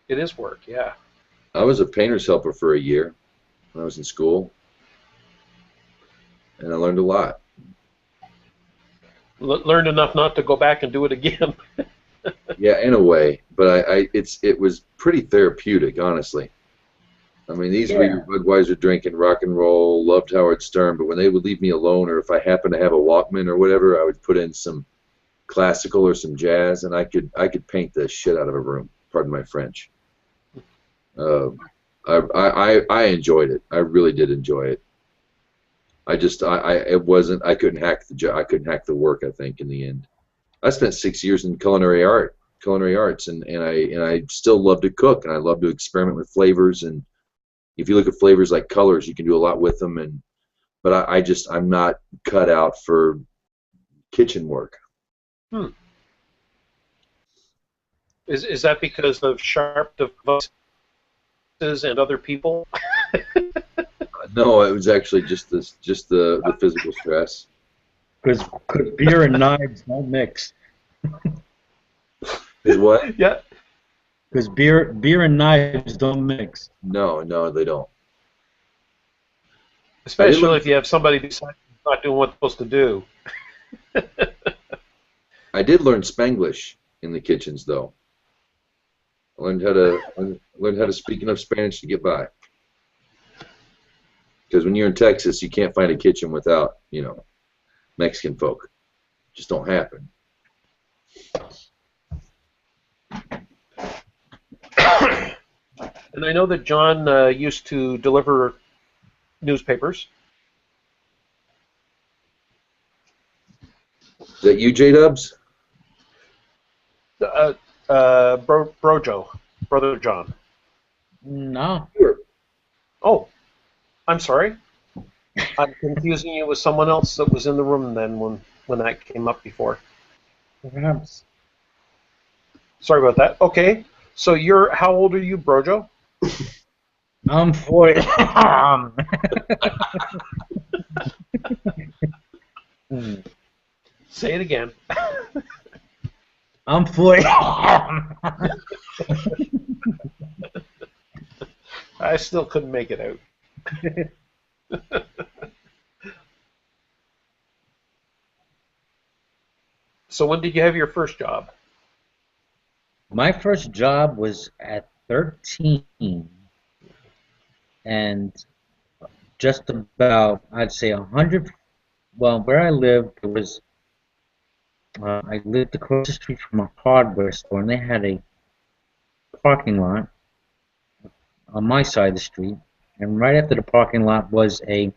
It is work, yeah. I was a painter's helper for a year when I was in school, and I learned a lot. Learned enough not to go back and do it again. Yeah, in a way, but it was pretty therapeutic, honestly. I mean, these were your Budweiser drinking, rock and roll, loved Howard Stern, but when they would leave me alone, or if I happened to have a Walkman or whatever, I would put in some classical or some jazz, and I could paint the shit out of a room. Pardon my French. I enjoyed it. I really did enjoy it. I couldn't hack the job. I couldn't hack the work. I think in the end, I spent 6 years in culinary arts, and I still love to cook, and I love to experiment with flavors. And if you look at flavors like colors, you can do a lot with them. But I'm not cut out for kitchen work. Is that because of sharp devices and other people? No, it was actually just the physical stress. Because beer and knives don't mix. Is what? Yeah. Because beer and knives don't mix. No, they don't. Especially if you have somebody beside you not doing what they're supposed to do. I did learn Spanglish in the kitchens, though. I learned how to speak enough Spanish to get by. Because when you're in Texas, you can't find a kitchen without, Mexican folk. It just don't happen. And I know that John used to deliver newspapers. Is that you, J-Dubs? Brother John. No. Oh, I'm sorry. I'm confusing you with someone else that was in the room then when that came up before. Perhaps. Sorry about that. Okay, so how old are you, Brojo? I'm 40. Say it again. I'm 40. I still couldn't make it out. So when did you have your first job? My first job was at 13. And just about, I'd say 100, well, where I lived, it was, I lived across the street from a hardware store, and they had a parking lot on my side of the street, and right after the parking lot was a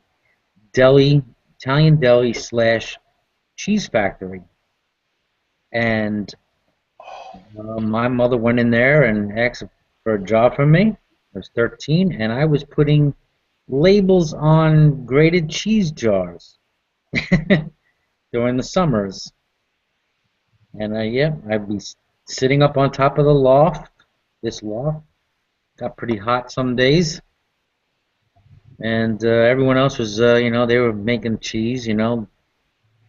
Italian deli / cheese factory. And my mother went in there and asked for a job for me. I was 13, and I was putting labels on grated cheese jars. during the summers. And yeah, I'd be sitting up on top of the loft. This loft got pretty hot some days, and everyone else was, they were making cheese, the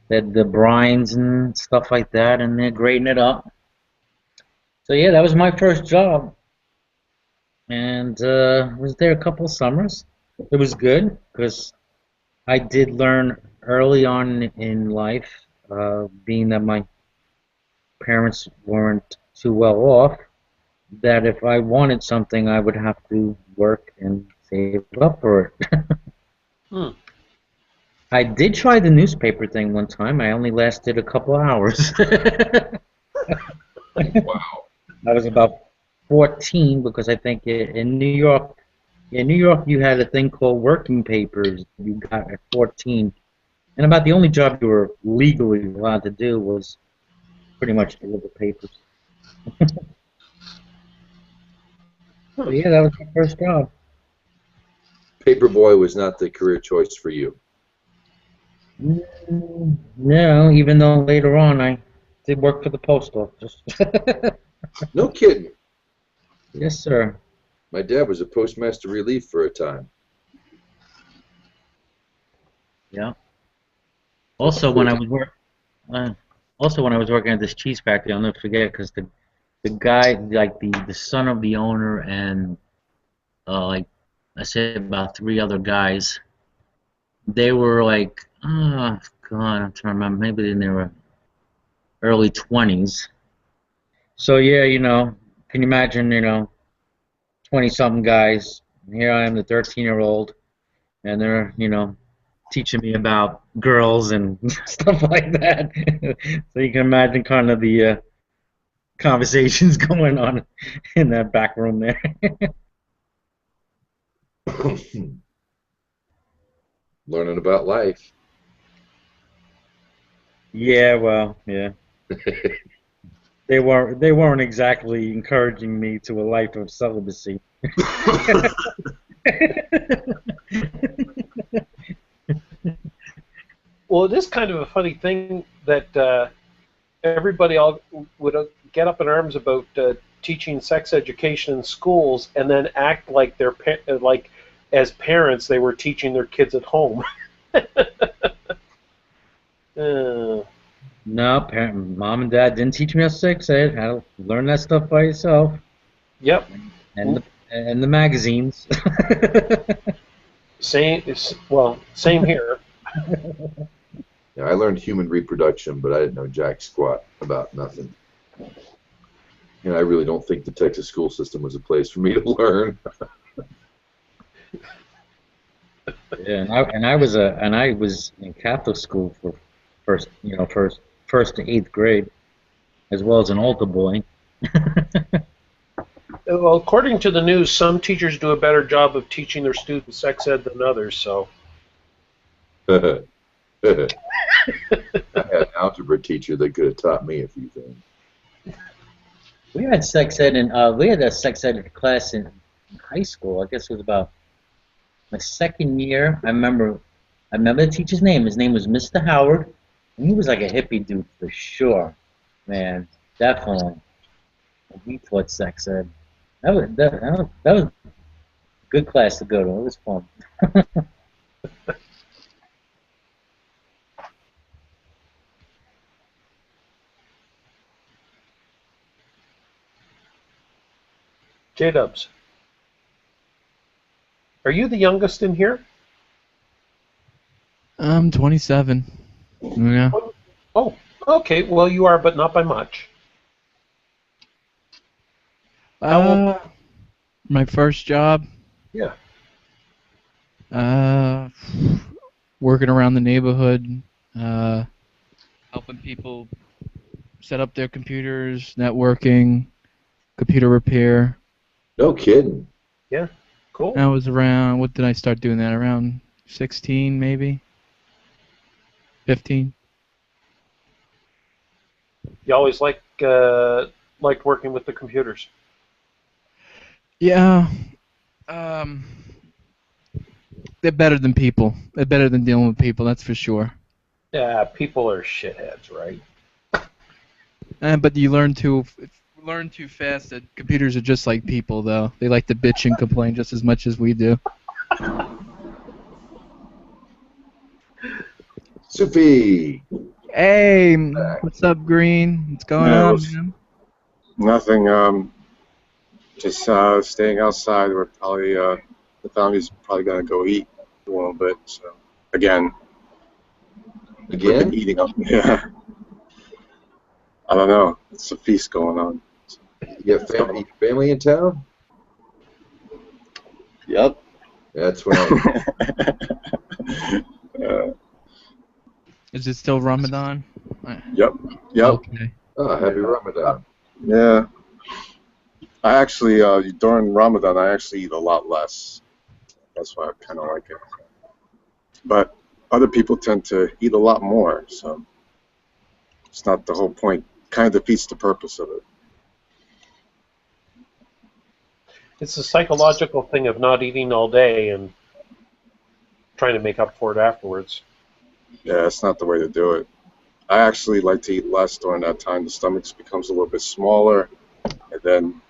brines and stuff like that, and they're grating it up. So yeah, that was my first job, and was there a couple of summers. It was good because I did learn early on in life, being that my parents weren't too well off, that if I wanted something, I would have to work and save up for it. Hmm. I did try the newspaper thing one time. I only lasted a couple of hours. Wow. I was about 14 because I think in New York, you had a thing called working papers. You got at 14, and about the only job you were legally allowed to do was pretty much deliver papers. So yeah, that was my first job. Paperboy was not the career choice for you. No, even though later on I did work for the post office. No kidding. Yes, sir. My dad was a postmaster relief for a time. Yeah. Also, when I was working at this cheese factory, I'll never forget because the guy, like the son of the owner, and like I said, about three other guys, they were like, oh God, I'm trying to remember, maybe in their early 20s. So yeah, can you imagine, 20-something guys. Here I am, the 13-year-old, and they're, teaching me about girls and stuff like that. So you can imagine kind of the conversations going on in that back room there. Learning about life. Yeah, well, yeah. They weren't exactly encouraging me to a life of celibacy. Well, it is kind of a funny thing that everybody all would get up in arms about teaching sex education in schools, and then act like like as parents they were teaching their kids at home. No, mom and dad didn't teach me how sex ed. How to learn that stuff by yourself. Yep. And the magazines. Same here. Yeah, I learned human reproduction, but I didn't know jack squat about nothing. And I really don't think the Texas school system was a place for me to learn. Yeah, and I was in Catholic school for first to 8th grade, as well as an altar boy. Well, according to the news, some teachers do a better job of teaching their students sex ed than others. So. I had an algebra teacher that could have taught me a few things. We had sex ed we had a sex ed class in high school. I guess it was about my second year. I remember the teacher's name. His name was Mr. Howard, and he was like a hippie dude for sure. Man, definitely. We taught sex ed. That was a good class to go to. It was fun. J-Dubs, are you the youngest in here? I'm 27. Yeah. Oh, okay. Well, you are, but not by much. My first job. Yeah. Working around the neighborhood, helping people set up their computers, networking, computer repair. No kidding. Yeah. Cool. I was around. What did I start doing that? Around 16, maybe 15. You always liked working with the computers. Yeah. They're better than people. They're better than dealing with people. That's for sure. Yeah, people are shitheads, right? But you learn too fast that computers are just like people, though. They like to bitch and complain just as much as we do. Sophie. Hey, what's up, Green? What's going on, man? Nothing. Just staying outside. We're probably the family's probably gonna go eat a little bit. So again, we've been eating up. Yeah. I don't know. It's a feast going on. You have family in town? Yep. That's what Is it still Ramadan? Yep. Okay. Oh, happy Ramadan. Yeah. I actually, during Ramadan, I actually eat a lot less. That's why I kind of like it. But other people tend to eat a lot more, so it's not the whole point. Kind of defeats the purpose of it. It's a psychological thing of not eating all day and trying to make up for it afterwards. Yeah, it's not the way to do it. I actually like to eat less during that time. The stomach becomes a little bit smaller, and then,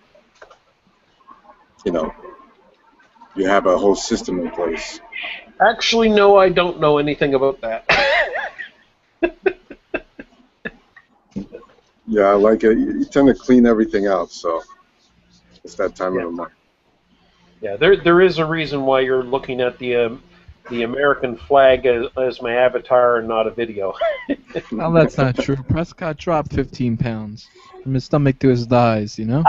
you have a whole system in place. Actually, no, I don't know anything about that. Yeah, I like it. You tend to clean everything out, so it's that time of the month. Yeah, there is a reason why you're looking at the American flag as my avatar and not a video. Well, that's not true. Prescott dropped 15 pounds from his stomach to his thighs, you know?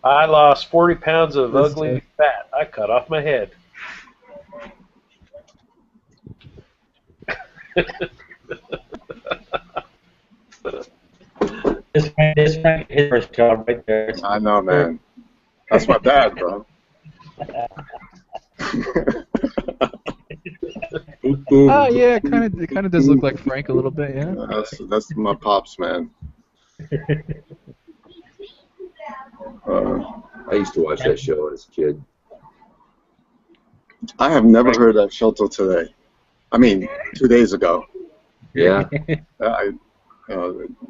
I lost 40 pounds of ugly fat. I cut off my head. His first job right there. I know, man. That's my dad, bro. Oh yeah, it kind of does look like Frank a little bit, yeah. That's my pops, man. I used to watch that show as a kid. I have never heard that show till today. I mean, 2 days ago. Yeah.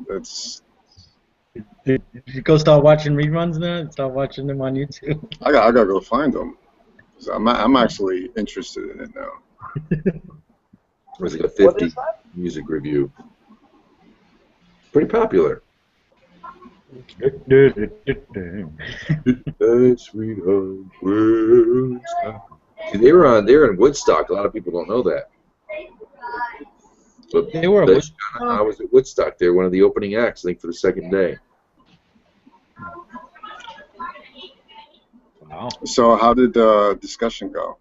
It's. Did you go start watching reruns now? Start watching them on YouTube? I gotta go find them. I'm actually interested in it now. It was like a 50 music review. Pretty popular. Sweetheart. See, they were in Woodstock. A lot of people don't know that. But They were. I was at Woodstock. They were one of the opening acts, I think, for the second day. Wow. So how did the discussion go?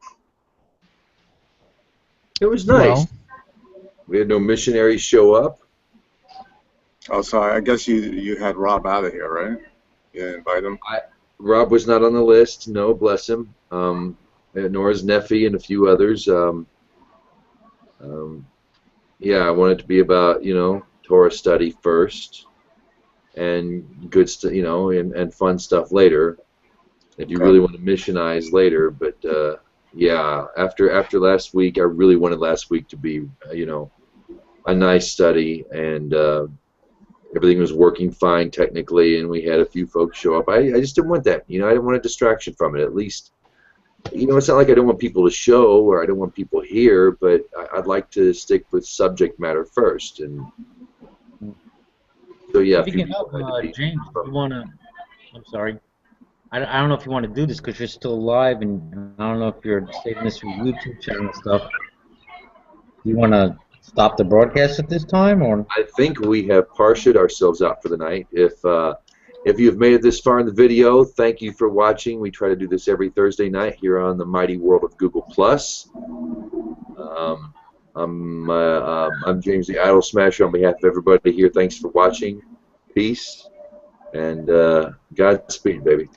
It was nice. Well, We had no missionaries show up. Oh, so I guess you had Rob out of here, right? You didn't invite him? Rob was not on the list. No, bless him. Nor his nephew and a few others. Yeah, I wanted it to be about, Torah study first, and good stuff, and fun stuff later. If you really want to missionize later, but yeah, after last week, I really wanted last week to be, a nice study, and everything was working fine technically, and we had a few folks show up. I just didn't want that, I didn't want a distraction from it. At least, it's not like I don't want people to show or I don't want people here, but I'd like to stick with subject matter first, and so yeah. If you can help, James, if you wanna. I'm sorry. I don't know if you want to do this because you're still live, and I don't know if you're saving this for YouTube channel and stuff. Do you want to stop the broadcast at this time, or? I think we have Parshaed ourselves out for the night. If you've made it this far in the video, thank you for watching. We try to do this every Thursday night here on the mighty world of Google+. I'm James the Idol Smasher on behalf of everybody here. Thanks for watching. Peace, and Godspeed, baby.